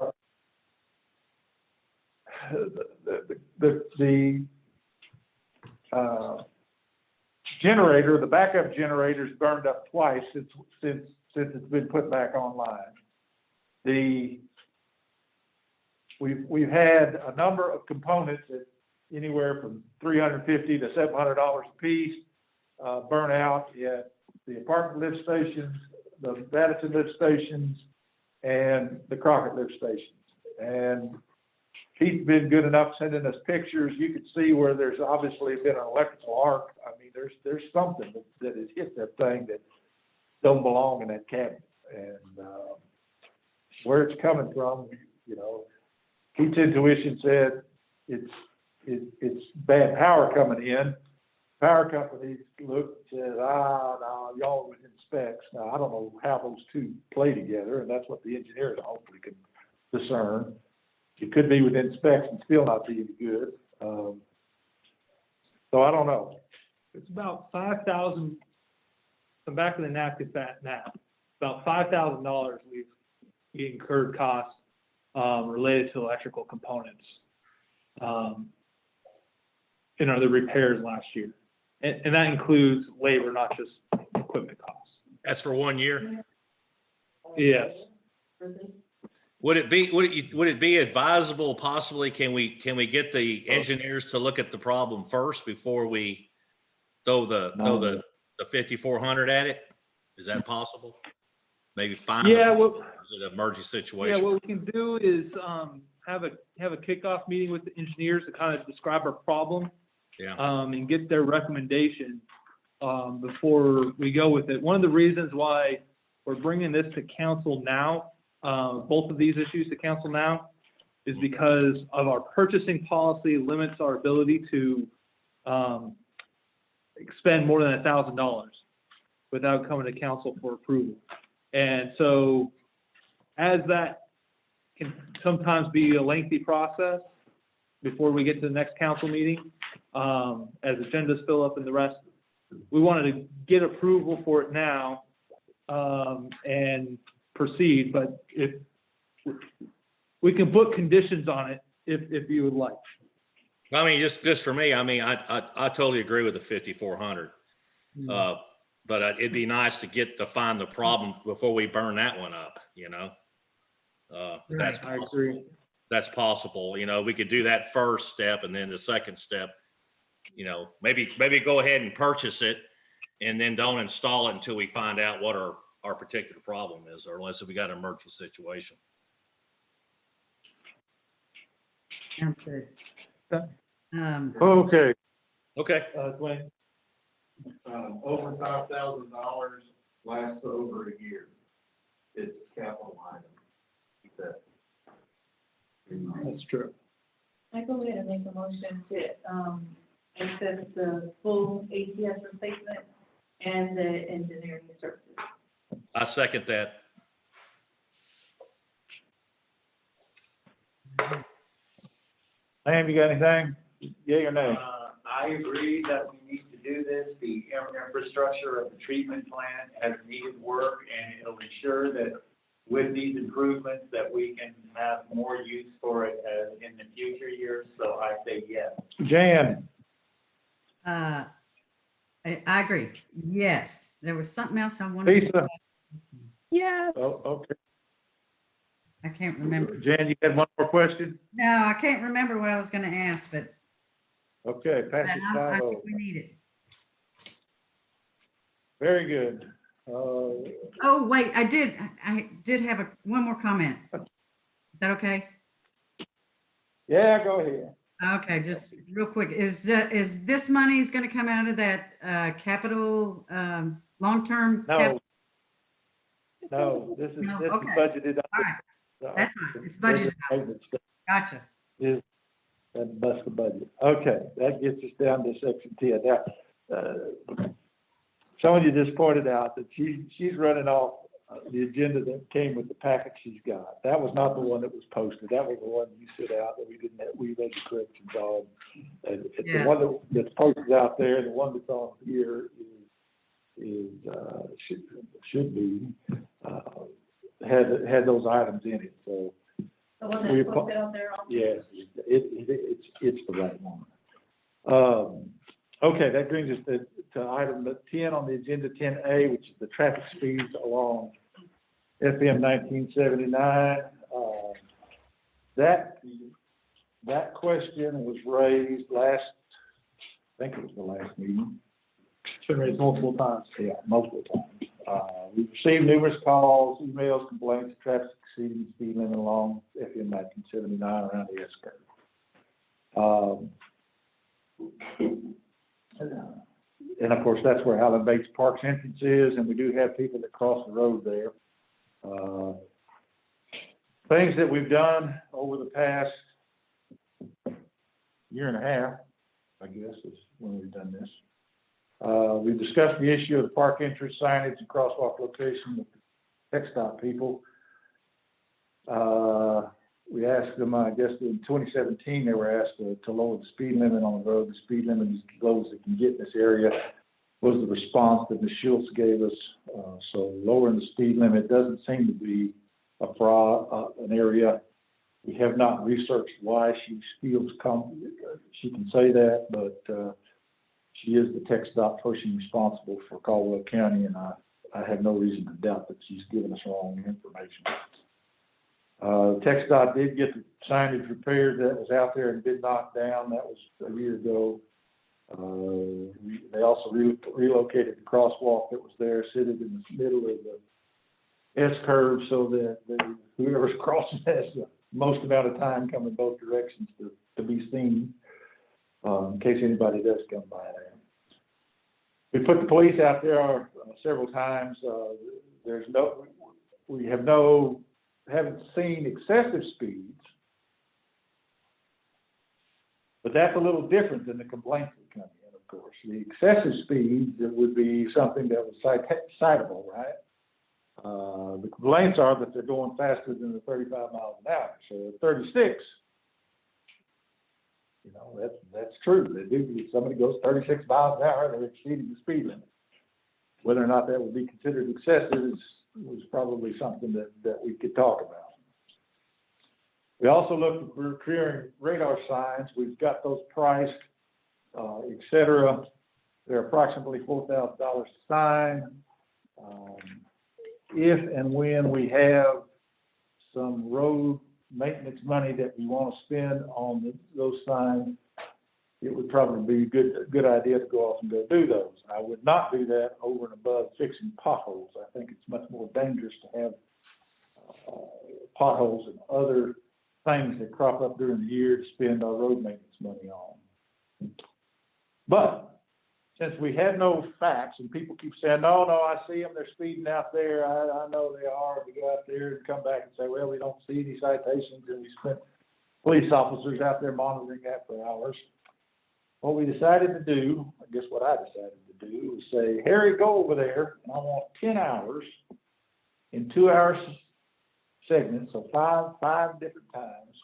The generator, the backup generator's burned up twice since it's been put back online. We've had a number of components at anywhere from $350 to $700 a piece burn out at the apartment lift stations, the Madison lift stations, and the Crockett lift stations. And Keith's been good enough sending us pictures. You can see where there's obviously been an electrical arc. I mean, there's something that has hit that thing that don't belong in that cabinet. And where it's coming from, you know, Keith's intuition said it's bad power coming in. Power companies looked and said, no, y'all within specs. Now, I don't know how those two play together, and that's what the engineers hopefully can discern. It could be within specs and still not be any good. So I don't know. It's about 5,000. I'm back to the napkin fat now. About $5,000 we've incurred costs related to electrical components in the repairs last year. And that includes labor, not just equipment costs. That's for 1 year? Yes. Would it be advisable possibly, can we get the engineers to look at the problem first before we throw the 5,400 at it? Is that possible? Maybe find is it an emergency situation? Yeah, what we can do is have a kickoff meeting with the engineers to kind of describe our problem. Yeah. And get their recommendation before we go with it. One of the reasons why we're bringing this to council now, both of these issues to council now, is because of our purchasing policy limits our ability to expend more than $1,000 without coming to council for approval. And so as that can sometimes be a lengthy process before we get to the next council meeting, as agendas fill up and the rest, we wanted to get approval for it now and proceed. But if we can put conditions on it, if you would like. I mean, just for me, I mean, I totally agree with the 5,400. But it'd be nice to find the problem before we burn that one up, you know? That's possible. I agree. That's possible. You know, we could do that first step, and then the second step, you know, maybe go ahead and purchase it and then don't install it until we find out what our particular problem is, or unless we got an emergency situation. Sounds good. Okay. Okay. Dwayne. Over $5,000 lasts over a year. It's capital item. That's true. I go ahead and make a motion to accept the full ATS replacement and the engineering services. I second that. Sam, you got anything? Yay or nay? I agree that we need to do this. The infrastructure of the treatment plant has needed work, and it'll ensure that with these improvements, that we can have more use for it in the future years. So I say yes. Jan? I agree. Yes. There was something else I wanted to. Lisa? Yes. Oh, okay. I can't remember. Jan, you had one more question? No, I can't remember what I was going to ask, but Okay, pass it I 5-0. think we need it. Very good. Oh, wait, I did have one more comment. Is that okay? Yeah, go ahead. Okay, just real quick. Is this money is going to come out of that capital, long-term? No, It's no, this is No, this okay. is budgeted. All right, that's fine. It's budgeted out. Maintenance Gotcha. is that bust the budget. Okay, that gets us down to section 10. Now, Sonia just pointed out that she's running off the agenda that came with the packet she's got. That was not the one that was posted. That was the one you sent out that we made the corrections on. And Yeah. the one that's posted out there, the one that's on here should be had those items in it. So The one that's posted out there. yes, it's the right one. Okay, that brings us to item 10 on the agenda, 10A, which is the traffic speeds along FM 1979. That question was raised I think it was the last meeting. It's been raised multiple times. Yeah, multiple times. We've received numerous calls, emails, complaints of traffic exceeding the speed limit along FM 1979 around the S-curve. And of course, that's where Highland Bates Park's entrance is, and we do have people that cross the road there. Things that we've done over the past year and a half, I guess, is when we've done this. We've discussed the issue of the park entrance signage and crosswalk location with the TxDOT people. We asked them, I guess in 2017, they were asked to lower the speed limit on the road. The speed limit is as low as it can get in this area was the response that Ms. Schultz gave us. So lowering the speed limit doesn't seem to be an area. We have not researched why she feels she can say that, but she is the TxDOT person responsible for Caldwell County, and I have no reason to doubt that she's given us wrong information. TxDOT did get the signage repaired that was out there and did knock down. That was a year ago. They also relocated the crosswalk that was there, sitting in the middle of the S-curve so that whoever's crossing has the most amount of time coming both directions to be seen, in case anybody does come by there. We put the police out there several times. We haven't seen excessive speeds, but that's a little different than the complaints that come in, of course. The excessive speeds, it would be something that was citable, right? The complaints are that they're going faster than the 35 miles an hour. So at 36, that's true. They do. If somebody goes 36 miles an hour, they're exceeding the speed limit. Whether or not that would be considered excessive was probably something that we could talk about. We also looked at procuring radar signs. We've got those priced, et cetera. They're approximately $4,000 a sign. If and when we have some road maintenance money that we want to spend on those signs, it would probably be a good idea to go off and go do those. I would not do that over and above fixing potholes. I think it's much more dangerous to have potholes and other things that crop up during the year to spend our road maintenance money on. But since we have no facts and people keep saying, no, I see them, they're speeding out there, I know they are, we go out there and come back and say, well, we don't see any citations, and we spent police officers out there monitoring that for hours. What we decided to do, I guess what I decided to do, was say, Harry, go over there, and I want 10 hours in 2-hour segments, so five different times.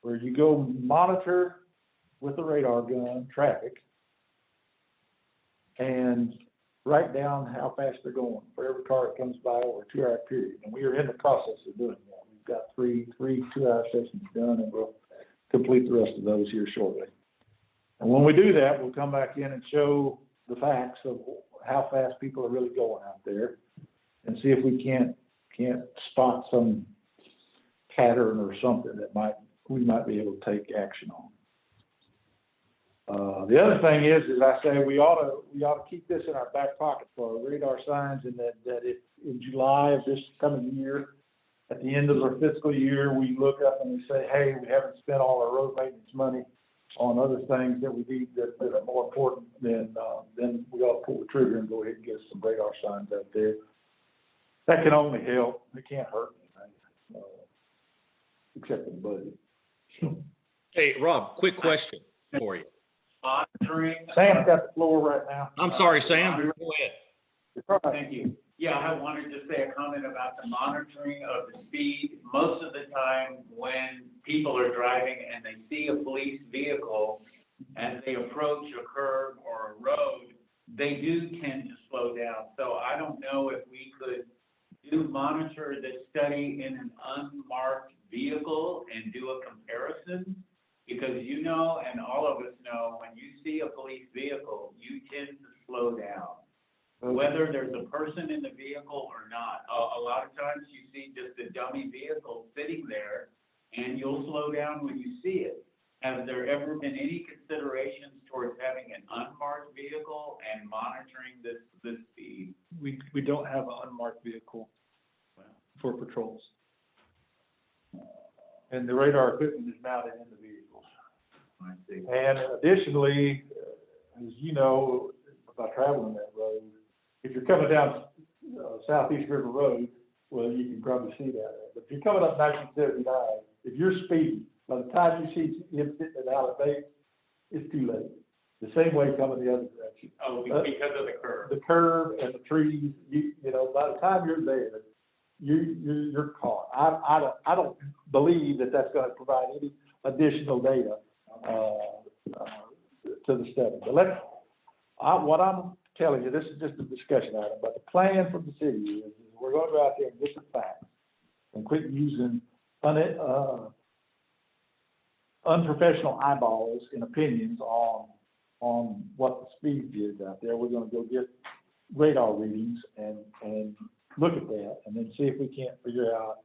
where you go monitor with a radar gun traffic and write down how fast they're going for every car that comes by over a 2-hour period. And we are in the process of doing that. We've got three 2-hour sessions done, and we'll complete the rest of those here shortly. And when we do that, we'll come back in and show the facts of how fast people are really going out there and see if we can't spot some pattern or something that we might be able to take action on. The other thing is I say we ought to keep this in our back pocket for our radar signs, and that if in July of this coming year, at the end of our fiscal year, we look up and we say, hey, we haven't spent all our road maintenance money on other things that we need that are more important, then we ought to pull the trigger and go ahead and get some radar signs out there. That can only help. It can't hurt anything, except for the budget. Hey, Rob, quick question for you. Monitoring. Sam's got the floor right now. I'm sorry, Sam. Go ahead. Thank you. Yeah, I wanted to say a comment about the monitoring of the speed. Most of the time when people are driving and they see a police vehicle as they approach a curb or a road, they do tend to slow down. So I don't know if we could monitor the study in an unmarked vehicle and do a comparison. Because you know, and all of us know, when you see a police vehicle, you tend to slow down. Whether there's a person in the vehicle or not. A lot of times you see just a dummy vehicle sitting there and you'll slow down when you see it. Has there ever been any considerations towards having an unmarked vehicle and monitoring the speed? We don't have an unmarked vehicle for patrols. And the radar equipment is mounted in the vehicles. I see. And additionally, as you know, by traveling that road, if you're coming down Southeast River Road, well, you can probably see that. But if you're coming up 1979, if you're speeding, by the time you see him sitting out of base, it's too late. The same way coming the other direction. Oh, because of the curve. The curve and the trees, you know, by the time you're there, you're caught. I don't believe that that's going to provide any additional data to the study. But what I'm telling you, this is just a discussion item, but the plan from the city is we're going to go out there and get the facts and quit using unprofessional eyeballs and opinions on what the speed is out there. We're going to go get radar readings and look at that, and then see if we can't figure out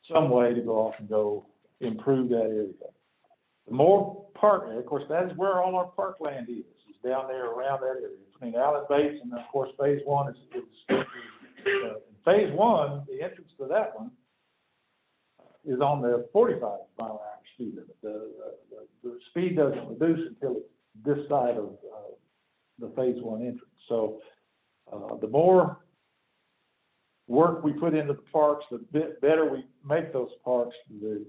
some way to go off and go improve that area. The more park, of course, that is where all our parkland is down there around that area between Allen Bates and of course phase one is phase one. The entrance to that one is on the 45-mile-an-hour speed limit. The speed doesn't reduce until it's this side of the phase one entrance. So the more work we put into the parks, the better we make those parks, the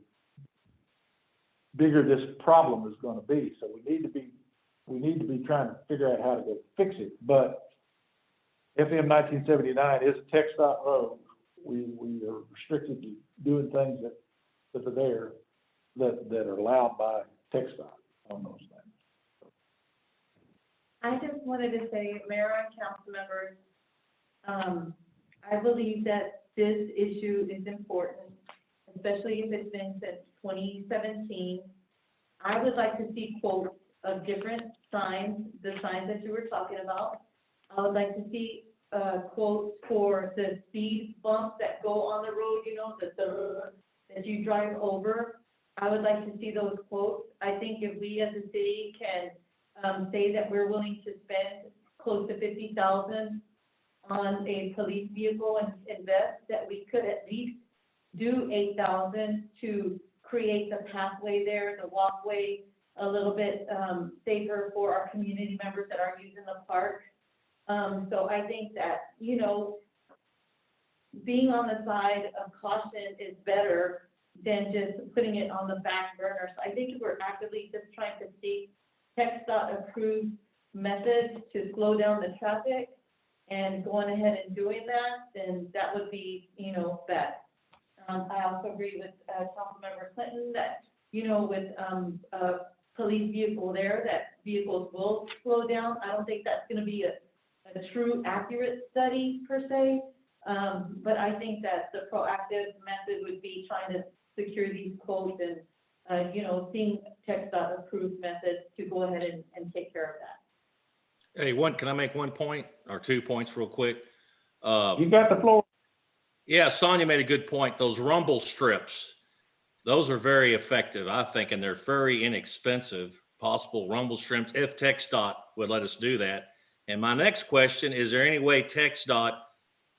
bigger this problem is going to be. So we need to be trying to figure out how to go fix it. But FM 1979 is a tech stop road. We are restricted to doing things that are there that are allowed by tech stop on those things. I just wanted to say, Mayor and council members, I believe that this issue is important, especially if it's been since 2017. I would like to see quotes of different signs, the signs that you were talking about. I would like to see quotes for the speed bumps that go on the road, you know, that you drive over. I would like to see those quotes. I think if we as a city can say that we're willing to spend close to $50,000 on a police vehicle and invest, that we could at least do $8,000 to create the pathway there, the walkway, a little bit safer for our community members that are using the park. So I think that, you know, being on the side of caution is better than just putting it on the back burner. So I think if we're actively just trying to seek TxDOT approved methods to slow down the traffic and going ahead and doing that, then that would be, you know, best. I also agree with Councilmember Clinton that you know, with, a police vehicle there, that vehicles will slow down. I don't think that's gonna be a true accurate study per se. But I think that the proactive method would be trying to secure these quotes and, you know, seeing TxDOT approved methods to go ahead and take care of that. Hey, can I make one point or 2 points real quick? You got the floor. Yeah, Sonia made a good point. Those rumble strips, those are very effective, I think, and they're very inexpensive, possible rumble strips, if TxDOT would let us do that. And my next question, is there any way TxDOT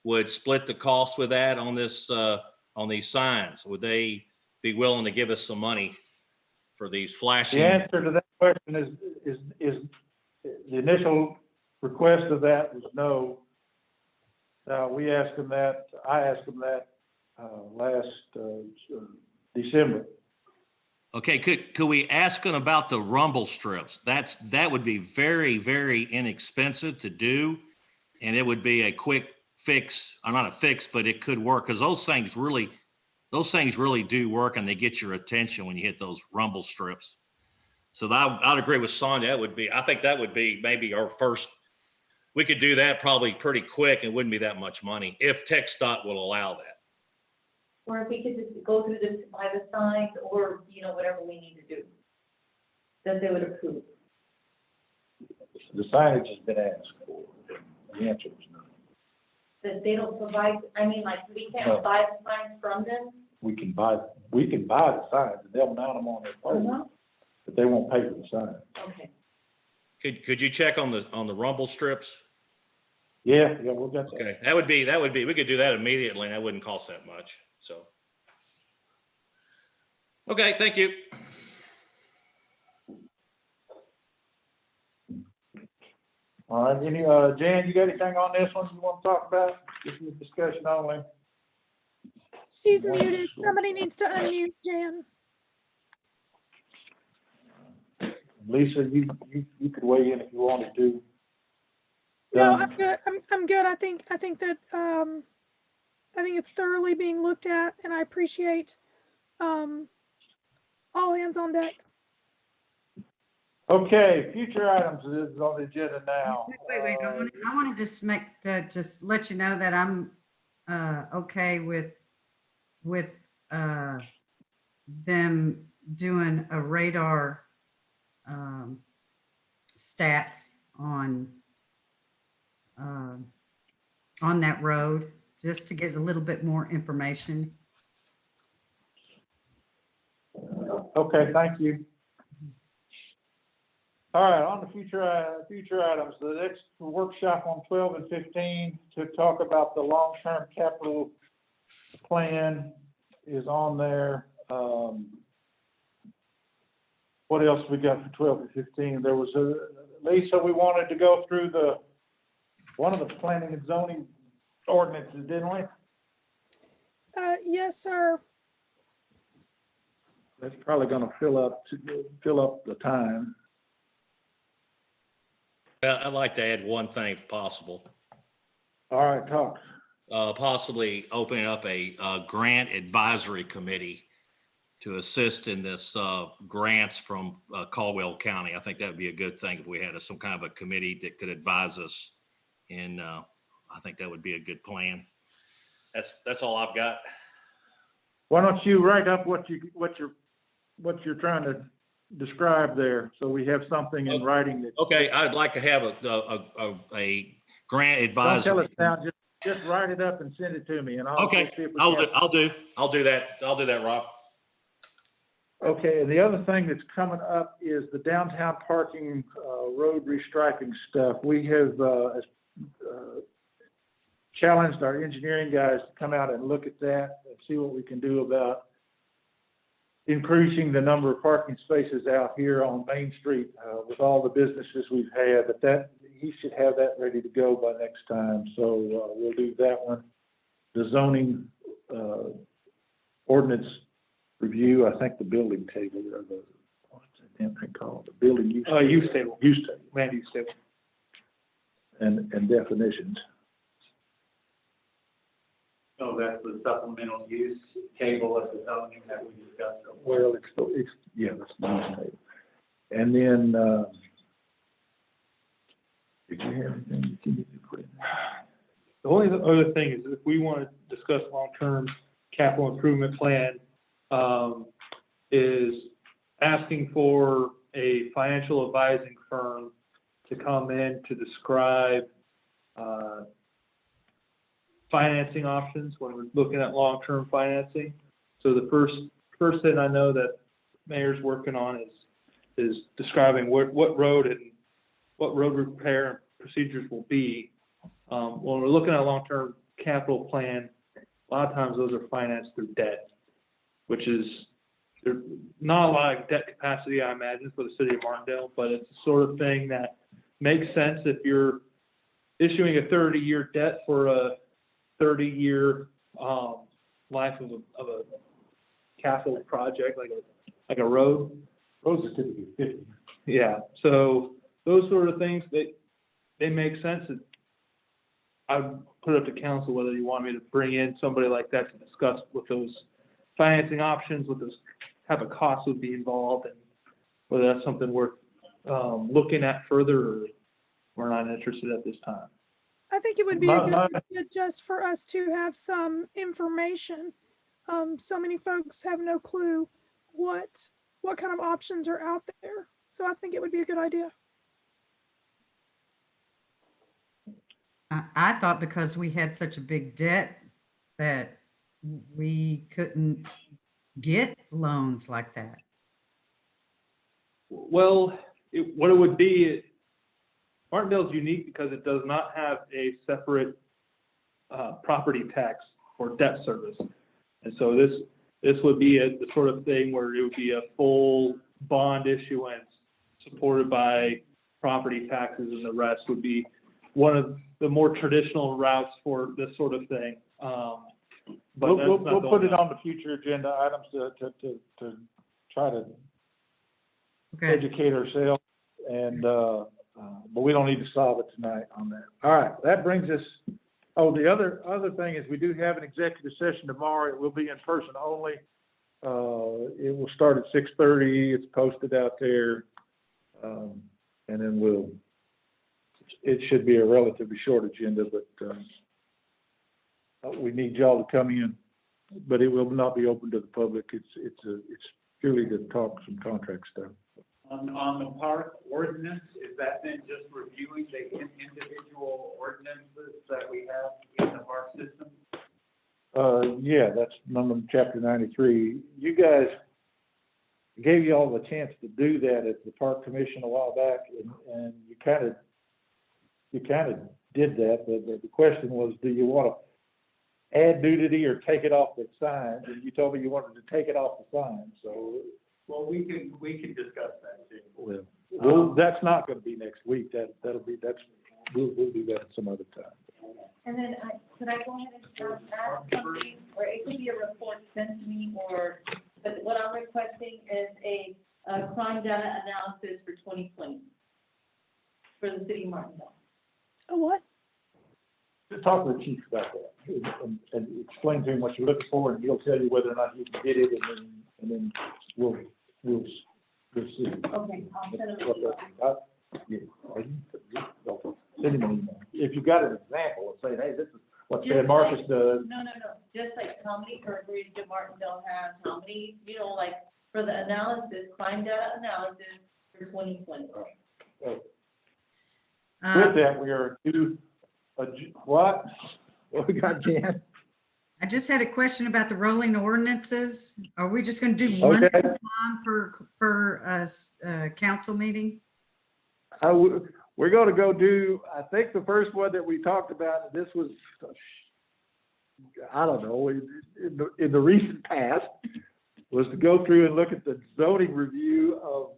would split the cost with that on this, on these signs? Would they be willing to give us some money for these flashing? The answer to that question is the initial request of that was no. We asked them that, I asked them that, last, December. Okay, could we ask them about the rumble strips? That would be very, very inexpensive to do. And it would be a quick fix, or not a fix, but it could work, because those things really do work, and they get your attention when you hit those rumble strips. So I'd agree with Sonia. I think that would be maybe our first. We could do that probably pretty quick. It wouldn't be that much money if TxDOT will allow that. Or if we could just go through this by the signs, or, you know, whatever we need to do, that they would approve. The signage has been asked for. The answer was no. That they don't provide, I mean, like, we No. can't buy the signs from them? We can buy the signs, and they'll mount them on their pole, but they won't pay for the sign. Okay. Could you check on the rumble strips? Yeah, we'll get that. Okay, that would be, we could do that immediately, and that wouldn't cost that much, so. Okay, thank you. All right, Jan, you got anything on this one you want to talk about? This is discussion only. She's muted. Somebody needs to unmute Jan. Lisa, you could weigh in if you wanted to. No, Done. I'm good. I'm good. I think that I think it's thoroughly being looked at, and I appreciate all hands on deck. Okay, future items is on the agenda now. Wait. I want to just let you know that I'm okay with them doing a radar stats on that road, just to get a little bit more information. Okay, thank you. All right, on the future items, the next workshop on 12 and 15 to talk about the long-term capital plan is on there. What else we got for 12 and 15? There was Lisa, we wanted to go through one of the planning and zoning ordinances, didn't we? Yes, sir. That's probably gonna fill up the time. I'd like to add one thing if possible. All right, talk. Possibly opening up a grant advisory committee to assist in this grants from Caldwell County. I think that would be a good thing if we had some kind of a committee that could advise us. And I think that would be a good plan. That's all I've got. Why don't you write up what you're trying to describe there, so we have something in writing that. Okay, I'd like to have a grant Don't advisory. tell us now, just write it up and send it to me, and I'll. Okay, see if we I'll can- do that, Rob. Okay, and the other thing that's coming up is the downtown parking, road restriping stuff. We have, challenged our engineering guys to come out and look at that and see what we can do about increasing the number of parking spaces out here on Main Street, with all the businesses we've had. But he should have that ready to go by next time, so, we'll do that one. The zoning, ordinance review, I think the building table, or what's that damn thing called? The building use. Use table. Use table. Land use table. And definitions. Oh, that's the supplemental use table of the zoning that we discussed. Well, it's, yeah, that's the use table. And then, did you have anything you needed to put in? The only other thing is if we want to discuss long-term capital improvement plan, is asking for a financial advising firm to come in to describe, financing options when we're looking at long-term financing. So the first thing I know that Mayor's working on is describing what road repair and procedures will be. When we're looking at a long-term capital plan, a lot of times those are financed through debt, which is, there's not a lot of debt capacity, I imagine, for the city of Martindale, but it's the sort of thing that makes sense if you're issuing a 30-year debt for a 30-year life of a capital project, like a road. Roads are typically 50. Yeah, so those sort of things, they make sense. I would put it up to council whether you want me to bring in somebody like that to discuss what those financing options, what those type of costs would be involved, and whether that's something worth looking at further, or we're not interested at this time. I think it would be a good idea just for us to have some information. So many folks have no clue what kind of options are out there. So I think it would be a good idea. I thought because we had such a big debt that we couldn't get loans like that. Well, what it would be, Martindale is unique because it does not have a separate property tax or debt service. And so this would be the sort of thing where it would be a full bond issuance supported by property taxes, and the rest would be one of the more traditional routes for this sort of thing. But We'll put it on the future agenda items to try to educate ourselves, and but we don't need to solve it tonight on that. All right, that brings us. Oh, the other thing is we do have an executive session tomorrow. It will be in person only. It will start at 6:30. It's posted out there, and then it should be a relatively short agenda, but we need y'all to come in. But it will not be open to the public. It's purely to talk some contract stuff. On the park ordinance, is that then just reviewing the individual ordinances that we have in the park system? Yeah, that's number chapter 93. You guys gave you all the chance to do that at the park commission a while back, and you kind of did that. The question was, do you want to add nudity or take it off the signs? And you told me you wanted to take it off the sign. So, well, we can discuss that too. Well, that's not going to be next week. We'll do that at some other time. And then, could I go ahead and ask something, or it could be a report sent to me, but what I'm requesting is a crime data analysis for 2020 for the city of Martindale. A what? Just talk to the chief about that and explain to him what you're looking for, and he'll tell you whether or not you can get it, and then we'll see. Okay, I'll send them an email. Send him an email. If you got an example of saying, hey, this is what Fred Marcus does. No, just like how many burglaries did Martindale have, how many, like for the analysis, crime data analysis for 2020. With that, we are due, what we got, Jan? I just had a question about the rolling ordinances. Are we just going to do one Okay. time per council meeting? We're going to go do, I think the first one that we talked about, this was, I don't know, in the recent past, was to go through and look at the zoning review of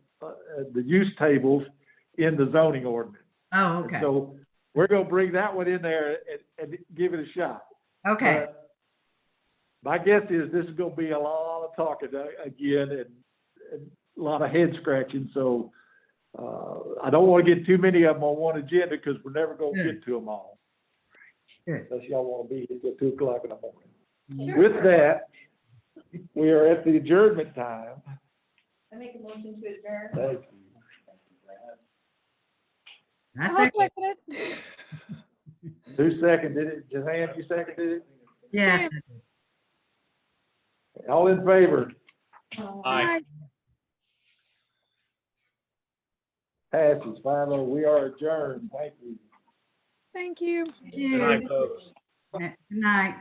the use tables in the zoning ordinance. Oh, okay. And so we're going to bring that one in there and give it a shot. Okay. My guess is this is going to be a lot of talking again and a lot of head scratching. So I don't want to get too many of them on one agenda because we're never going to get to them all. Good. Unless y'all want to be here till 2 o'clock in the morning. With that, we are at the adjournment time. I make a motion to adjourn. Thank you. I I'll second, second it. Who seconded it? Joanne, you seconded it? yes. All in favor? Aye. Passes 5-0. We are adjourned. Thank you. Thank you. Thank Good night, you. folks. Good night.